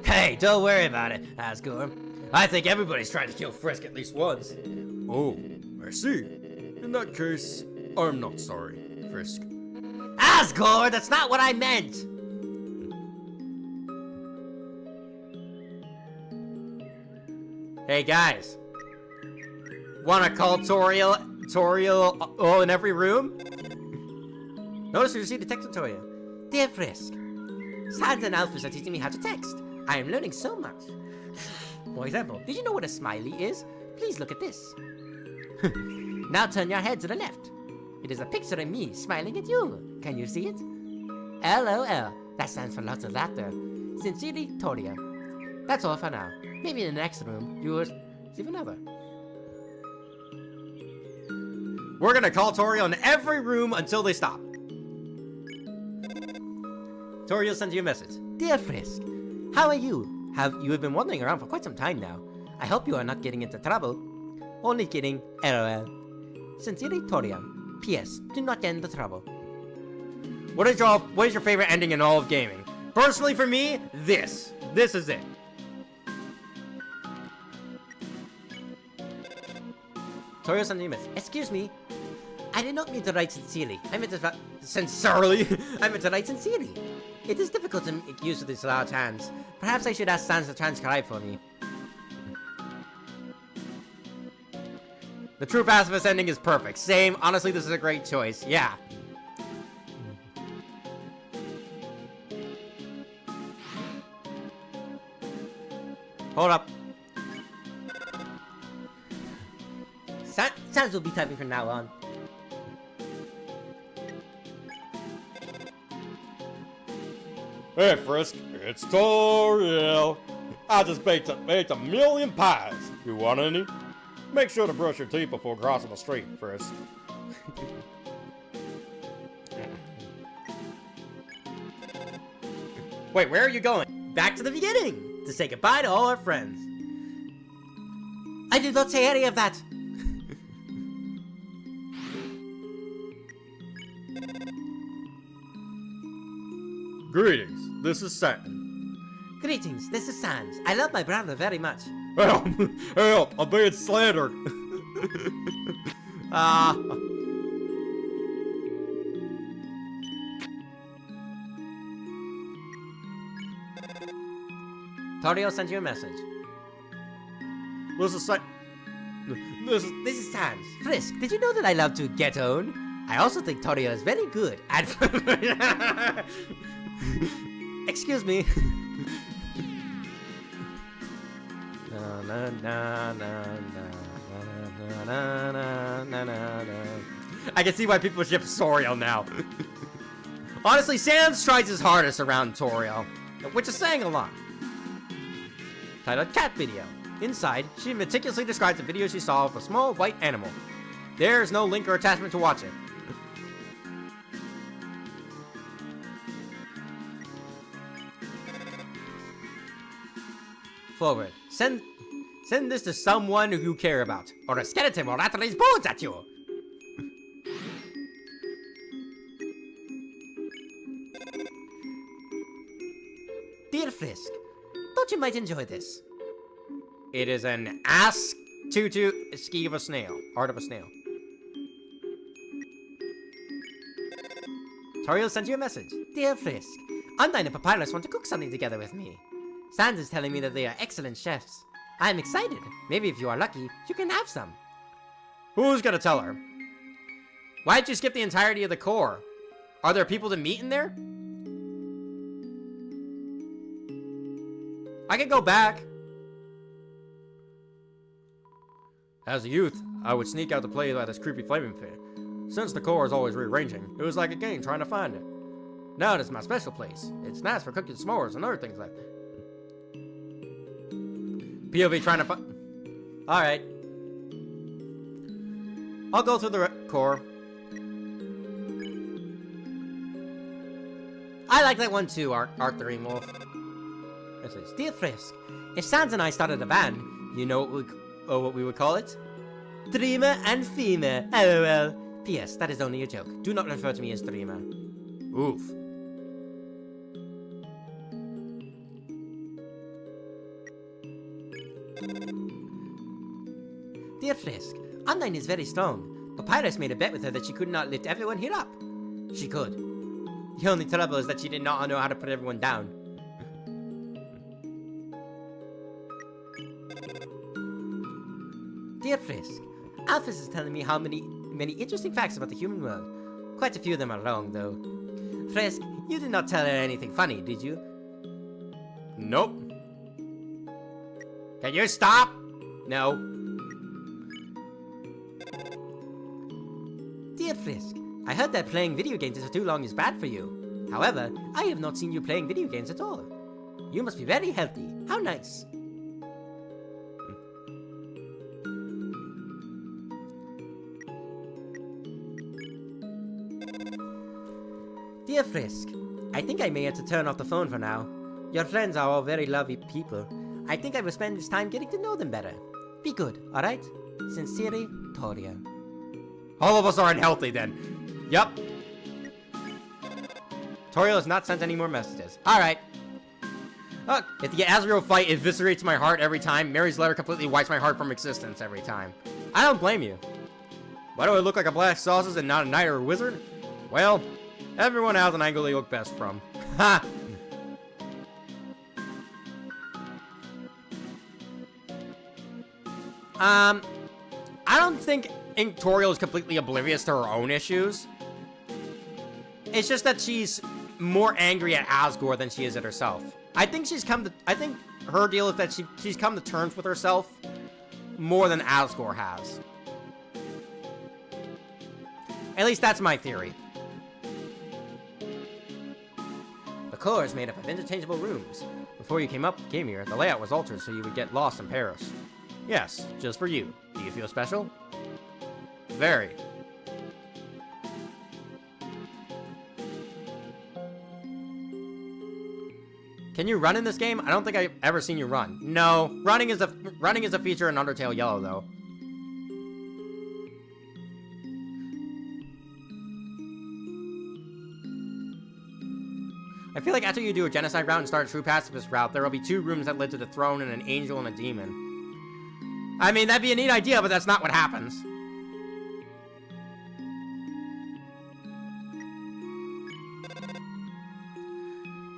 Hey, don't worry about it, Asgore. I think everybody's trying to kill Frisk at least once. Oh, I see. In that case, I'm not sorry, Frisk. Asgore, that's not what I meant! Hey guys, wanna call Toriel all in every room? Notice you see the text tutorial. Dear Frisk, Sans and Alphys are teaching me how to text. I am learning so much. For example, did you know what a smiley is? Please look at this. Now turn your head to the left. It is a picture of me smiling at you. Can you see it? LOL. That stands for lots of laughter. Sincerely, Toria. That's all for now. Maybe in the next room, you will see another. We're gonna call Toriel in every room until they stop. Toriel sends you a message. Dear Frisk, how are you? You have been wandering around for quite some time now. I hope you are not getting into trouble. Only kidding, LOL. Sincerely, Toria. P.S. Do not get into trouble. What is your favorite ending in all of gaming? Personally, for me, this. This is it. Toriel sends you a message. Excuse me. I did not mean to write sincerely. I meant to write sincerely. It is difficult to make use of these large hands. Perhaps I should ask Sans to transcribe for me. The true pacifist ending is perfect. Same. Honestly, this is a great choice. Yeah. Hold up. Sans will be typing from now on. Hey, Frisk, it's Toriel. I just baked a million pies. You want any? Make sure to brush your teeth before crossing the street, Frisk. Wait, where are you going? Back to the beginning, to say goodbye to all our friends. I did not say any of that. Greetings, this is Satin. Greetings, this is Sans. I love my brother very much. Help, I'm being slandered. Toriel sent you a message. This is This is Sans. Frisk, did you know that I love to get on? I also think Toriel is very good at... Excuse me. I can see why people ship Toriel now. Honestly, Sans tries his hardest around Toriel, which is saying a lot. Titled Cat Video. Inside, she meticulously describes the video she saw of a small white animal. There's no link or attachment to watch it. Forward. Send this to someone who you care about, or a skeleton will rattle his bones at you. Dear Frisk, thought you might enjoy this. It is an ask to ski of a snail. Art of a snail. Toriel sent you a message. Dear Frisk, Undyne and Papyrus want to cook something together with me. Sans is telling me that they are excellent chefs. I am excited. Maybe if you are lucky, you can have some. Who's gonna tell her? Why'd you skip the entirety of the core? Are there people to meet in there? I can go back. As a youth, I would sneak out to play at this creepy flaming pit. Since the core is always rearranging, it was like a game trying to find it. Now it is my special place. It's nice for cooking s'mores and other things like that. POV trying to find... Alright. I'll go through the core. I like that one too, Arthur E. Wolf. It says, Dear Frisk, if Sans and I started a band, you know what we would call it? Dreamer and Femur, LOL. P.S. That is only a joke. Do not refer to me as Dreamer. Oof. Dear Frisk, Undyne is very strong. Papyrus made a bet with her that she could not lift everyone here up. She could. The only trouble is that she did not know how to put everyone down. Dear Frisk, Alphys is telling me how many interesting facts about the human world. Quite a few of them are wrong, though. Frisk, you did not tell her anything funny, did you? Nope. Can you stop? No. Dear Frisk, I heard that playing video games for too long is bad for you. However, I have not seen you playing video games at all. You must be very healthy. How nice. Dear Frisk, I think I may have to turn off the phone for now. Your friends are all very lovely people. I think I will spend this time getting to know them better. Be good, alright? Sincerely, Toria. All of us are unhealthy then. Yup. Toria has not sent any more messages. Alright. If the Asriel fight eviscerates my heart every time, Mary's letter completely wipes my heart from existence every time. I don't blame you. Why do I look like a black sausage and not a knight or a wizard? Well, everyone has an angle they look best from. Ha! I don't think Toriel is completely oblivious to her own issues. It's just that she's more angry at Asgore than she is at herself. I think her deal is that she's come to terms with herself more than Asgore has. At least that's my theory. The core is made up of interchangeable rooms. Before you came here, the layout was altered so you would get lost in Paris. Yes, just for you. Do you feel special? Very. Can you run in this game? I don't think I've ever seen you run. No, running is a feature in Undertale Yellow though. I feel like after you do a genocide route and start a true pacifist route, there will be 2 rooms that lead to the throne and an angel and a demon. I mean, that'd be a neat idea, but that's not what happens.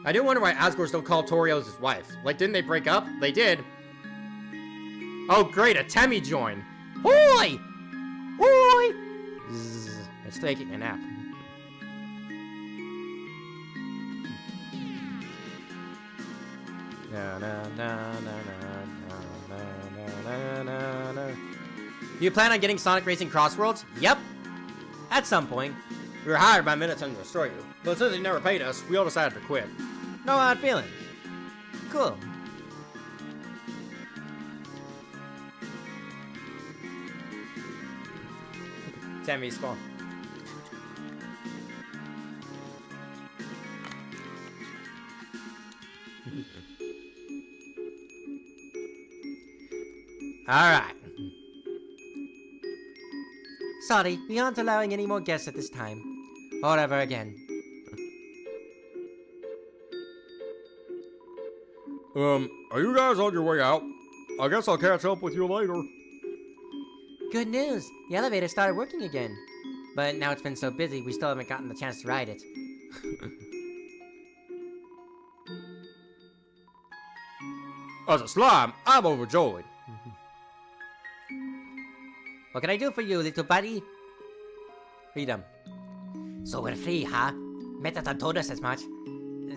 I do wonder why Asgore still called Toriel his wife. Like, didn't they break up? They did. Oh, great, a Temmie join. Hoi! Hoi! Zzz, it's taking a nap. You plan on getting Sonic Racing Crossworlds? Yep. At some point. We were hired by Minotaur to destroy you, but since they never paid us, we all decided to quit. No hard feelings. Cool. Temmie spawn. Alright. Sorry, we aren't allowing any more guests at this time. Or ever again. Are you guys on your way out? I guess I'll catch up with you later. Good news! The elevator started working again. But now it's been so busy, we still haven't gotten the chance to ride it. As a slime, I'm overjoyed. What can I do for you, little buddy? Freedom. So we're free, huh? Metatron told us as much.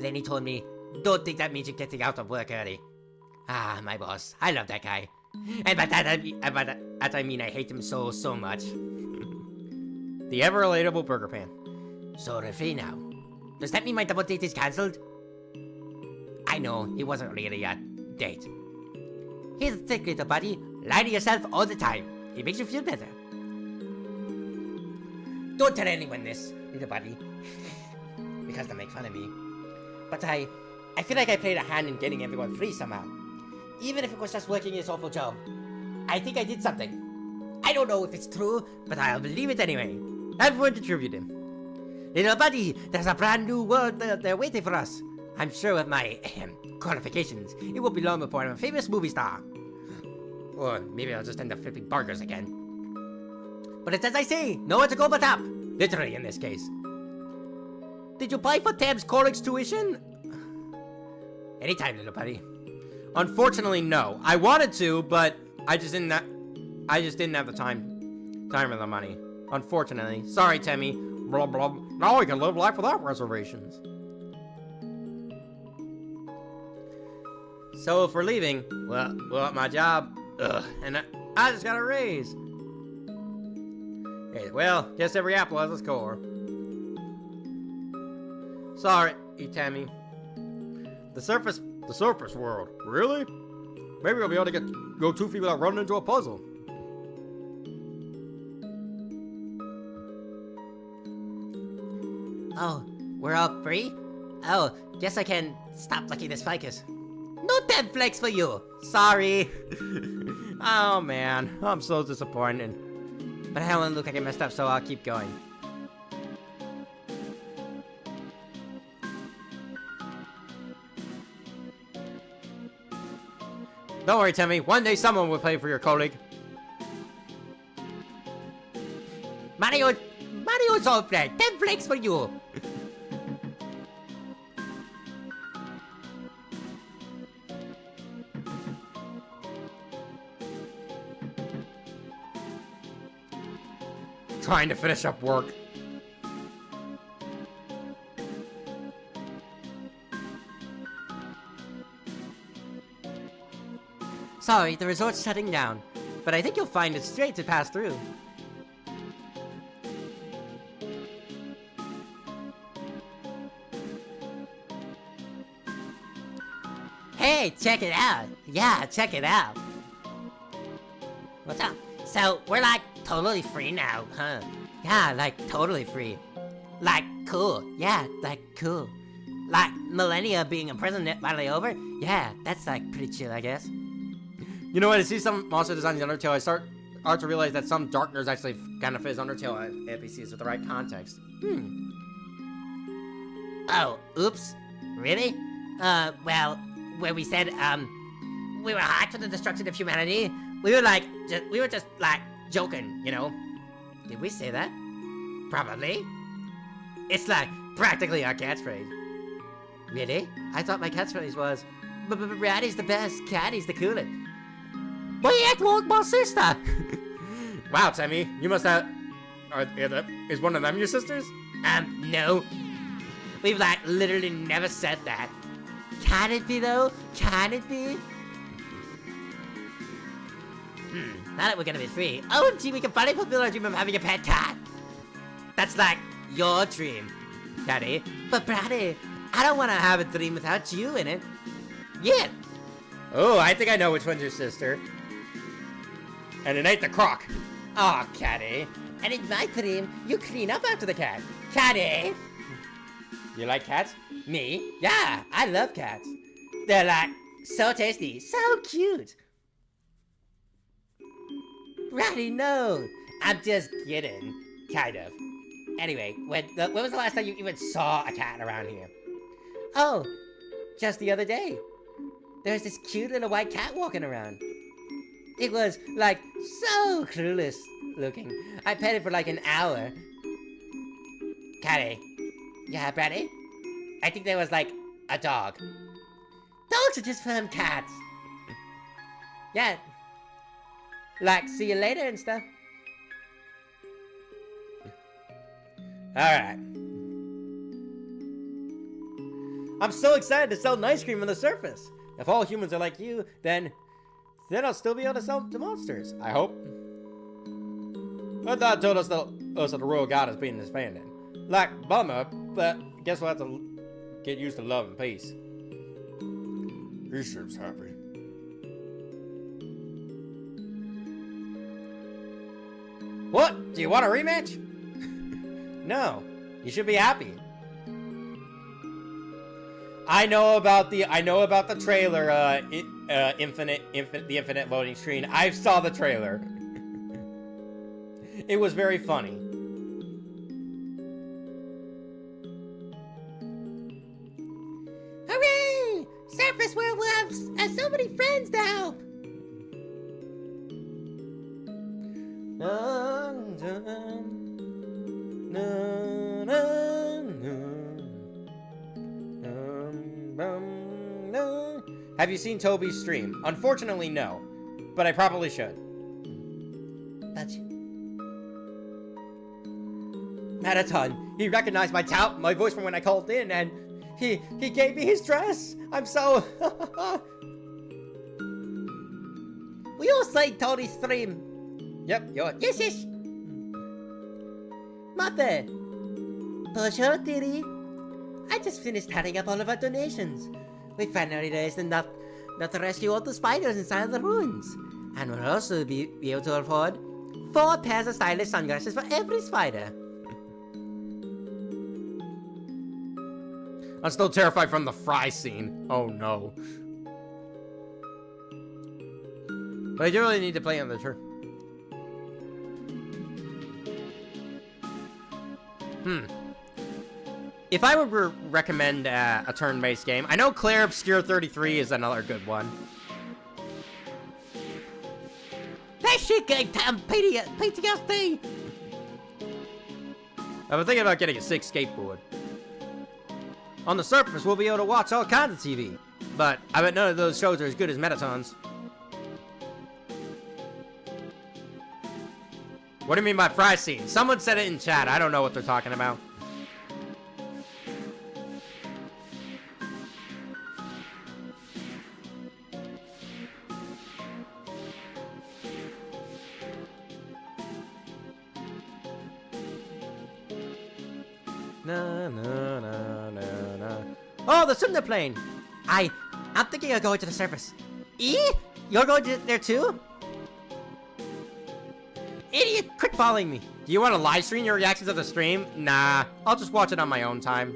Then he told me, don't think that means you're getting out of work early. Ah, my boss. I love that guy. And by that I mean I hate him so much. The ever-relatable Burger Pan. So they're free now. Does that mean my double date is cancelled? I know, it wasn't really a date. Here's the trick, little buddy. Lie to yourself all the time. It makes you feel better. Don't tell anyone this, little buddy. Because they'll make fun of me. But I feel like I played a hand in getting everyone free somehow. Even if it was just working this awful job. I think I did something. I don't know if it's true, but I'll believe it anyway. Everyone contribute him. Little buddy, there's a brand new world out there waiting for us. I'm sure with my qualifications, it won't be long before I'm a famous movie star. Or maybe I'll just end up flipping burgers again. But it's as I say, nowhere to go but up. Literally in this case. Did you pay for Tab's college tuition? Anytime, little buddy. Unfortunately, no. I wanted to, but I just didn't have the time or the money. Unfortunately. Sorry, Timmy. Blah, blah. Now we can live life without reservations. So if we're leaving, well, my job, and I just got a raise. Hey, well, guess every apple has a score. Sorry, Tammy. The surface world. Really? Maybe we'll be able to go 2 feet without running into a puzzle. Oh, we're all free? Oh, guess I can stop licking this ficus. No 10 flakes for you! Sorry. Oh man, I'm so disappointed. But I don't want to look like I messed up, so I'll keep going. Don't worry, Timmy. One day someone will pay for your colleague. Mario's all flat. 10 flakes for you. Trying to finish up work. Sorry, the resort's shutting down. But I think you'll find it straight to pass through. Hey, check it out. Yeah, check it out. What's up? So, we're like totally free now, huh? Yeah, like totally free. Like cool. Yeah, like cool. Like millennia being a prison finally over? Yeah, that's like pretty chill, I guess. You know what? I see some monster designs in Undertale. I start to realize that some darkness actually kind of fits Undertale NPCs with the right context. Oh, oops. Really? Well, when we said, we were hot for the destruction of humanity, we were just like joking, you know? Did we say that? Probably. It's like practically our catchphrase. Really? I thought my catchphrase was, Ratty's the best, Catty's the coolest. But you act like my sister! Wow, Timmy, you must have... is one of them your sisters? No. We've like literally never said that. Can it be though? Can it be? Now that we're gonna be free, oh gee, we can finally fulfill our dream of having a pet cat. That's like your dream, Daddy. But Braddy, I don't want to have a dream without you in it. Yeah. Oh, I think I know which one's your sister. And it ain't the croc. Aw, Catty. And in my dream, you clean up after the cat. Catty! You like cats? Me? Yeah, I love cats. They're like, so tasty, so cute. Ratty, no. I'm just kidding. Kind of. Anyway, when was the last time you even saw a cat around here? Oh, just the other day. There's this cute little white cat walking around. It was, like, so clueless looking. I pet it for like an hour. Catty. Yeah, Braddy? I think there was, like, a dog. Dogs are just fun cats. Yeah. Like, see you later and stuff. Alright. I'm so excited to sell an ice cream on the surface. If all humans are like you, then I'll still be able to sell to monsters. I hope. I thought told us that the royal guard is being disbanded. Like, bummer, but guess we'll have to get used to love and peace. He seems happy. What? Do you want a rematch? No. You should be happy. I know about the trailer, the infinite loading screen. I saw the trailer. It was very funny. Hooray! Surface World will have so many friends now! Dun, dun, dun, dun, dun, dun, dun. Have you seen Toby's stream? Unfortunately, no. But I probably should. But Not a ton. He recognized my voice from when I called in, and he gave me his dress. I'm so... we all say Tony's stream. Yep, yours. Yes. Mother. Bonjour, dearie. I just finished tallying up all of our donations. We finally raised enough to rescue all the spiders inside the ruins. And we'll also be able to afford 4 pairs of stylish sunglasses for every spider. I'm still terrified from the fry scene. Oh no. But I do really need to play on the turn. If I would recommend a turn-based game, I know Claire Obscure 33 is another good one. That shit gave Tom PTSD! I've been thinking about getting a 6 skateboard. On the surface, we'll be able to watch all kinds of TV. But I bet none of those shows are as good as Metatons. What do you mean by fry scene? Someone said it in chat. I don't know what they're talking about. Na, na, na, na, na. Oh, the Sunda plane! I'm thinking of going to the surface. You're going there too? Idiot, quit following me. Do you want to live stream your reactions of the stream? Nah, I'll just watch it on my own time.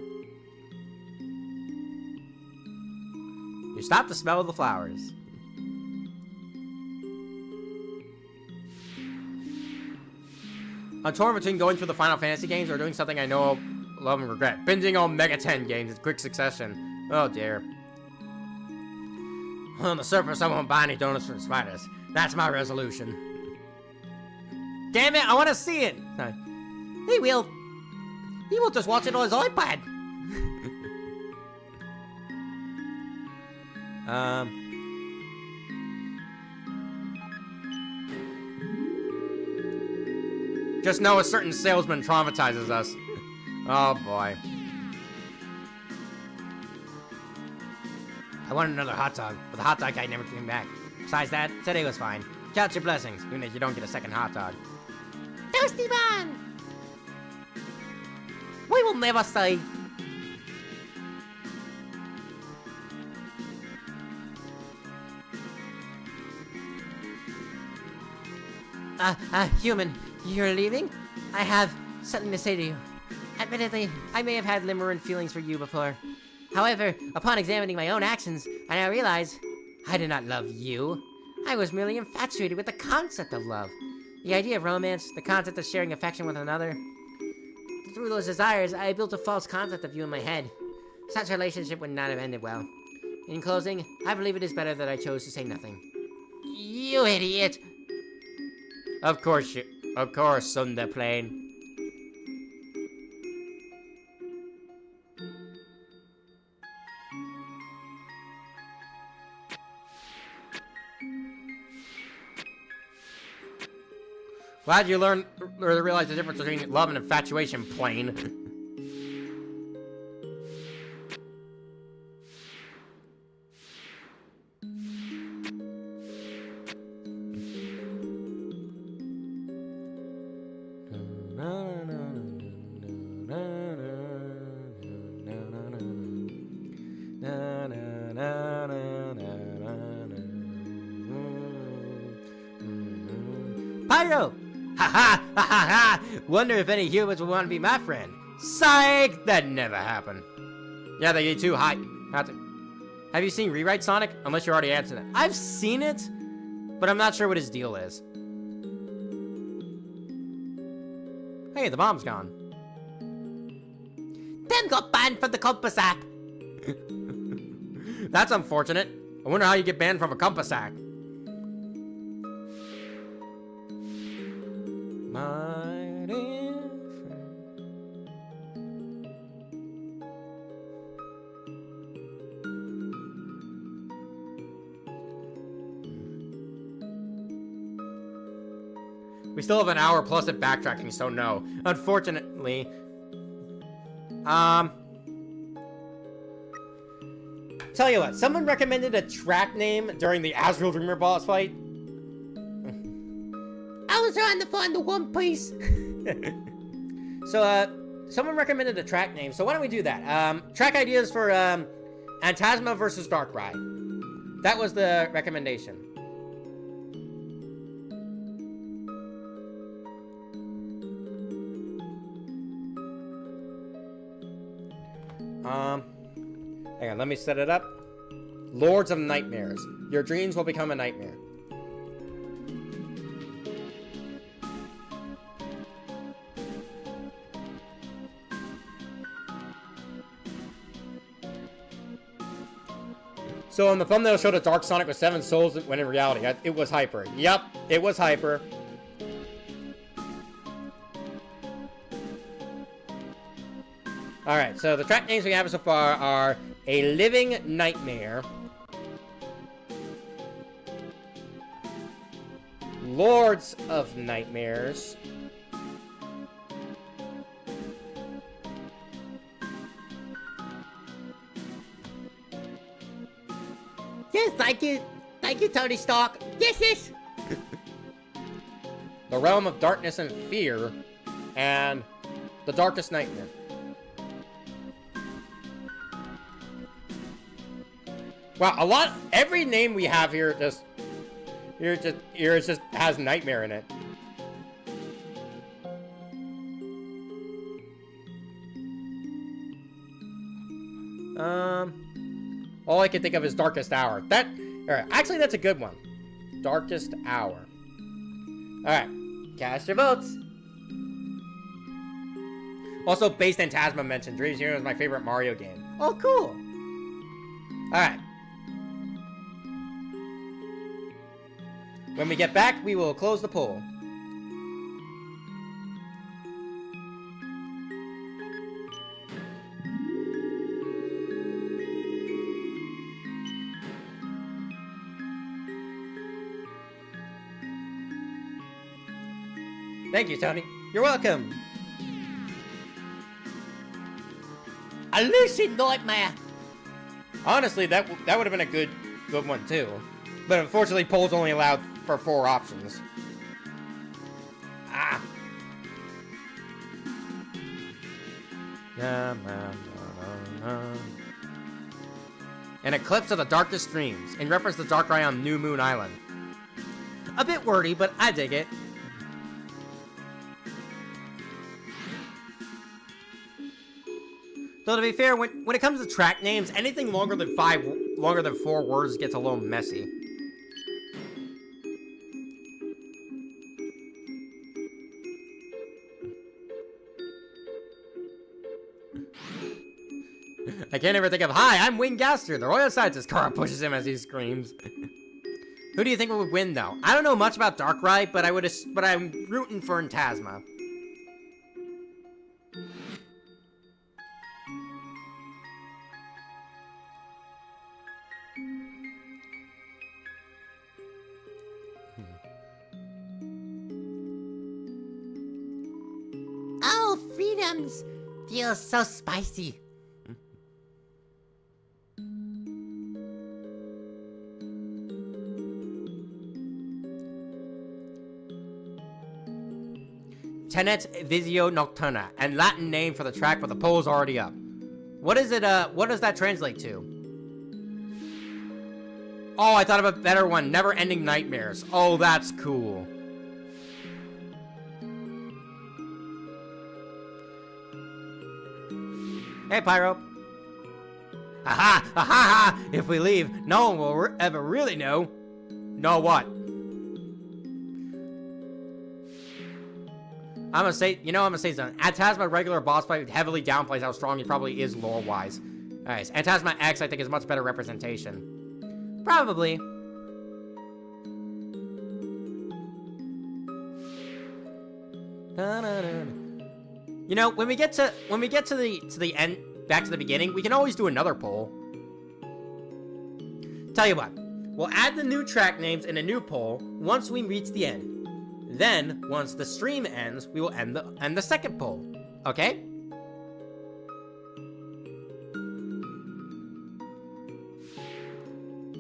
You stop to smell the flowers. I'm torn between going through the Final Fantasy games or doing something I know I'll love and regret. Binging all Mega 10 games in quick succession. Oh dear. On the surface, I won't buy any donuts from spiders. That's my resolution. Damn it, I want to see it! He will just watch it on his iPad. Just know a certain salesman traumatizes us. Oh boy. I wanted another hot dog, but the hot dog guy never came back. Besides that, today was fine. Count your blessings, even if you don't get a second hot dog. Toasty man! We will never say. Human, you're leaving? I have something to say to you. Admittedly, I may have had limerent feelings for you before. However, upon examining my own actions, I now realize I did not love you. I was merely infatuated with the concept of love. The idea of romance, the concept of sharing affection with another. Through those desires, I built a false concept of you in my head. Such a relationship would not have ended well. In closing, I believe it is better that I chose to say nothing. You idiot! Of course, Sunda plane. Glad you learned or realized the difference between love and infatuation, plane. Pyro! Ha ha ha ha ha! Wonder if any humans would want to be my friend. Psych! That never happened. Yeah, they get too high. Have you seen Rewrite Sonic? Unless you already answered it. I've seen it, but I'm not sure what his deal is. Hey, the bomb's gone. Them got banned from the Compass app. That's unfortunate. I wonder how you get banned from a compass app. My dear friend. We still have an hour plus of backtracking, so no. Unfortunately. Tell you what, someone recommended a track name during the Asriel Dreamer boss fight. I was trying to find the One Piece. So, someone recommended a track name, so why don't we do that? Track ideas for, Phantasma versus Darkrai. That was the recommendation. Hang on, let me set it up. Lords of Nightmares. Your dreams will become a nightmare. So on the thumbnail showed a Dark Sonic with 7 souls, when in reality, it was Hyper. Yep, it was Hyper. Alright, so the track names we have so far are A Living Nightmare, Lords of Nightmares, Yes, thank you. Thank you, Tony Stark. Yes, yes. The Realm of Darkness and Fear, and The Darkest Nightmare. Wow, every name we have here just has nightmare in it. All I can think of is Darkest Hour. Alright, actually that's a good one. Darkest Hour. Alright, cast your votes. Also, Base Phantasma mentioned Dreams Hero is my favorite Mario game. Oh, cool. Alright. When we get back, we will close the poll. Thank you, Tony. You're welcome. A lucid nightmare. Honestly, that would have been a good one too. But unfortunately, polls only allowed for 4 options. Ah. An eclipse of the darkest dreams, in reference to Darkrai on New Moon Island. A bit wordy, but I dig it. Though to be fair, when it comes to track names, anything longer than 4 words gets a little messy. I can't ever think of, hi, I'm Wing Gaster, the Royal Scientist. Kara pushes him as he screams. Who do you think would win, though? I don't know much about Darkrai, but I'm rooting for Phantasma. Oh, freedoms feels so spicy. Tenet Visio Nocturna, and Latin name for the track, but the poll is already up. What is it, what does that translate to? Oh, I thought of a better one. Never-ending nightmares. Oh, that's cool. Hey, Pyro. Aha! Ha ha! If we leave, no one will ever really know. Know what? I'm gonna say something. Antasma regular boss fight heavily downplays how strong he probably is lore-wise. Alright, Antasma X I think is much better representation. Probably. You know, when we get to the end, back to the beginning, we can always do another poll. Tell you what, we'll add the new track names in a new poll once we reach the end. Then, once the stream ends, we will end the second poll. Okay?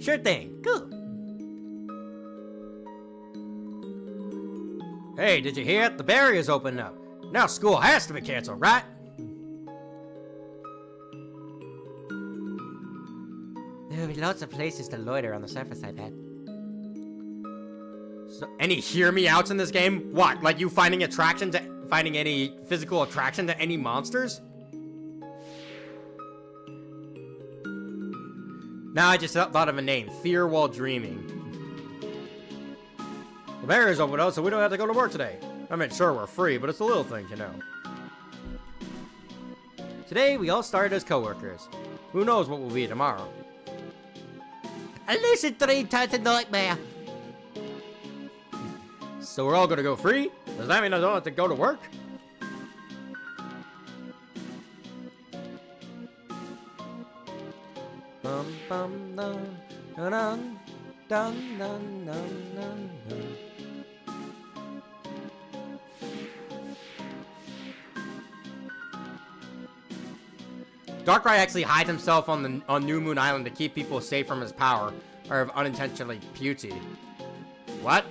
Sure thing. Cool. Hey, did you hear it? The barrier's opening up. Now school has to be canceled, right? There will be lots of places to loiter on the surface, I bet. So, any hear me outs in this game? What? Like you finding any physical attraction to any monsters? Now I just thought of a name. Fear while dreaming. The barrier's open up, so we don't have to go to work today. I mean, sure, we're free, but it's the little things, you know. Today, we all started as co-workers. Who knows what we'll be tomorrow? A lucid dream turned to nightmare. So we're all gonna go free? Does that mean I don't have to go to work? Bum bum dum dun dun dun dun dun dun. Darkrai actually hides himself on New Moon Island to keep people safe from his power, or of unintentionally puty. What?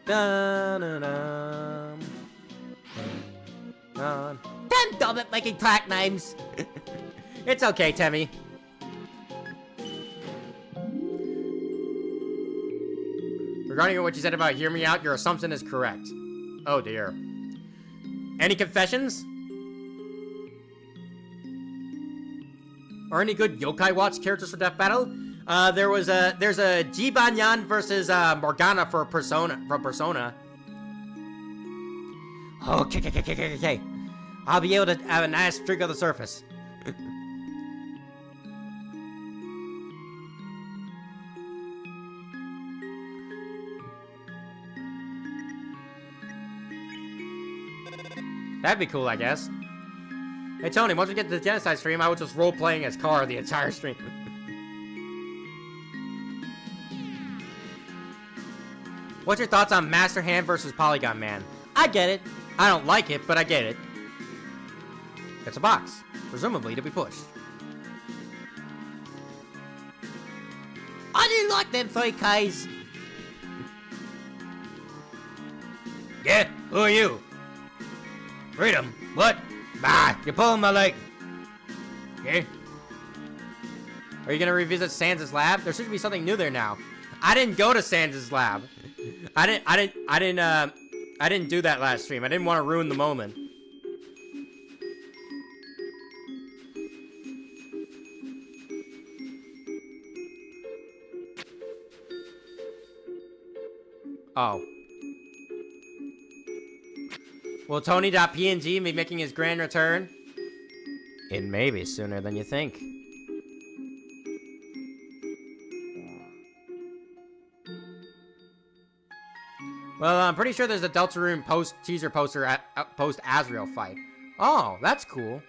Dun, dun, dun. Dun. Damn dumb at making track names. It's okay, Temmie. Regarding what you said about hear me out, your assumption is correct. Oh dear. Any confessions? Or any good Yokai Watch characters for Death Battle? There's a Jibanyan versus Morgana for Persona. Okay. I'll be able to have a nice streak of the surface. That'd be cool, I guess. Hey, Tony, once we get to the Genocide stream, I was just role-playing as Car the entire stream. What's your thoughts on Master Hand versus Polygon Man? I get it. I don't like it, but I get it. It's a box, presumably to be pushed. I didn't like them 3Ks. Yeah, who are you? Freedom? What? Bah, you're pulling my leg. Okay. Are you gonna revisit Sans' lab? There should be something new there now. I didn't go to Sans' lab. I didn't do that last stream. I didn't want to ruin the moment. Oh. Will Tony.png be making his grand return? It may be sooner than you think. Well, I'm pretty sure there's a Deltarune teaser poster at post Asriel fight. Oh, that's cool.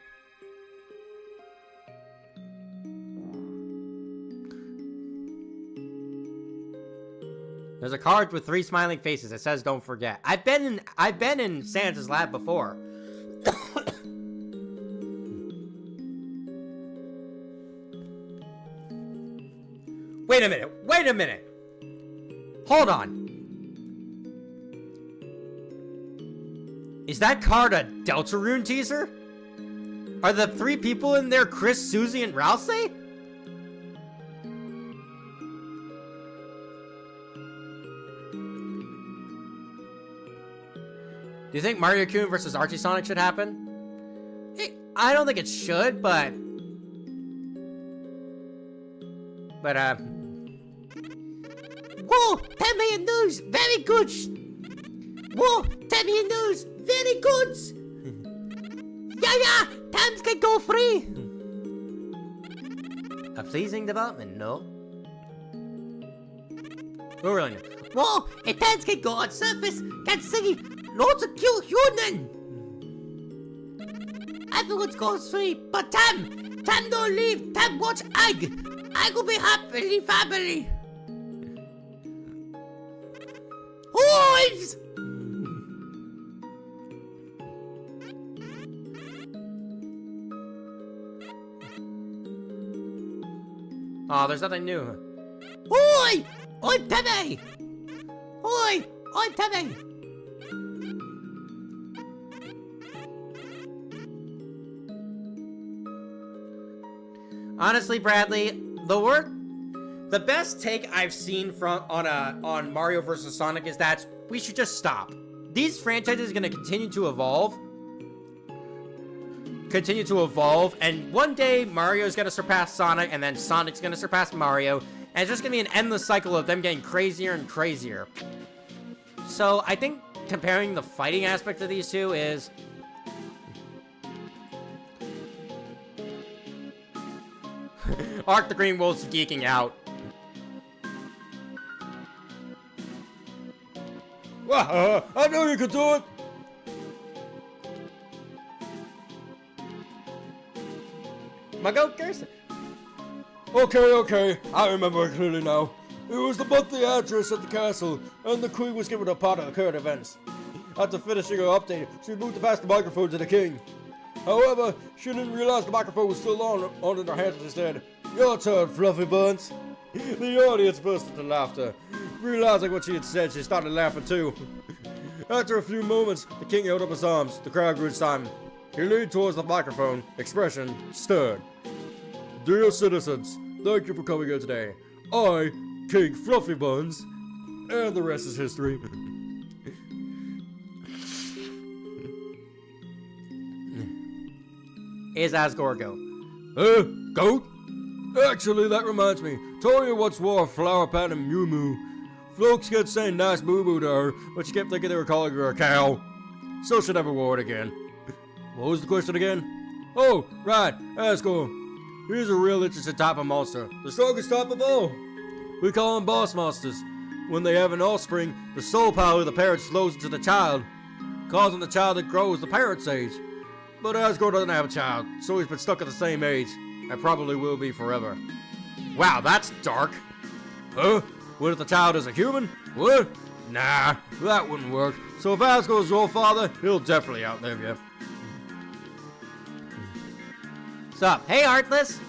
There's a card with 3 smiling faces. It says, "Don't forget." I've been in Sans' lab before. Wait a minute. Hold on. Is that card a Deltarune teaser? Are the 3 people in there Chris, Susie, and Rousey? Do you think Mario Kun versus Archie Sonic should happen? I don't think it should, but... Whoa, 10 million news, very good. Whoa, 10 million news, very good. Yeah, times can go free. A pleasing development, no? Who really? Whoa, a times can go on surface, can see loads of cute human. Everyone's goes free, but Tam don't leave, Tam watch Egg. Egg will be happily family. Wolves! Oh, there's nothing new. Oi! I'm Timmy! Oi! I'm Timmy! Honestly, Bradley, the best take I've seen on Mario vs. Sonic is that we should just stop. These franchises are going to continue to evolve, and one day Mario's going to surpass Sonic, and then Sonic's going to surpass Mario, and it's just going to be an endless cycle of them getting crazier and crazier. So I think comparing the fighting aspect of these two is... Arc the Green Wolf's geeking out. I knew you could do it! Maka Albarn. Okay, I remember it clearly now. It was the monthly address at the castle, and the queen was given a part of the current events. After finishing her update, she moved to pass the microphone to the king. However, she didn't realize the microphone was still on in her hands instead. Your turn, Fluffy Buns. The audience burst into laughter. Realizing what she had said, she started laughing too. After a few moments, the king held up his arms. The crowd grew silent. He leaned towards the microphone, expression stern. Dear citizens, thank you for coming here today. I, King Fluffy Buns, and the rest is history. Is Asgore goat? Goat? Actually, that reminds me. Toria once wore a flower pattern Mew Mew. Folks kept saying nice boo boo to her, but she kept thinking they were calling her a cow. So she never wore it again. What was the question again? Oh, right, Asgore. He's a real interesting type of monster. The strongest type of all. We call them boss monsters. When they have an offspring, the soul power of the parent flows into the child, causing the child that grows the parent's age. But Asgore doesn't have a child, so he's been stuck at the same age, and probably will be forever. Wow, that's dark. Huh? What if the child is a human? What? Nah, that wouldn't work. So if Asgore's your father, he'll definitely outlive you. Sup? Hey, Heartless!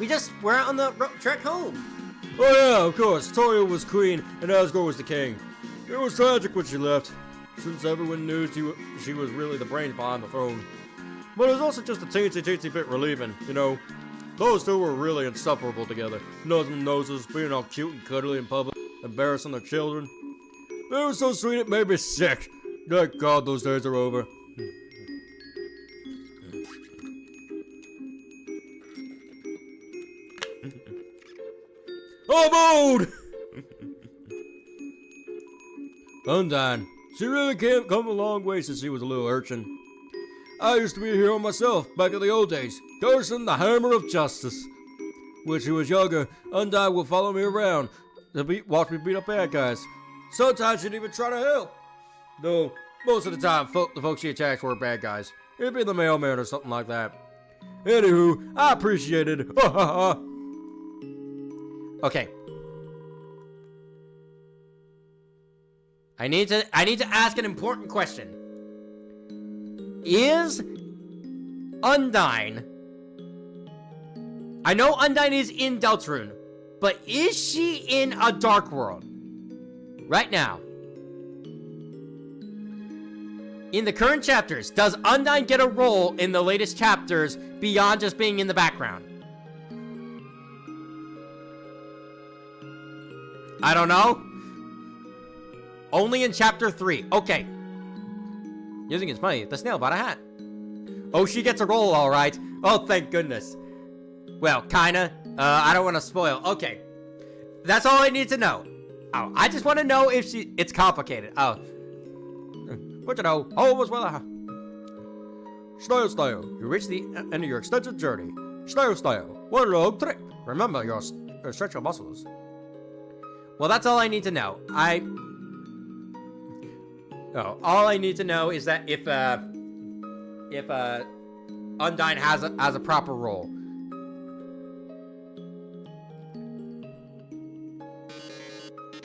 We're on the trek home. Oh yeah, of course. Toria was queen, and Asgore was the king. It was tragic when she left, since everyone knew she was really the brains behind the throne. But it was also just a teensy bit relieving, you know. Those two were really insufferable together. Nose and noses, being all cute and cuddly in public, embarrassing their children. They were so sweet it made me sick. Thank God those days are over. Oh, mood! Undyne. She really can't come a long way since she was a little urchin. I used to be a hero myself, back in the old days. Cursing the hammer of justice. When she was younger, Undyne would follow me around to watch me beat up bad guys. Sometimes she'd even try to help. Though, most of the time, the folks she attacked were bad guys. It'd be the mailman or something like that. Anywho, I appreciated it. Ha ha ha. Okay. I need to ask an important question. Is Undyne... I know Undyne is in Deltarune, but is she in a Dark World? right now. In the current chapters, does Undyne get a role in the latest chapters beyond just being in the background? I don't know. Only in chapter 3. Okay. You think it's funny? The snail bought a hat. Oh, she gets a role, all right. Oh, thank goodness. Well, kinda. I don't want to spoil. Okay. That's all I need to know. Oh, I just want to know if it's complicated. Oh. What you know? All was well. Snail, snail, you reached the end of your extended journey. Snail, snail, what a long trip. Remember your stretch your muscles. Well, that's all I need to know. All I need to know is that if Undyne has a proper role.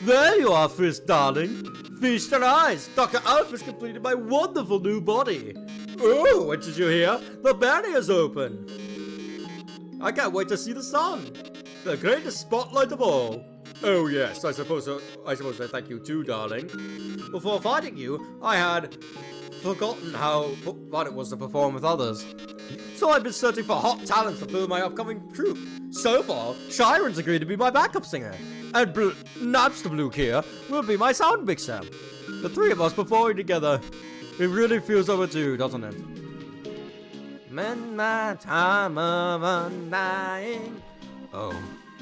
There you are, Fist, darling. Feast your eyes. Dr. Alphys completed my wonderful new body. Oh, what did you hear? The barrier's open. I can't wait to see the sun. The greatest spotlight of all. Oh yes, I suppose I thank you too, darling. Before finding you, I had forgotten how fun it was to perform with others. So I've been searching for hot talent to fill my upcoming troupe. So far, Chiron's agreed to be my backup singer, and Napster Blue here will be my sound mixer. The three of us performing together. It really feels overdue, doesn't it? In my time of undying. Oh,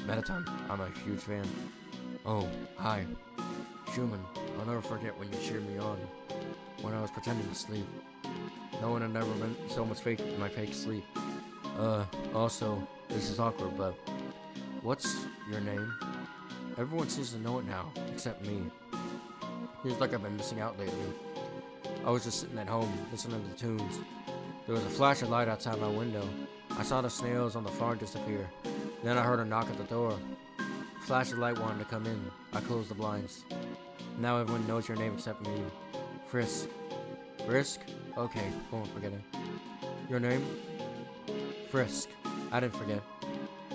Mettaton, I'm a huge fan. Oh, hi. Schumann, I'll never forget when you cheered me on. When I was pretending to sleep. No one had ever been so much fake in my fake sleep. Also, this is awkward, but what's your name? Everyone seems to know it now, except me. Feels like I've been missing out lately. I was just sitting at home, listening to tunes. There was a flash of light outside my window. I saw the snails on the farm disappear. Then I heard a knock at the door. A flash of light wanted to come in. I closed the blinds. Now everyone knows your name except me. Frisk. Frisk? Okay, won't forget it. Your name? Frisk. I didn't forget.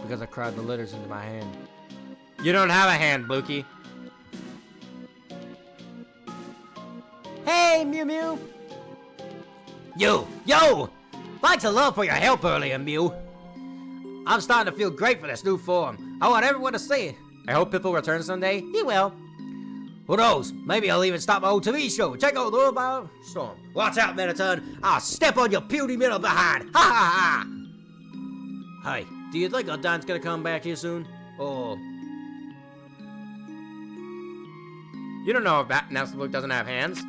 Because I cried the letters into my hand. You don't have a hand, Blukey. Hey, Mew Mew. Yo! Thanks a lot for your help earlier, Mew. I'm starting to feel great for this new form. I want everyone to see it. I hope Piffle returns someday. He will. Who knows? Maybe I'll even start my own TV show. Check out the world about storm. Watch out, Mettaton. I'll step on your puny middle behind. Ha ha ha! Hey, do you think Undyne's gonna come back here soon? Or... You don't know if Napster Blue doesn't have hands.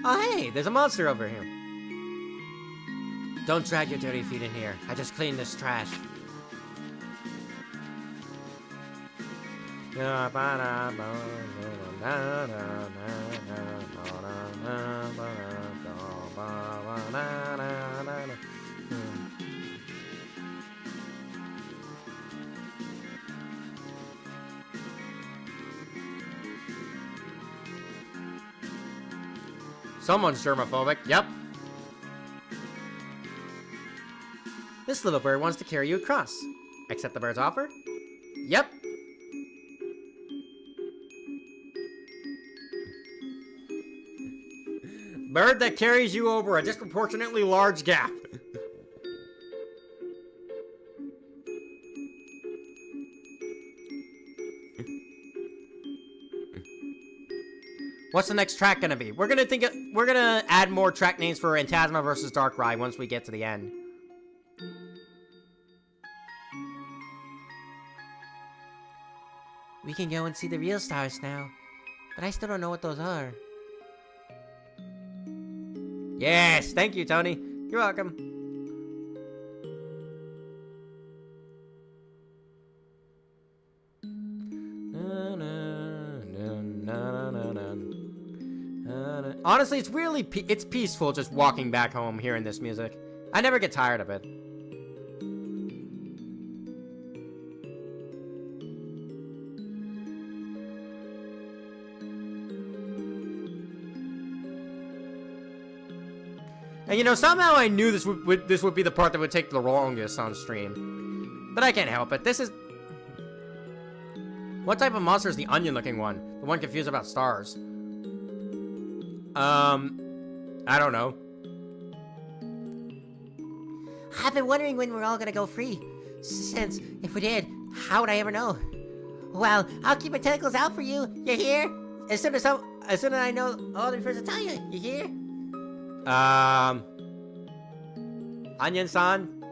Oh, hey, there's a monster over here. Don't drag your dirty feet in here. I just cleaned this trash. Someone's germophobic, yep. This little bird wants to carry you across. Accept the bird's offer? Yep. Bird that carries you over a disproportionately large gap. What's the next track gonna be? We're gonna add more track names for Phantasma versus Darkrai once we get to the end. We can go and see the real stars now, but I still don't know what those are. Yes, thank you, Tony. You're welcome. Honestly, it's really it's peaceful just walking back home hearing this music. I never get tired of it. And you know, somehow I knew this would be the part that would take the longest on stream. But I can't help it. This is... What type of monster is the onion-looking one? The one confused about stars. I don't know. I've been wondering when we're all gonna go free. Since, if we did, how would I ever know? Well, I'll keep my tentacles out for you. You hear? As soon as I know, I'll be first to tell you. You hear? Onion-san?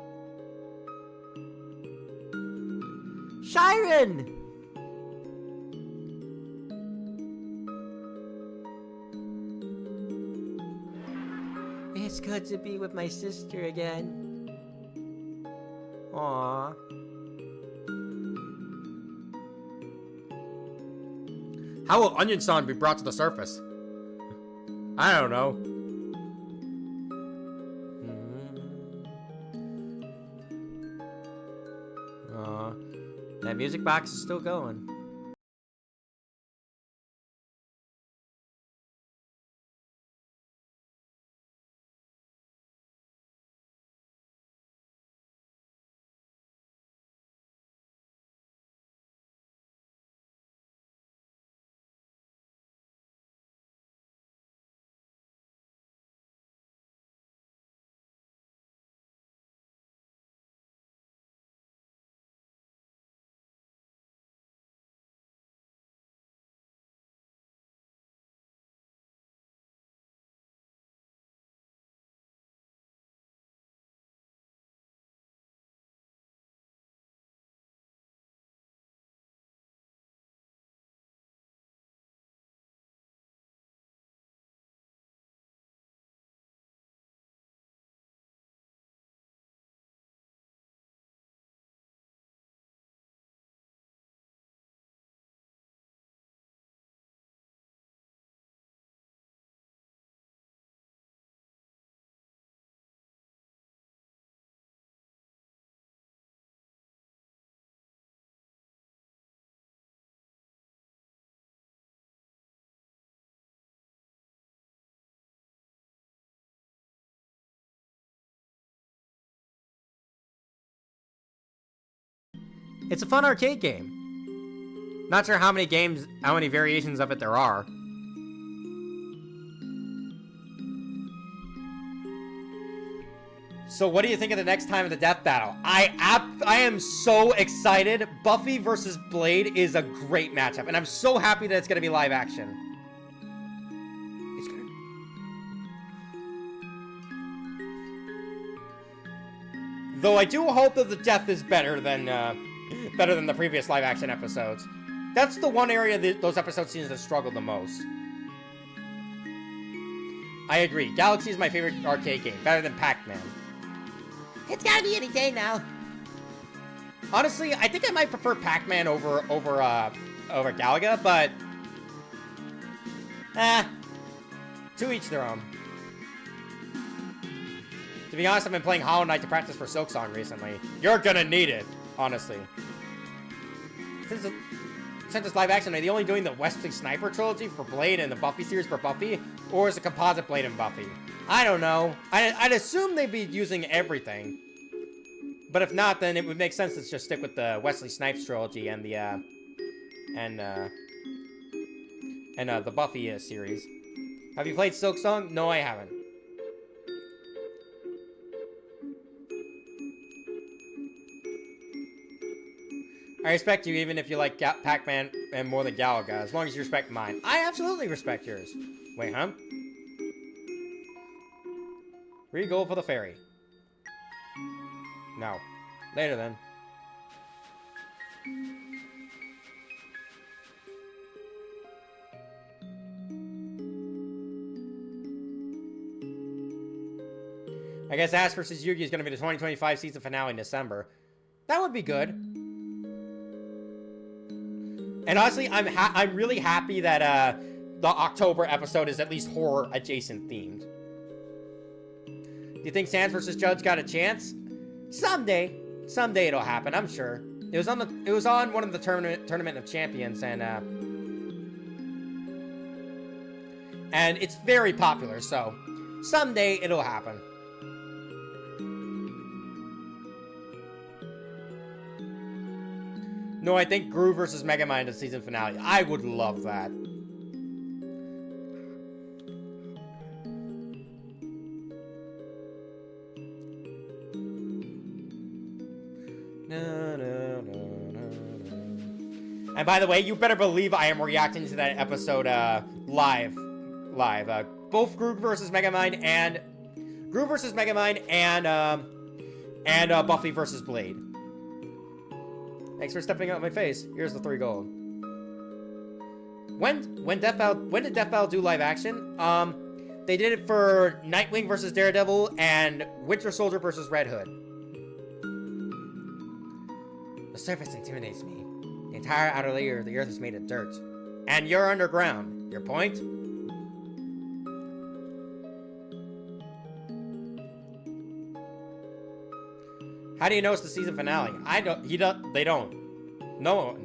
Shiren! It's good to be with my sister again. Aww. How will Onion-san be brought to the surface? I don't know. Aw. That music box is still going. It's a fun arcade game. Not sure how many variations of it there are. So what do you think of the next time of the death battle? I am so excited. Buffy versus Blade is a great matchup, and I'm so happy that it's going to be live action. It's good. Though I do hope that the death is better than the previous live action episodes. That's the one area that those episodes seem to struggle the most. I agree. Galaxy is my favorite arcade game, better than Pac-Man. It's gotta be any day now. Honestly, I think I might prefer Pac-Man over Galaga, but to each their own. To be honest, I've been playing Hollow Knight to practice for Silksong recently. You're gonna need it, honestly. Since it's live action, are they only doing the Wesley Sniper trilogy for Blade and the Buffy series for Buffy, or is it composite Blade and Buffy? I don't know. I'd assume they'd be using everything. But if not, then it would make sense to just stick with the Wesley Snipes trilogy and the Buffy series. Have you played Silksong? No, I haven't. I respect you even if you like Pac-Man and more than Galaga, as long as you respect mine. I absolutely respect yours. Wait, huh? 3 gold for the ferry. No. Later then. I guess Ash vs. Yugi is going to be the 2025 season finale in December. That would be good. And honestly, I'm really happy that the October episode is at least horror adjacent themed. Do you think Sans vs. Judge got a chance? Someday it'll happen, I'm sure. It was on one of the tournament of champions, and it's very popular, so someday it'll happen. No, I think Gru versus Megamind in season finale. I would love that. And by the way, you better believe I am reacting to that episode live. Both Gru versus Megamind and Buffy versus Blade. Thanks for stepping out my face. Here's the 3 gold. When did Death Battle do live action? They did it for Nightwing versus Daredevil and Winter Soldier versus Red Hood. The surface intimidates me. The entire outer layer of the earth is made of dirt. And you're underground. Your point? How do you know it's the season finale? They don't. No.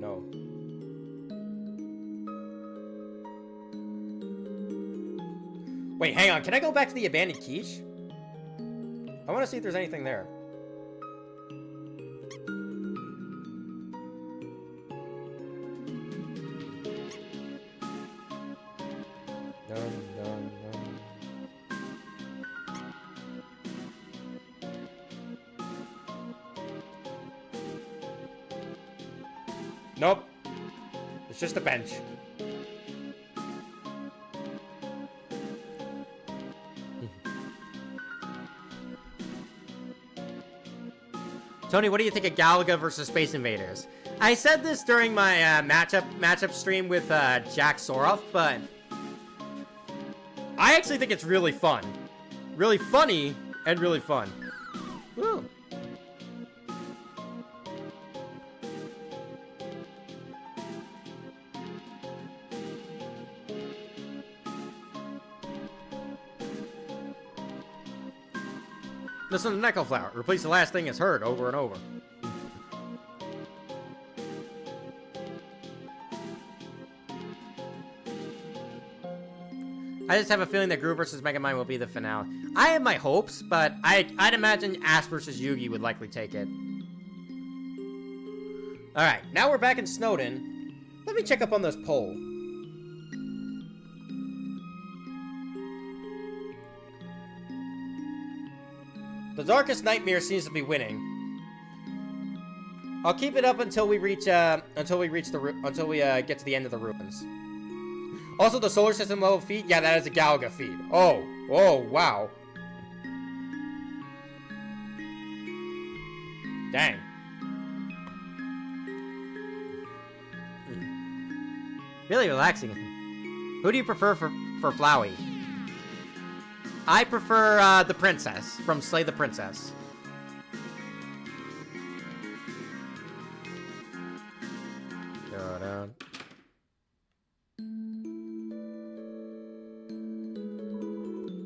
Wait, hang on. Can I go back to the abandoned quiche? I want to see if there's anything there. Nope. It's just a bench. Tony, what do you think of Galaga versus Space Invaders? I said this during my matchup stream with Jack Soroff, but I actually think it's really fun. Really funny and really fun. Woo. Listen to Neko Flower. Replace the last thing it's heard over and over. I just have a feeling that Gru versus Megamind will be the finale. I have my hopes, but I'd imagine Ash versus Yugi would likely take it. Alright, now we're back in Snowdin. Let me check up on this poll. The Darkest Nightmare seems to be winning. I'll keep it up until we get to the end of the ruins. Also, the solar system level feat, yeah, that is a Galaga feat. Oh, wow. Dang. Really relaxing. Who do you prefer for Flowey? I prefer the princess from Slay the Princess. Go down.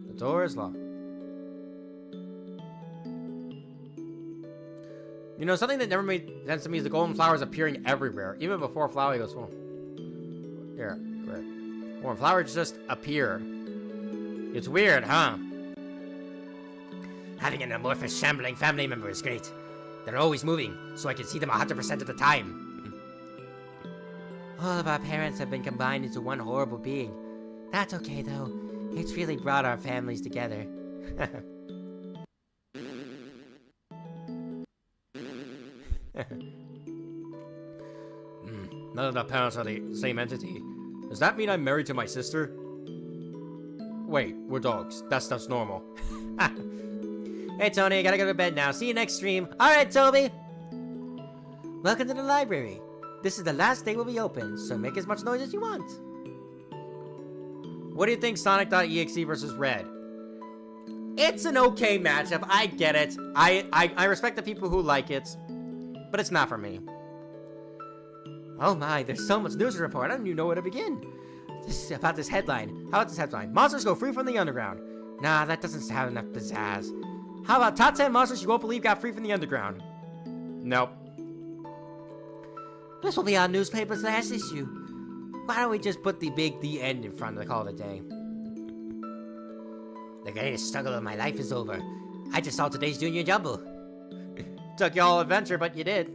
The door is locked. You know, something that never made sense to me is the golden flowers appearing everywhere, even before Flowey goes home. Here, right. When flowers just appeared. It's weird, huh? Having an amorphous, shambling family member is great. They're always moving, so I can see them 100% of the time. All of our parents have been combined into one horrible being. That's okay, though. It's really brought our families together. None of the parents are the same entity. Does that mean I'm married to my sister? Wait, we're dogs. That stuff's normal. Hey, Tony, I gotta go to bed now. See you next stream. Alright, Toby! Welcome to the library. This is the last day we'll be open, so make as much noise as you want. What do you think Sonic.exe versus Red? It's an okay matchup. I get it. I respect the people who like it, but it's not for me. Oh my, there's so much news to report. I don't even know where to begin. About this headline. How about this headline? Monsters go free from the underground. Nah, that doesn't have enough pizzazz. How about top 10 monsters you won't believe got free from the underground? Nope. This will be our newspaper's last issue. Why don't we just put the end in front of the call of the day? The greatest struggle of my life is over. I just saw today's Junior Jumble. Took you all adventure, but you did.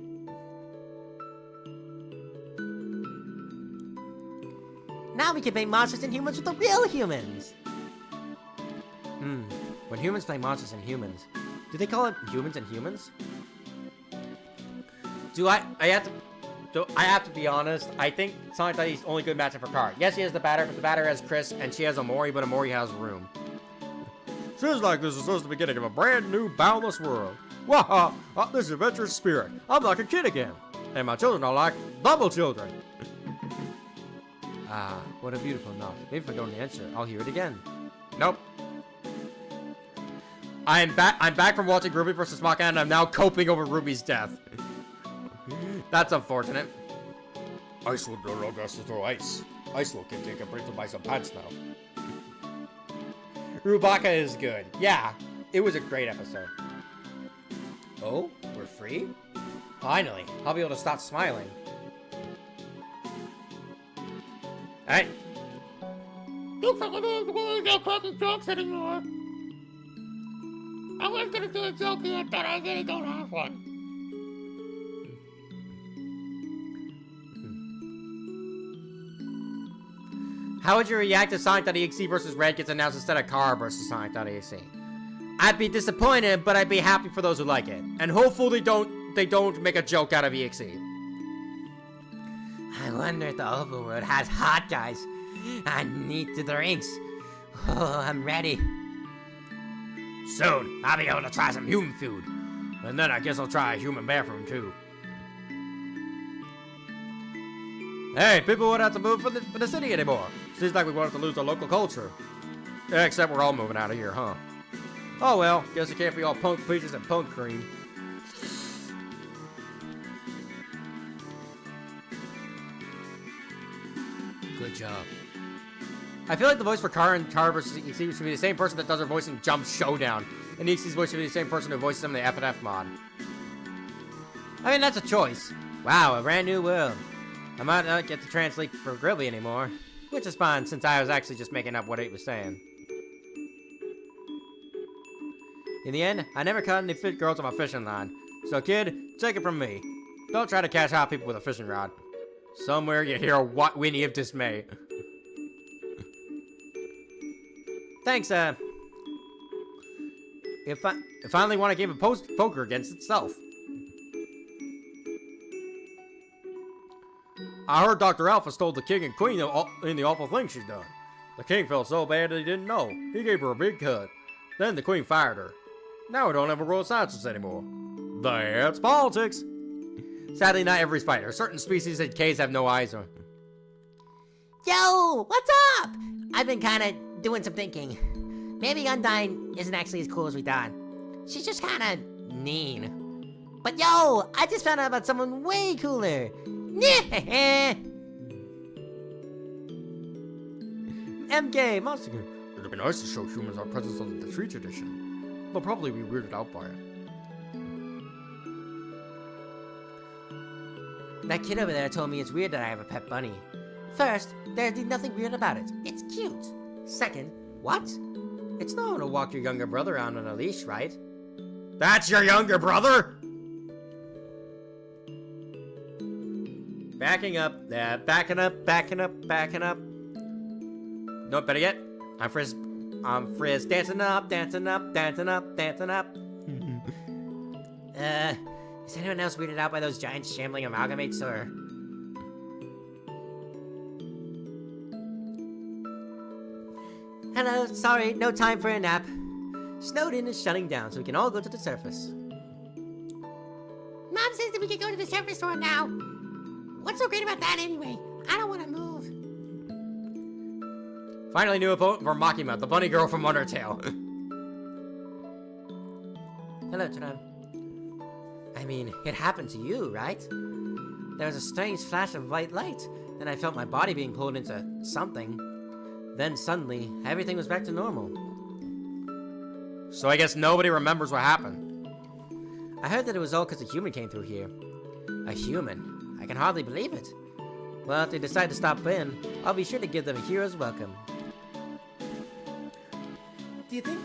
Now we can play Monsters and Humans with the real humans. When humans play Monsters and Humans, do they call it Humans and Humans? I have to be honest, I think Sonic Daddy's only good matchup for Car. Yes, he has the batter, but the batter has Chris, and she has Omori, but Omori has Room. Seems like this is just the beginning of a brand new, boundless world. Waha! This adventurous spirit. I'm like a kid again. And my children are like double children. Ah, what a beautiful note. Maybe if I don't answer, I'll hear it again. Nope. I'm back from watching Ruby vs. Maka, and I'm now coping over Ruby's death. That's unfortunate. Ice will no longer has to throw ice. Ice will can take a break to buy some pants now. Rubaka is good. Yeah, it was a great episode. Oh, we're free? Finally, I'll be able to stop smiling. Hey. Looks like I don't want to get cracking jokes anymore. I was gonna do a joke here, but I really don't have one. How would you react if Sonic.exe versus Red gets announced instead of Car versus Sonic.exe? I'd be disappointed, but I'd be happy for those who like it. And hopefully they don't make a joke out of EXE. I wonder if the overworld has hot guys. I need the drinks. Oh, I'm ready. Soon, I'll be able to try some human food. And then I guess I'll try a human bathroom too. Hey, people won't have to move for the city anymore. Seems like we won't have to lose our local culture. Except we're all moving out of here, huh? Oh well, guess it can't be all punk peaches and punk cream. Good job. I feel like the voice for Car and Car versus EXE should be the same person that does her voice in Jump Showdown. And EXE's voice should be the same person who voices them in the F&F mod. I mean, that's a choice. Wow, a brand new world. I might not get to translate for Gribby anymore. Which is fine, since I was actually just making up what he was saying. In the end, I never caught any fit girls on my fishing line. So kid, take it from me. Don't try to catch hot people with a fishing rod. Somewhere you hear a whinny of dismay. Thanks, It finally won a game of poker against itself. I heard Dr. Alphys told the king and queen in the awful thing she's done. The king felt so bad that he didn't know. He gave her a big cut. Then the queen fired her. Now we don't have a royal sciences anymore. That's politics. Sadly, not every spider. Certain species in caves have no eyes. Yo, what's up? I've been kind of doing some thinking. Maybe Undyne isn't actually as cool as we thought. She's just kind of mean. But yo, I just found out about someone way cooler. MK, Monster Girl. It'd be nice to show humans our presence on the tree tradition. They'll probably be weirded out by it. That kid over there told me it's weird that I have a pet bunny. First, there's nothing weird about it. It's cute. Second, what? It's normal to walk your younger brother around on a leash, right? That's your younger brother? Backing up, backing up. No, better yet, I'm Frizz, dancing up. Is anyone else weirded out by those giant shambling amalgamates, or? Hello, sorry, no time for a nap. Snowden is shutting down, so we can all go to the surface. Mom says that we can go to the surface store now. What's so great about that anyway? I don't want to move. Finally, new opponent for Makima, the bunny girl from Undertale. Hello, Tran. I mean, it happened to you, right? There was a strange flash of white light, and I felt my body being pulled into something. Then suddenly, everything was back to normal. So I guess nobody remembers what happened. I heard that it was all because a human came through here. A human? I can hardly believe it. Well, if they decide to stop in, I'll be sure to give them a hero's welcome. Do you think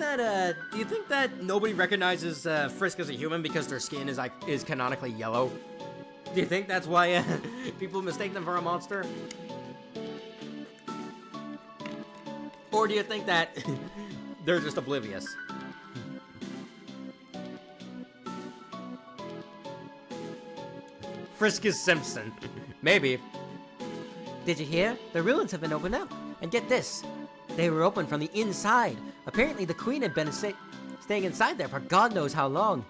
that nobody recognizes Frisk as a human because their skin is canonically yellow? Do you think that's why people mistake them for a monster? Or do you think that they're just oblivious? Friskus Simpson. Maybe. Did you hear? The ruins have been opened up. And get this. They were opened from the inside. Apparently the queen had been staying inside there for God knows how long.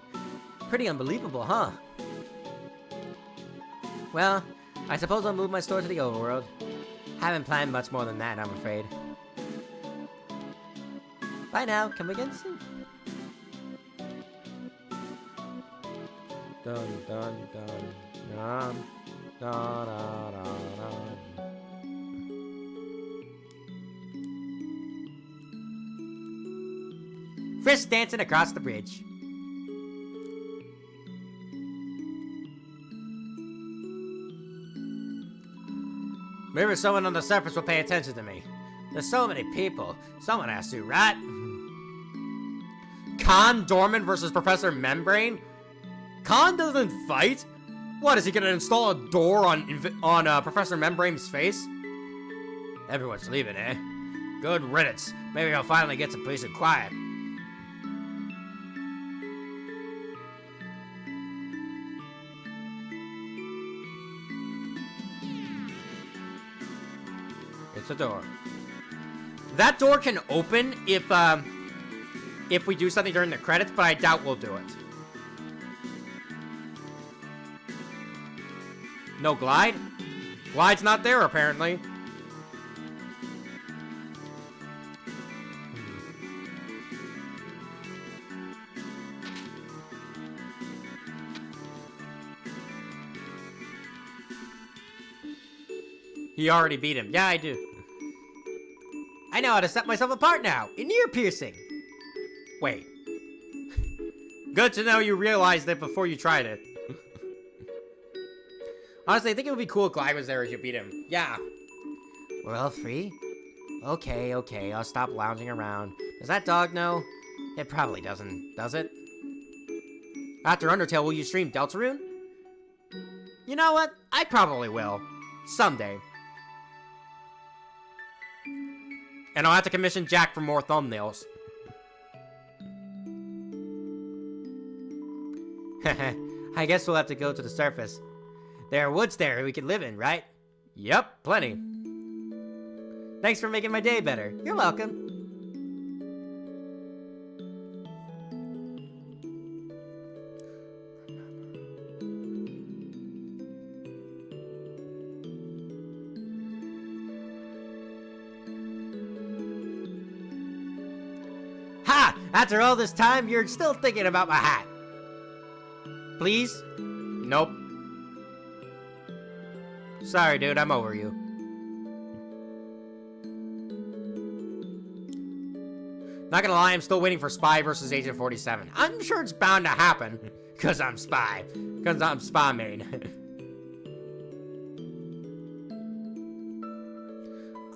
Pretty unbelievable, huh? Well, I suppose I'll move my store to the overworld. Haven't planned much more than that, I'm afraid. Bye now. Come again soon. Dun dun dun. Dun dun dun dun. Frisk dancing across the bridge. Maybe someone on the surface will pay attention to me. There's so many people. Someone has to, right? Khan Dorman versus Professor Membrane? Khan doesn't fight? What, is he gonna install a door on Professor Membrane's face? Everyone's leaving, eh? Good riddance. Maybe I'll finally get some peace and quiet. It's a door. That door can open if we do something during the credits, but I doubt we'll do it. No glide? Glide's not there, apparently. He already beat him. Yeah, I do. I know how to set myself apart now. In ear piercing. Wait. Good to know you realized it before you tried it. Honestly, I think it would be cool if Glide was there as you beat him. Yeah. We're all free? Okay, I'll stop lounging around. Does that dog know? It probably doesn't, does it? After Undertale, will you stream Deltarune? You know what? I probably will. Someday. And I'll have to commission Jack for more thumbnails. I guess we'll have to go to the surface. There are woods there we could live in, right? Yep, plenty. Thanks for making my day better. You're welcome. Ha! After all this time, you're still thinking about my hat. Please? Nope. Sorry, dude, I'm over you. Not gonna lie, I'm still waiting for Spy versus Agent 47. I'm sure it's bound to happen. Cause I'm Spy. Cause I'm Spy main.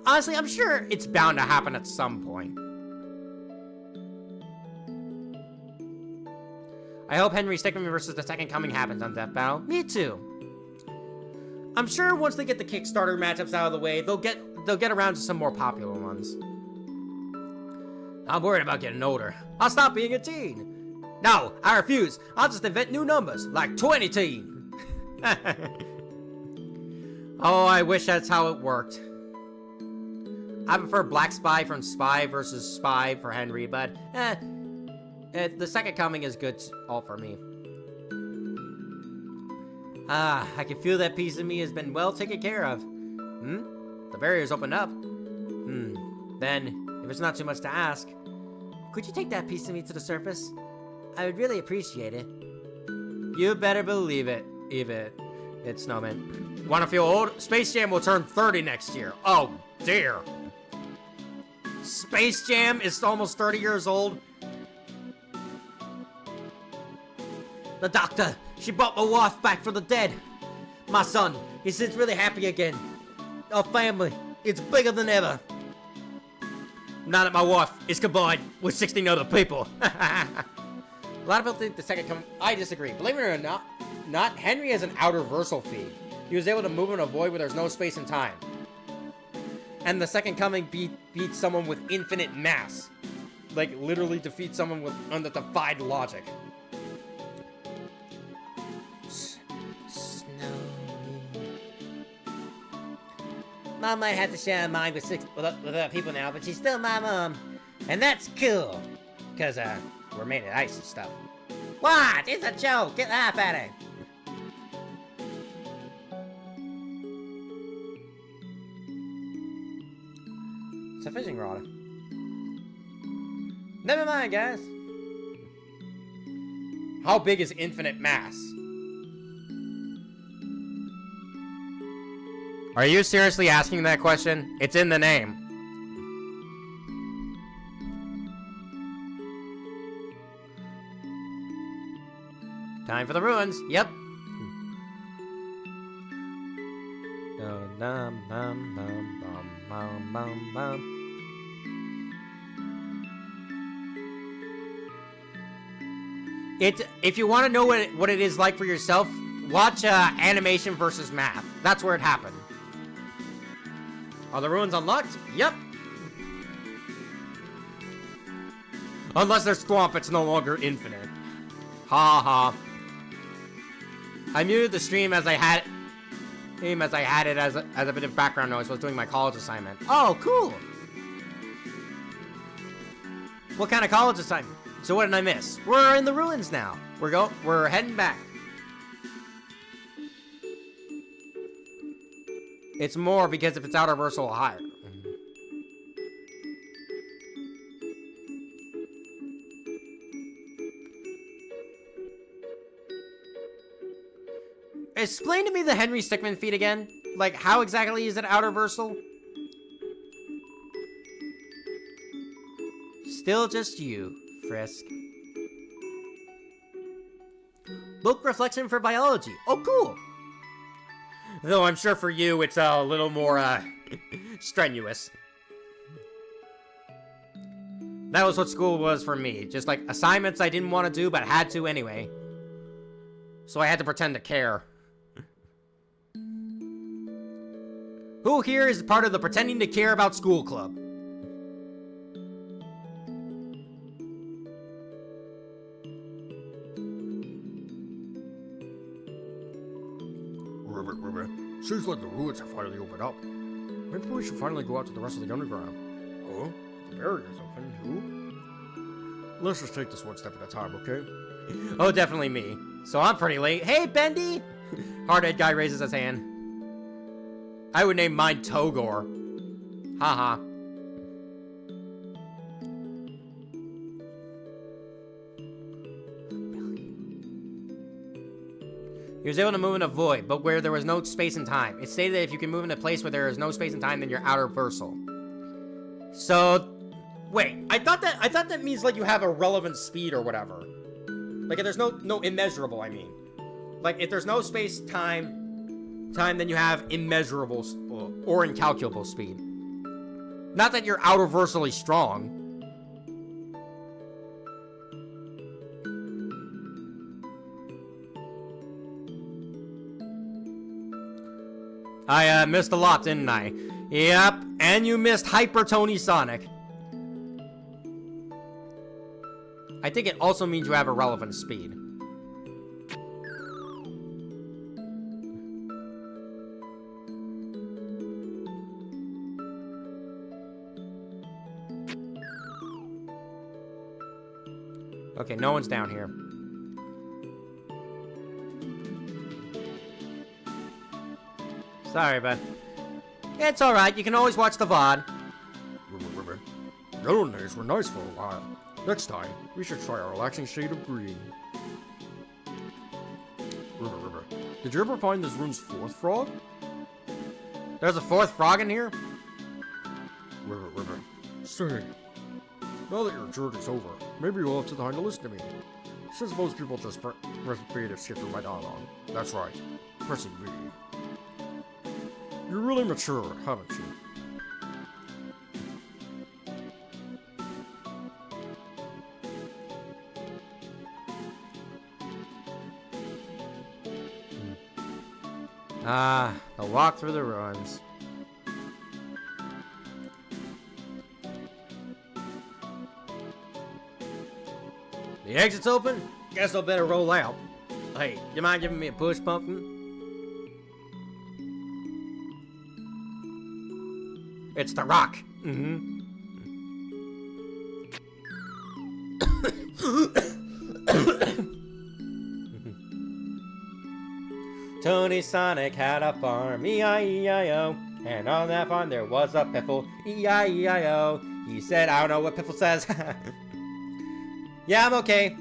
Honestly, I'm sure it's bound to happen at some point. I hope Henry Stickman versus the Second Coming happens on Death Battle. Me too. I'm sure once they get the Kickstarter matchups out of the way, they'll get around to some more popular ones. I'm worried about getting older. I'll stop being a teen. No, I refuse. I'll just invent new numbers, like 20-teen. Oh, I wish that's how it worked. I prefer Black Spy from Spy versus Spy for Henry, but the Second Coming is good all for me. Ah, I can feel that piece of me has been well taken care of. The barrier's opened up. Then, if it's not too much to ask, could you take that piece of me to the surface? I would really appreciate it. You better believe it, it's Snowman. Wanna feel old? Space Jam will turn 30 next year. Oh, dear. Space Jam is almost 30 years old. The doctor, she brought my wife back from the dead. My son, he seems really happy again. Our family, it's bigger than ever. Now that my wife is combined with 16 other people. A lot of people think the Second Coming. I disagree. Believe it or not, Henry has an outer versal feed. He was able to move in a void where there's no space and time. and the second coming beats someone with infinite mass. Like, literally defeat someone with undefied logic. Mom might have to share a mind with other people now, but she's still my mom. And that's cool. Because, we're made of ice and stuff. What? It's a joke. Get laugh at it. It's a fishing rod. Never mind, guys. How big is infinite mass? Are you seriously asking that question? It's in the name. Time for the ruins. Yep. If you want to know what it is like for yourself, watch animation versus math. That's where it happened. Are the ruins unlocked? Yep. Unless they're swamp, it's no longer infinite. Ha ha. I muted the stream as I had it as a bit of background noise. I was doing my college assignment. Oh, cool. What kind of college assignment? So what did I miss? We're in the ruins now. We're heading back. It's more because if it's outer versal higher. Explain to me the Henry Stickmin feat again. Like, how exactly is it outer versal? Still just you, Frisk. Book reflection for biology. Oh, cool. Though I'm sure for you, it's a little more, strenuous. That was what school was for me. Just like assignments I didn't want to do, but had to anyway. So I had to pretend to care. Who here is part of the pretending to care about school club? Seems like the ruins have finally opened up. Maybe we should finally go out to the rest of the underground. Huh? The barrier's open, too? Let's just take this one step at a time, okay? Oh, definitely me. So I'm pretty late. Hey, Bendy! Hardhead guy raises his hand. I would name mine Togor. Haha. He was able to move in a void, but where there was no space and time. It stated that if you can move in a place where there is no space and time, then you're outer versal. So, wait, I thought that means like you have a relevant speed or whatever. Like if there's no immeasurable, I mean. Like if there's no space, time, then you have immeasurable or incalculable speed. Not that you're outer versally strong. I missed a lot, didn't I? Yep, and you missed Hyper Tony Sonic. I think it also means you have a relevant speed. Okay, no one's down here. Sorry, bud. It's alright, you can always watch the VOD. The old days were nice for a while. Next time, we should try a relaxing shade of green. Did you ever find this room's fourth frog? There's a fourth frog in here? Say, now that your journey's over, maybe you'll have time to listen to me. Since most people just press B to skip right on. That's right, pressing B. You're really matured, haven't you? The walk through the ruins. The exit's open? Guess I'll better roll out. Hey, you mind giving me a push, Pumpkin? It's the Rock. Tony Sonic had a farm, E-I-E-I-O. And on that farm there was a Piffle, E-I-E-I-O. He said, I don't know what Piffle says. Yeah, I'm okay.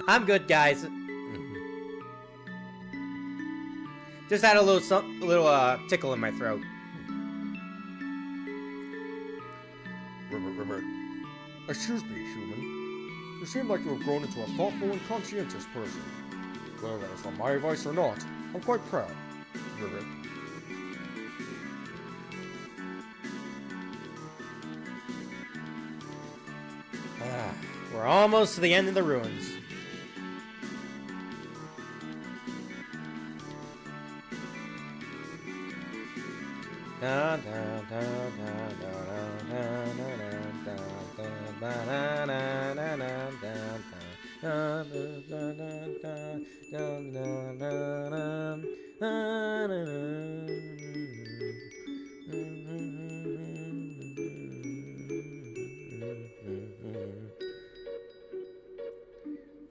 I'm good, guys. Just had a little tickle in my throat. Ribbit. Excuse me, human. You seem like you have grown into a thoughtful and conscientious person. Whether that is from my advice or not, I'm quite proud. Ribbit. We're almost to the end of the ruins.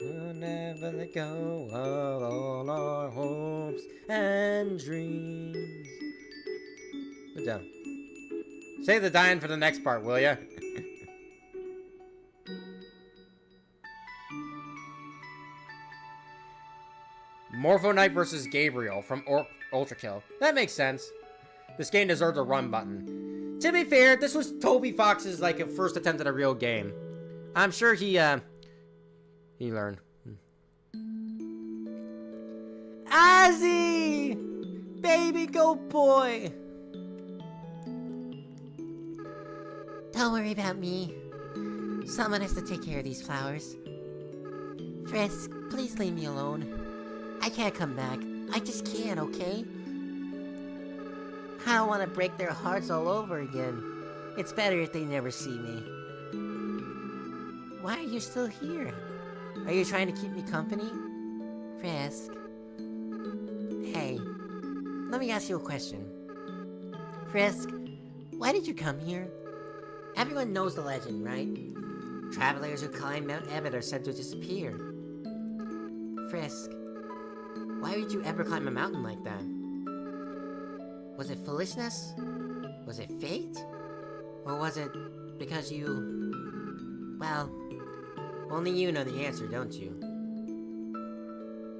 We'll never let go of all our hopes and dreams. Good job. Save the dying for the next part, will ya? Morpho Knight versus Gabriel from Ultra Kill. That makes sense. This game deserves a run button. To be fair, this was Toby Fox's like first attempt at a real game. I'm sure he learned. Ozzy! Baby goat boy! Don't worry about me. Someone has to take care of these flowers. Frisk, please leave me alone. I can't come back. I just can't, okay? I don't want to break their hearts all over again. It's better if they never see me. Why are you still here? Are you trying to keep me company? Frisk. Hey, let me ask you a question. Frisk, why did you come here? Everyone knows the legend, right? Travelers who climb Mount Ebott are said to disappear. Frisk, why would you ever climb a mountain like that? Was it foolishness? Was it fate? Or was it because you... Well, only you know the answer, don't you?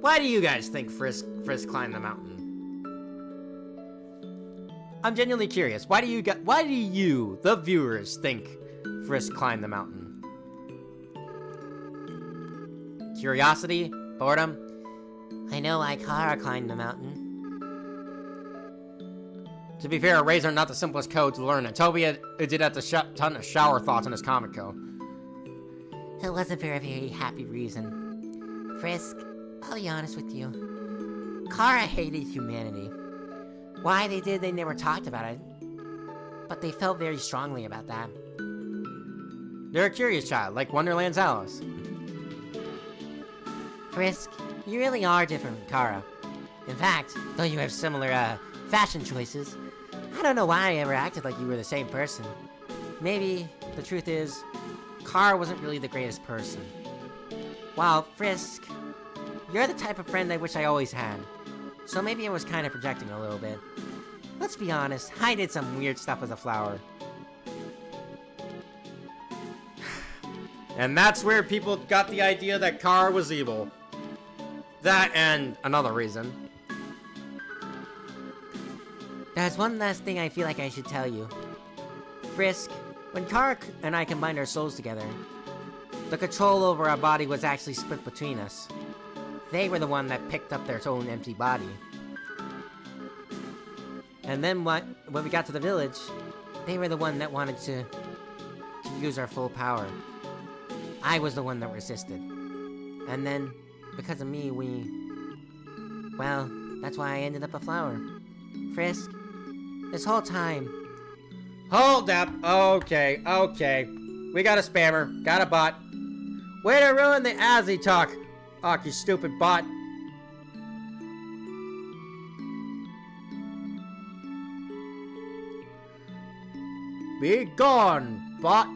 Why do you guys think Frisk climbed the mountain? I'm genuinely curious. Why do you, the viewers, think Frisk climbed the mountain? Curiosity? Boredom? I know why Kara climbed the mountain. To be fair, arrays are not the simplest code to learn, and Toby did have to ton of shower thoughts in his comic code. It wasn't for a very happy reason. Frisk, I'll be honest with you. Kara hated humanity. Why they did, they never talked about it. But they felt very strongly about that. They're a curious child, like Wonderland's Alice. Frisk, you really are different from Kara. In fact, though you have similar, fashion choices, I don't know why I ever acted like you were the same person. Maybe the truth is, Kara wasn't really the greatest person. While Frisk, you're the type of friend I wish I always had. So maybe I was kind of projecting a little bit. Let's be honest, I did some weird stuff as a flower. And that's where people got the idea that Kara was evil. That and another reason. There's one last thing I feel like I should tell you. Frisk, when Kara and I combined our souls together, the control over our body was actually split between us. They were the one that picked up their own empty body. And then when we got to the village, they were the one that wanted to use our full power. I was the one that resisted. And then, because of me, well, that's why I ended up a flower. Frisk, this whole time... Hold up. Okay. We got a spammer. Got a bot. Way to ruin the Azzy talk. Ach, you stupid bot. Be gone, bot.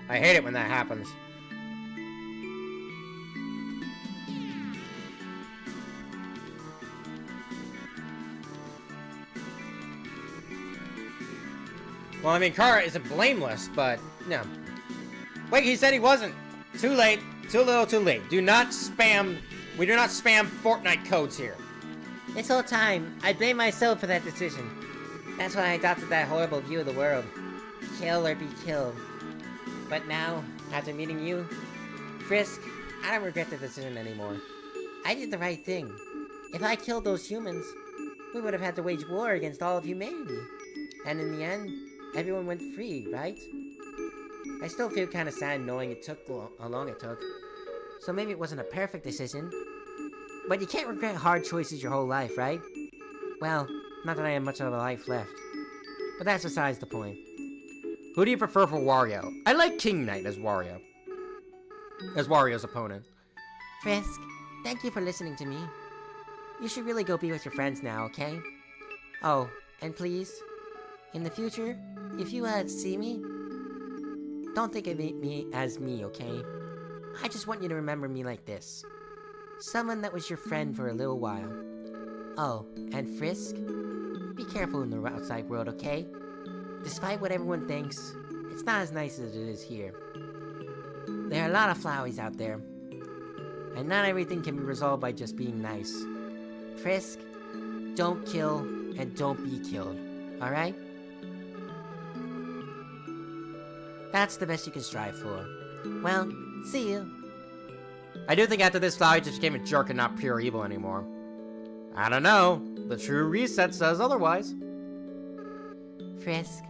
I hate it when that happens. Well, I mean, Kara isn't blameless, but no. Wait, he said he wasn't. Too late. Too little, too late. Do not spam. We do not spam Fortnite codes here. This whole time, I blame myself for that decision. That's why I adopted that horrible view of the world. Kill or be killed. But now, after meeting you, Frisk, I don't regret the decision anymore. I did the right thing. If I killed those humans, we would have had to wage war against all of humanity. And in the end, everyone went free, right? I still feel kind of sad knowing it took how long it took. So maybe it wasn't a perfect decision. But you can't regret hard choices your whole life, right? Well, not that I have much of a life left. But that's besides the point. Who do you prefer for Wario? I like King Knight as Wario. As Wario's opponent. Frisk, thank you for listening to me. You should really go be with your friends now, okay? Oh, and please, in the future, if you see me, don't think of me as me, okay? I just want you to remember me like this. Someone that was your friend for a little while. Oh, and Frisk, be careful in the outside world, okay? Despite what everyone thinks, it's not as nice as it is here. There are a lot of flowers out there, and not everything can be resolved by just being nice. Frisk, don't kill and don't be killed, alright? That's the best you can strive for. Well, see you. I do think after this Flowey just became a jerk and not pure evil anymore. I don't know. The true reset says otherwise. Frisk,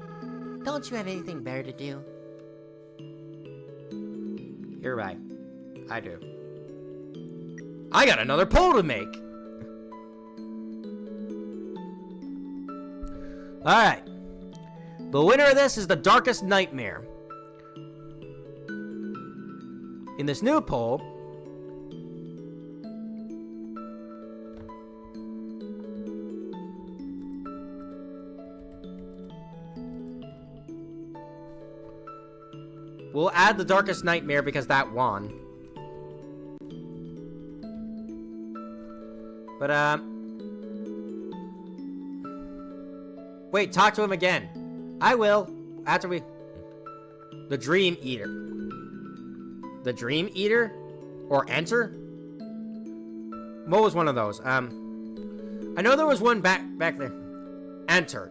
don't you have anything better to do? You're right. I do. I got another poll to make! Alright. The winner of this is the Darkest Nightmare. In this new poll, we'll add the Darkest Nightmare because that won. But, wait, talk to him again. I will. After we... The Dream Eater. The Dream Eater? Or Enter? What was one of those? I know there was one back there. Enter.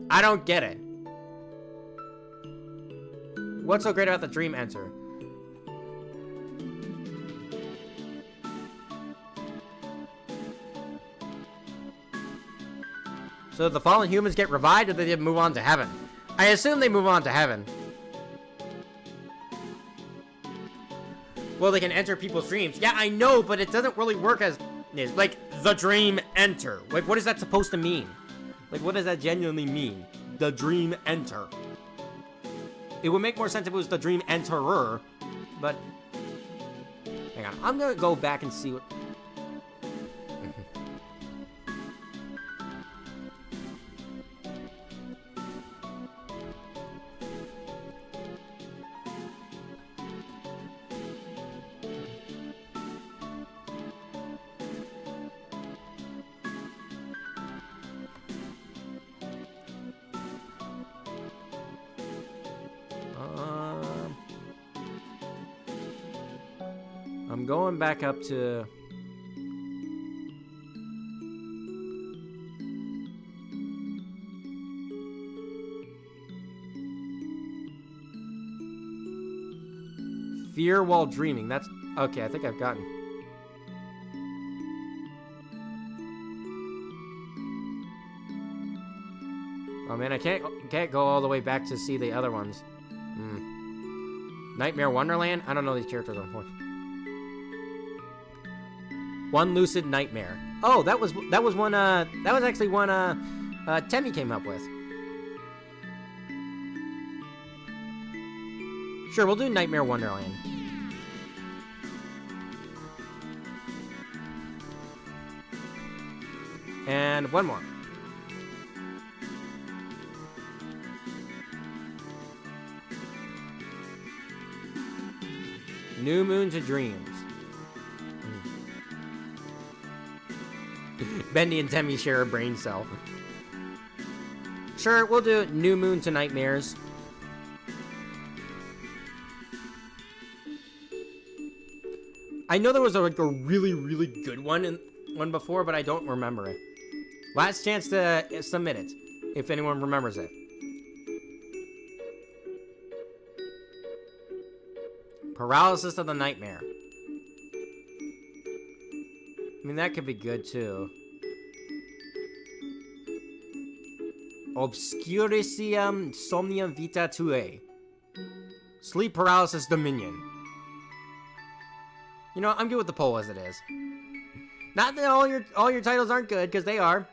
I don't get it. What's so great about the Dream Enter? So the fallen humans get revived, or they move on to heaven? I assume they move on to heaven. Well, they can enter people's dreams. Yeah, I know, but it doesn't really work as... Like, the Dream Enter. Like, what is that supposed to mean? Like, what does that genuinely mean? The Dream Enter. It would make more sense if it was the Dream Enterer, but... Hang on, I'm gonna go back and see what... I'm going back up to... Fear while dreaming. That's... Okay, I think I've gotten... Oh man, I can't go all the way back to see the other ones. Nightmare Wonderland? I don't know these characters, unfortunately. One lucid nightmare. Oh, that was one. That was actually one. Temmie came up with. Sure, we'll do Nightmare Wonderland. And one more. New Moon to Dreams. Bendy and Temmie share a brain cell. Sure, we'll do New Moon to Nightmares. I know there was like a really, really good one before, but I don't remember it. Last chance to submit it, if anyone remembers it. Paralysis of the Nightmare. I mean, that could be good, too. Obscuricium Somnium Vita Tue. Sleep Paralysis Dominion. You know, I'm good with the poll as it is. Not that all your titles aren't good, because they are.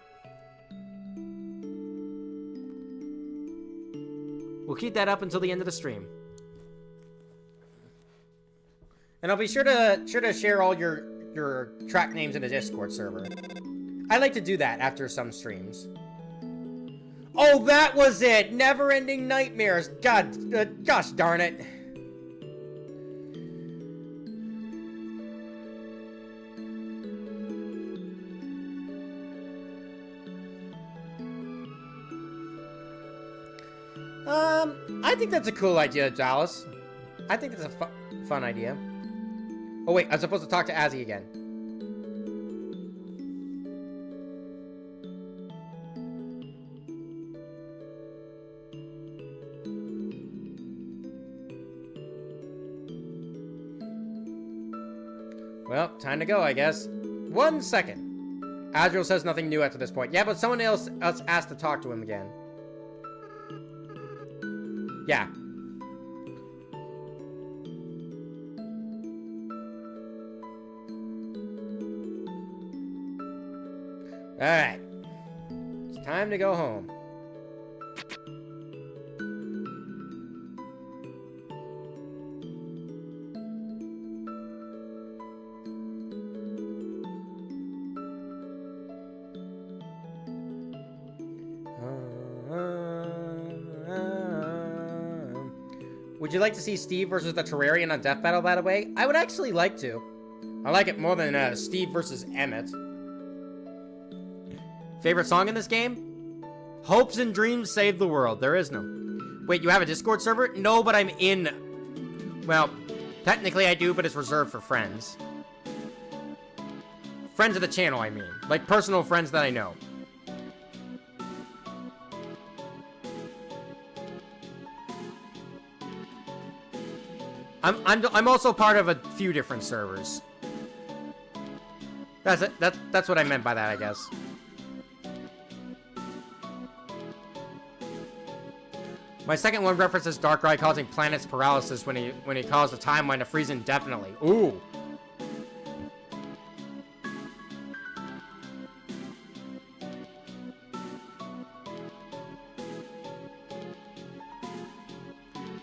We'll keep that up until the end of the stream. And I'll be sure to share all your track names in the Discord server. I like to do that after some streams. Oh, that was it! Never-ending Nightmares. God, gosh darn it. I think that's a cool idea, Dallas. I think it's a fun idea. Oh wait, I'm supposed to talk to Azzy again. Well, time to go, I guess. 1 second. Asriel says nothing new after this point. Yeah, but someone else asked to talk to him again. Yeah. Alright. It's time to go home. Would you like to see Steve versus the Terrarian on Death Battle, by the way? I would actually like to. I like it more than Steve versus Emmett. Favorite song in this game? Hopes and Dreams Save the World. There is no. Wait, you have a Discord server? No, but I'm in... Well, technically I do, but it's reserved for friends. Friends of the channel, I mean. Like personal friends that I know. I'm also part of a few different servers. That's it. That's what I meant by that, I guess. My second one references Darkrai causing planets paralysis when he caused a timeline to freeze indefinitely. Ooh.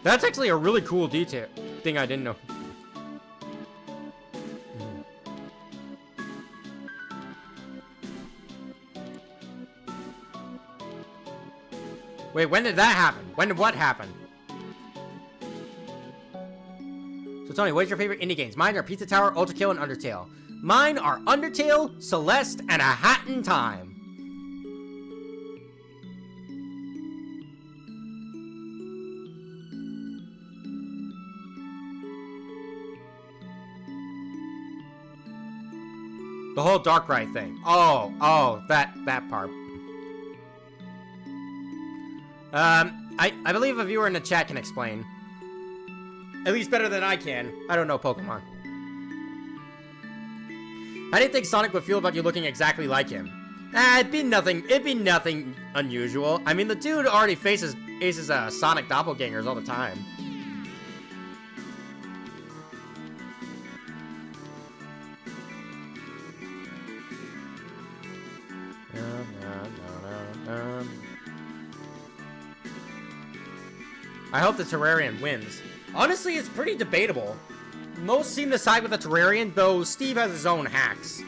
That's actually a really cool detail thing I didn't know. Wait, when did that happen? When did what happen? So Tony, what is your favorite indie games? Mine are Pizza Tower, Ultra Kill, and Undertale. Mine are Undertale, Celeste, and A Hat in Time. The whole Darkrai thing. Oh, that part. I believe a viewer in the chat can explain. At least better than I can. I don't know Pokemon. How do you think Sonic would feel about you looking exactly like him? It'd be nothing unusual. I mean, the dude already faces Sonic doppelgangers all the time. I hope the Terrarian wins. Honestly, it's pretty debatable. Most seem to side with the Terrarian, though Steve has his own hacks.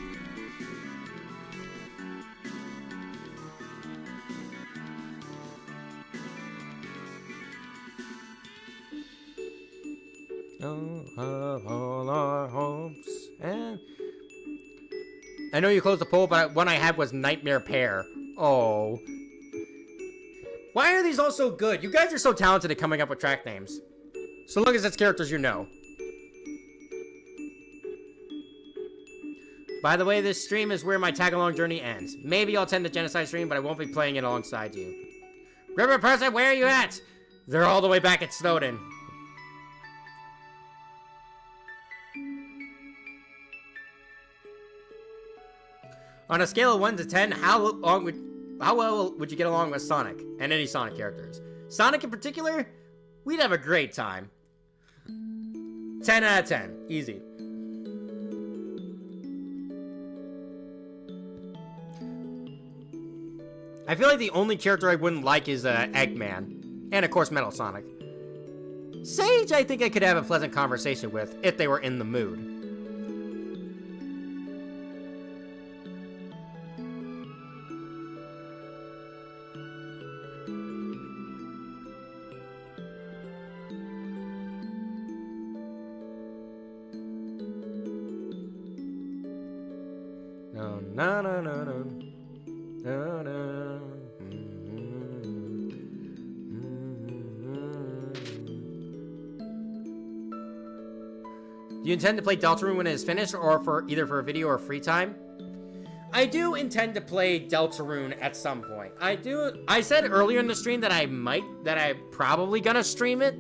All our hopes and... I know you closed the poll, but one I had was Nightmare Pair. Oh. Why are these all so good? You guys are so talented at coming up with track names. So long as it's characters you know. By the way, this stream is where my tag-along journey ends. Maybe I'll attend the Genocide stream, but I won't be playing it alongside you. River Person, where are you at? They're all the way back at Snowden. On a scale of 1 to 10, how well would you get along with Sonic and any Sonic characters? Sonic in particular, we'd have a great time. 10 out of 10, easy. I feel like the only character I wouldn't like is Eggman, and of course Metal Sonic. Sage, I think I could have a pleasant conversation with if they were in the mood. No, no, no, no, no, no. Do you intend to play Deltarune when it is finished, or for either for a video or free time? I do intend to play Deltarune at some point. I said earlier in the stream that I'm probably gonna stream it,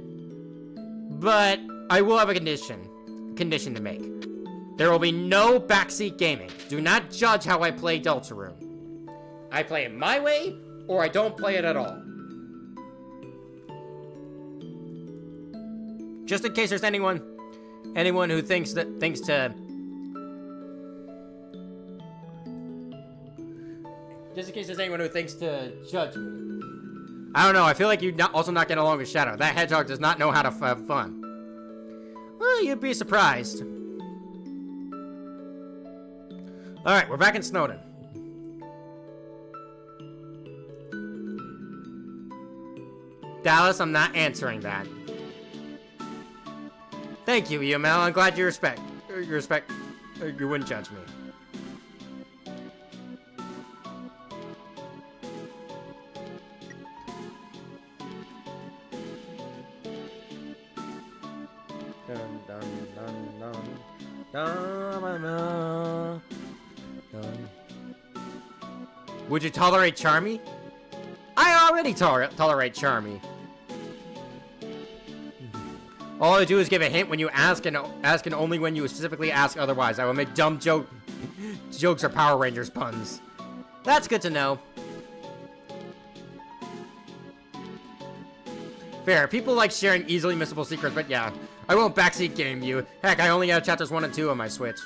but I will have a condition to make. There will be no backseat gaming. Do not judge how I play Deltarune. I play it my way, or I don't play it at all. Just in case there's anyone who thinks to... Just in case there's anyone who thinks to judge me. I don't know, I feel like you're also not getting along with Shadow. That hedgehog does not know how to have fun. Well, you'd be surprised. Alright, we're back in Snowden. Dallas, I'm not answering that. Thank you, EML. I'm glad you wouldn't judge me. Dun, dun, dun, dun. Dun, dun, dun. Dun. Would you tolerate Charmy? I already tolerate Charmy. All I do is give a hint when you ask, and only when you specifically ask otherwise. I will make dumb jokes or Power Rangers puns. That's good to know. Fair. People like sharing easily missable secrets, but yeah. I won't backseat game you. Heck, I only have chapters 1 and 2 on my Switch.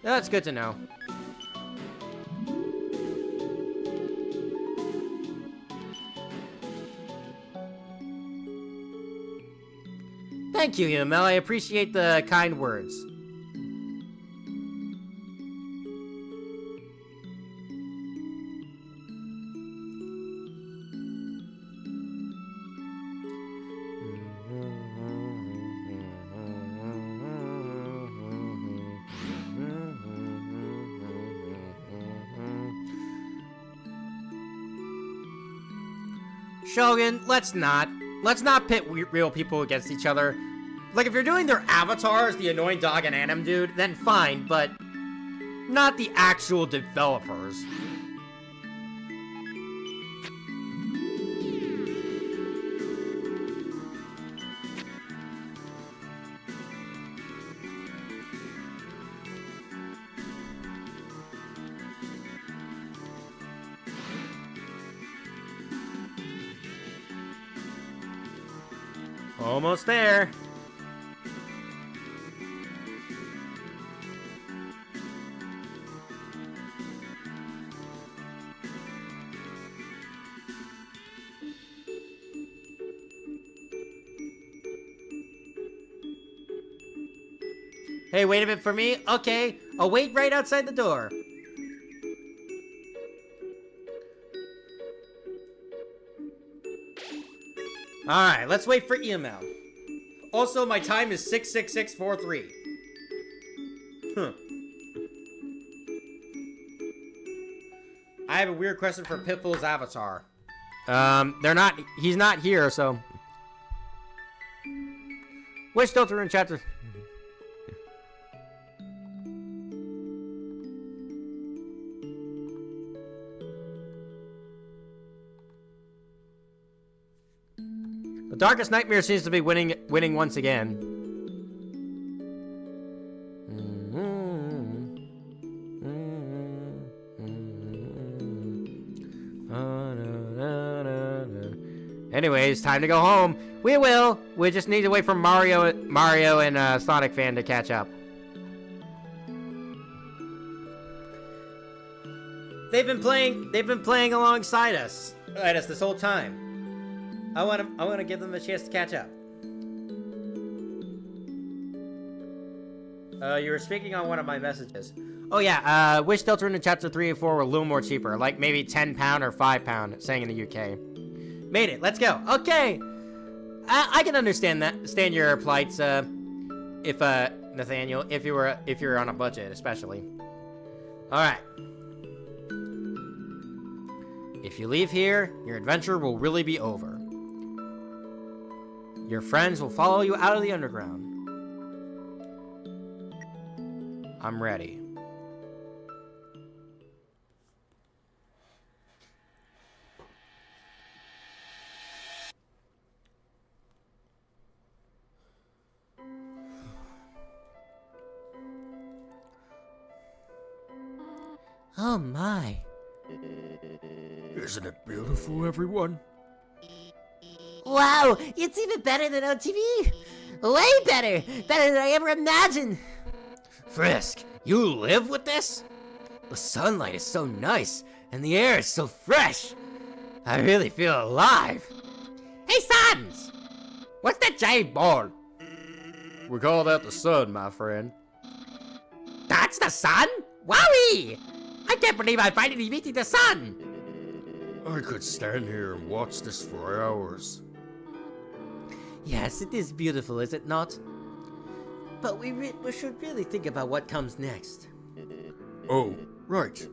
That's good to know. Thank you, EML. I appreciate the kind words. Shogun, let's not pit real people against each other. Like, if you're doing their avatars, the annoying dog and anim dude, then fine, but not the actual developers. Almost there. Hey, wait a minute for me? Okay, I'll wait right outside the door. Alright, let's wait for email. Also, my time is 66643. Huh. I have a weird question for Pitbull's avatar. He's not here, so. Wish filter in chapter. The darkest nightmare seems to be winning once again. Anyways, time to go home. We will. We just need to wait for Mario and Sonic Fan to catch up. They've been playing alongside us this whole time. I want to give them a chance to catch up. You were speaking on one of my messages. Oh yeah, wish Delta in chapter 3 and 4 were a little more cheaper, like maybe £10 or £5, saying in the UK. Made it. Let's go. Okay. I can understand that. Stand your plights. If Nathaniel, if you're on a budget, especially. All right. If you leave here, your adventure will really be over. Your friends will follow you out of the underground. I'm ready. Oh my. Isn't it beautiful, everyone? Wow, it's even better than on TV. Way better. Better than I ever imagined. Frisk, you live with this? The sunlight is so nice, and the air is so fresh. I really feel alive. Hey, Sons! What's that giant ball? We call that the sun, my friend. That's the sun? Wowie! I can't believe I finally meeting the sun! I could stand here and watch this for hours. Yes, it is beautiful, is it not? But we should really think about what comes next. Oh, right.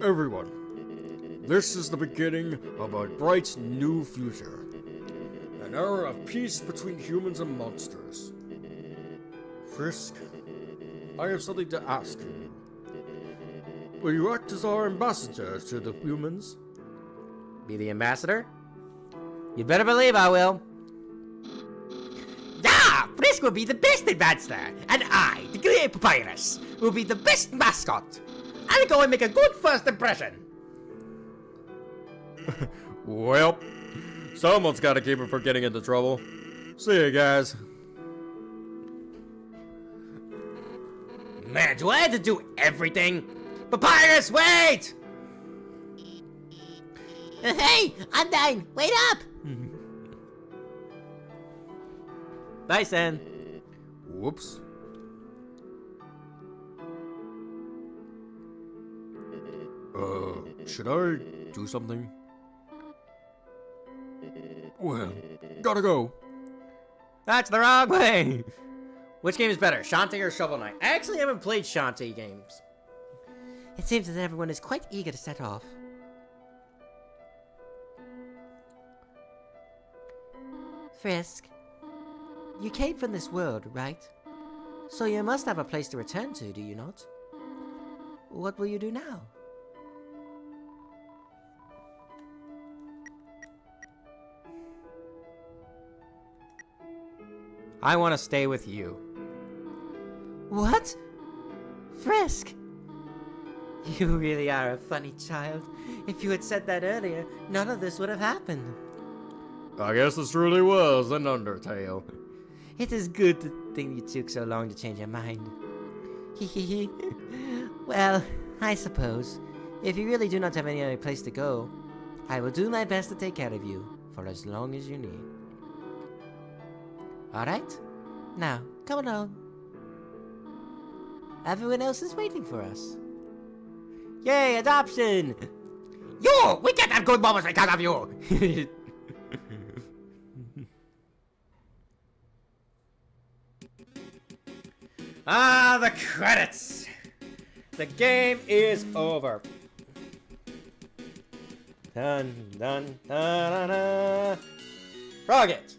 Everyone, this is the beginning of a bright new future. An era of peace between humans and monsters. Frisk, I have something to ask you. Will you act as our ambassador to the humans? Be the ambassador? You better believe I will. Yeah! Frisk will be the best ambassador! And I, the Great Papyrus, will be the best mascot! I'll go and make a good first impression! Well, someone's got to keep him from getting into trouble. See you guys. Man, do I have to do everything? Papyrus, wait! Hey, Undyne, wait up! Bye, Sen. Whoops. Should I do something? Well, gotta go. That's the wrong way! Which game is better, Shantae or Shovel Knight? I actually haven't played Shantae games. It seems that everyone is quite eager to set off. Frisk, you came from this world, right? So you must have a place to return to, do you not? What will you do now? I want to stay with you. What? Frisk? You really are a funny child. If you had said that earlier, none of this would have happened. I guess this really was an Undertale. It is good thing you took so long to change your mind. Hehehe. Well, I suppose, if you really do not have any other place to go, I will do my best to take care of you for as long as you need. Alright? Now, come along. Everyone else is waiting for us. Yay, adoption! You! We get that good moments because of you! Ah, the credits! The game is over. Dun, dun, dun, dun, dun. Frogget.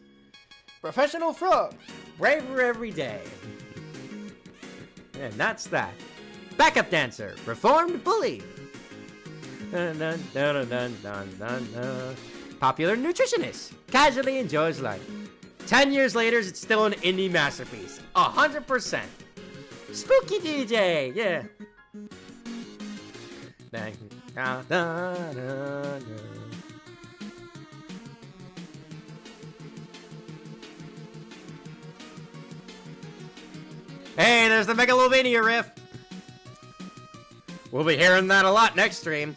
Professional frog. Braver every day. And that's that. Backup dancer. Reformed bully. Dun, dun, dun, dun, dun, dun, dun. Popular nutritionist. Casually enjoys life. 10 years later, it's still an indie masterpiece. 100%. Spooky DJ. Yeah. Dun, dun, dun, dun. Hey, there's the Megalovania riff. We'll be hearing that a lot next stream.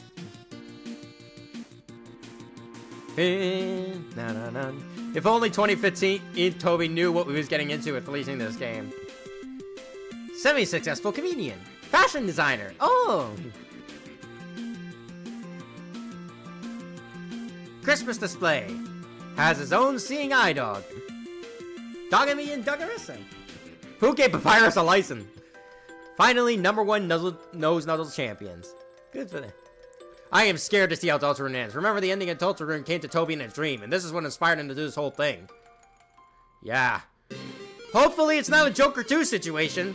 If only 2015 Toby knew what we was getting into with releasing this game. Semi-successful comedian. Fashion designer. Oh! Christmas display. Has his own seeing eye dog. Dogamy and Duggarissa. Who gave Papyrus a license? Finally, #1 nose nuzzle champions. Good for them. I am scared to see how Deltarune ends. Remember, the ending of Deltarune came to Toby in a dream, and this is what inspired him to do this whole thing. Yeah. Hopefully, it's not a Joker 2 situation.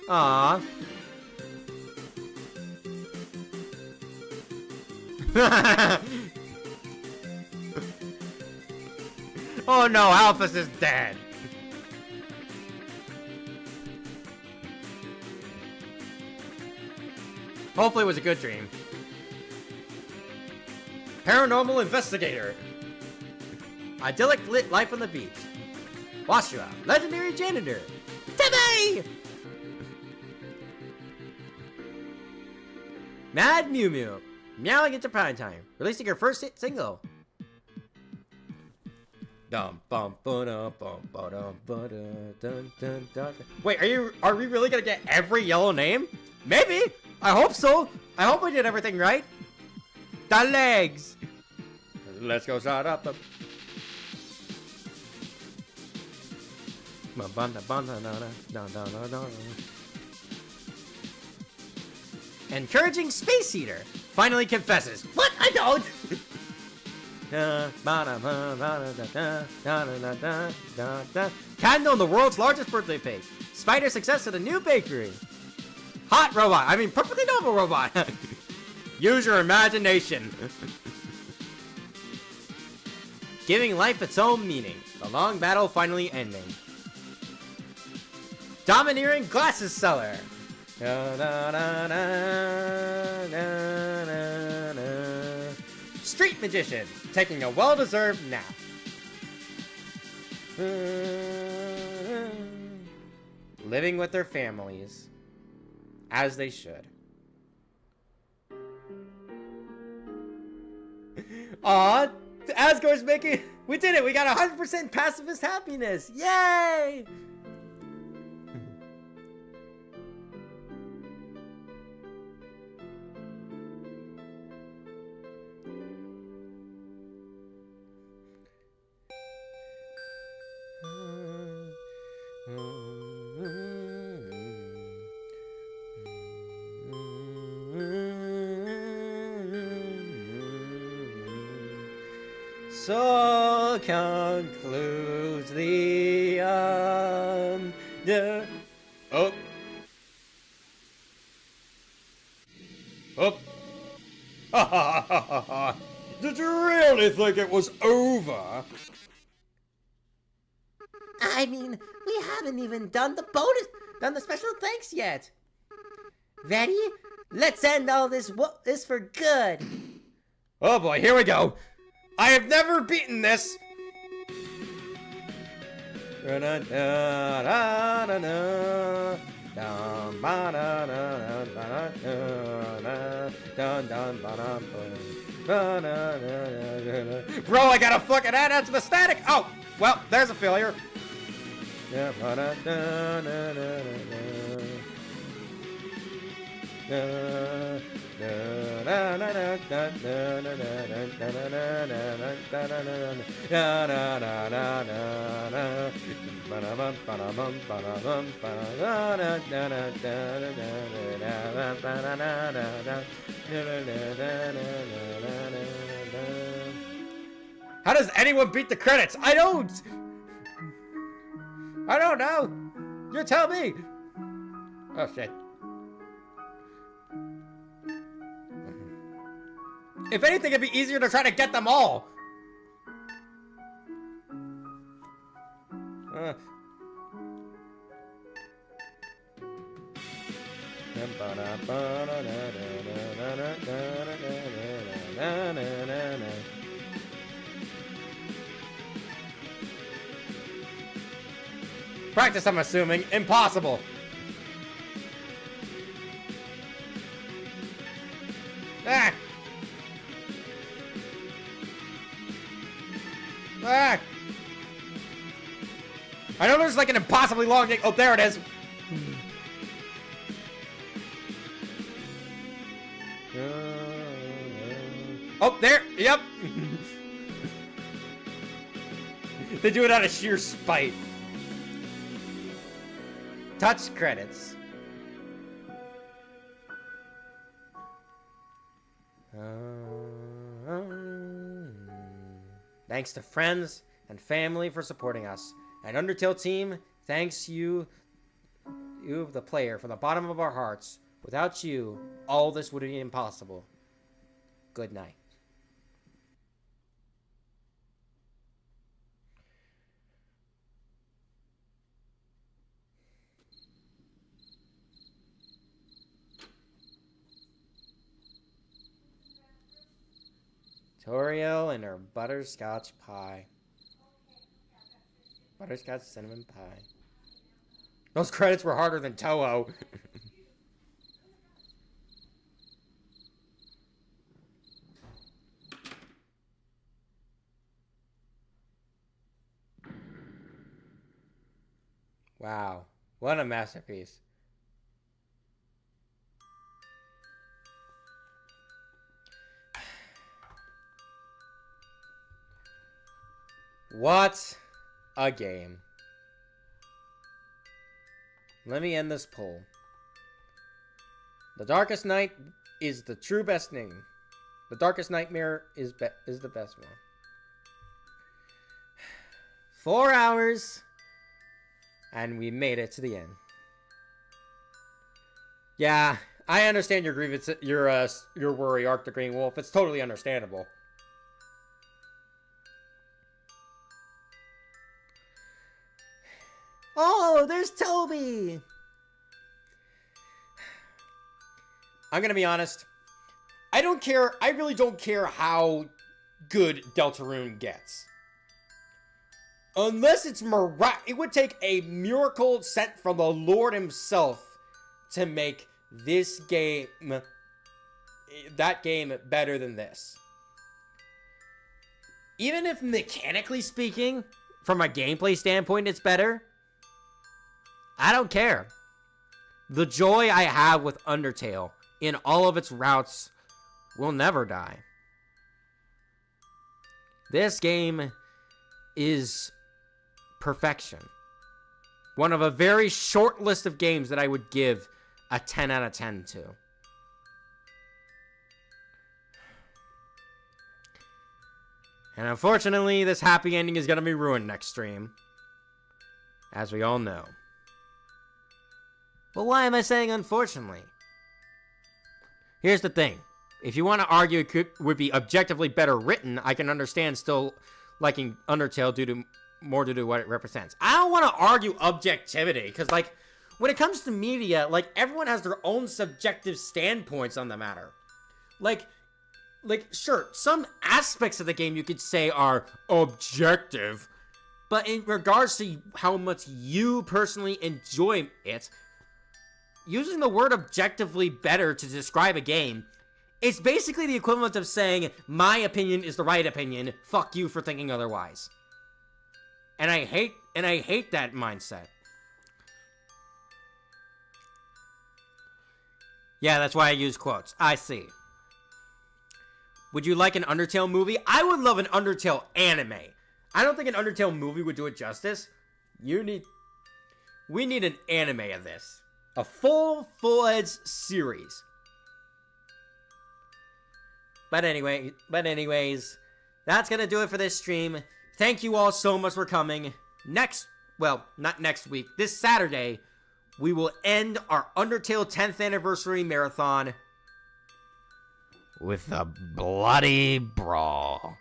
Aww. Oh no, Alphys is dead. Hopefully it was a good dream. Paranormal investigator. Idyllic lit life on the beach. Washua, legendary janitor. Timmy! Mad Mew Mew. Meowing into prime time. Releasing her first hit single. Wait, are we really gonna get every yellow name? Maybe. I hope so. I hope we did everything right. The legs. Let's go start up the. Encouraging space heater. Finally confesses. What? I don't. Candle, the world's largest birthday cake. Spider success at a new bakery. Hot robot. I mean, perfectly normal robot. Use your imagination. Giving life its own meaning. The long battle finally ending. Domineering glasses seller. Street magician. Taking a well-deserved nap. Living with their families. As they should. Aw, Asgard's making... We did it! We got 100% pacifist happiness! Yay! So concludes the Oh. Oh. Ha ha ha ha ha. Did you really think it was over? I mean, we haven't even done the special thanks yet. Ready? Let's end all this for good. Oh boy, here we go. I have never beaten this. Bro, I gotta fucking add that to the static. Oh, well, there's a failure. How does anyone beat the credits? I don't know. You tell me. Oh shit. If anything, it'd be easier to try to get them all. Practice, I'm assuming. Impossible. Ah! Ah! I know there's like an impossibly long game. Oh, there it is. Oh, there. Yep. They do it out of sheer spite. Touch credits. Thanks to friends and family for supporting us. And Undertale team, thanks you, the player, from the bottom of our hearts. Without you, all this would be impossible. Good night. Toriel and her butterscotch pie. Butterscotch cinnamon pie. Those credits were harder than Toho. Wow. What a masterpiece. What a game. Let me end this poll. The Darkest Night is the true best name. The Darkest Nightmare is the best one. 4 hours, and we made it to the end. Yeah, I understand your grievance, your worry, Arc the Green Wolf. It's totally understandable. Oh, there's Toby! I'm gonna be honest. I really don't care how good Deltarune gets. Unless it's it would take a miracle sent from the Lord himself to make this game, that game, better than this. Even if mechanically speaking, from a gameplay standpoint, it's better, I don't care. The joy I have with Undertale in all of its routes will never die. This game is perfection. One of a very short list of games that I would give a 10 out of 10 to. And unfortunately, this happy ending is going to be ruined next stream, as we all know. But why am I saying unfortunately? Here's the thing. If you want to argue it would be objectively better written, I can understand still liking Undertale due to what it represents. I don't want to argue objectivity, because, like, when it comes to media, like, everyone has their own subjective standpoints on the matter. Like, sure, some aspects of the game you could say are objective, but in regards to how much you personally enjoy it, using the word objectively better to describe a game, it's basically the equivalent of saying, my opinion is the right opinion, fuck you for thinking otherwise. And I hate And I hate that mindset. Yeah, that's why I use quotes. I see. Would you like an Undertale movie? I would love an Undertale anime. I don't think an Undertale movie would do it justice. We need an anime of this. A full-fledged series. But anyways, that's going to do it for this stream. Thank you all so much for coming. Not next week, this Saturday, we will end our Undertale 10th anniversary marathon with a bloody brawl.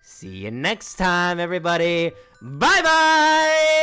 See you next time, everybody. Bye-bye!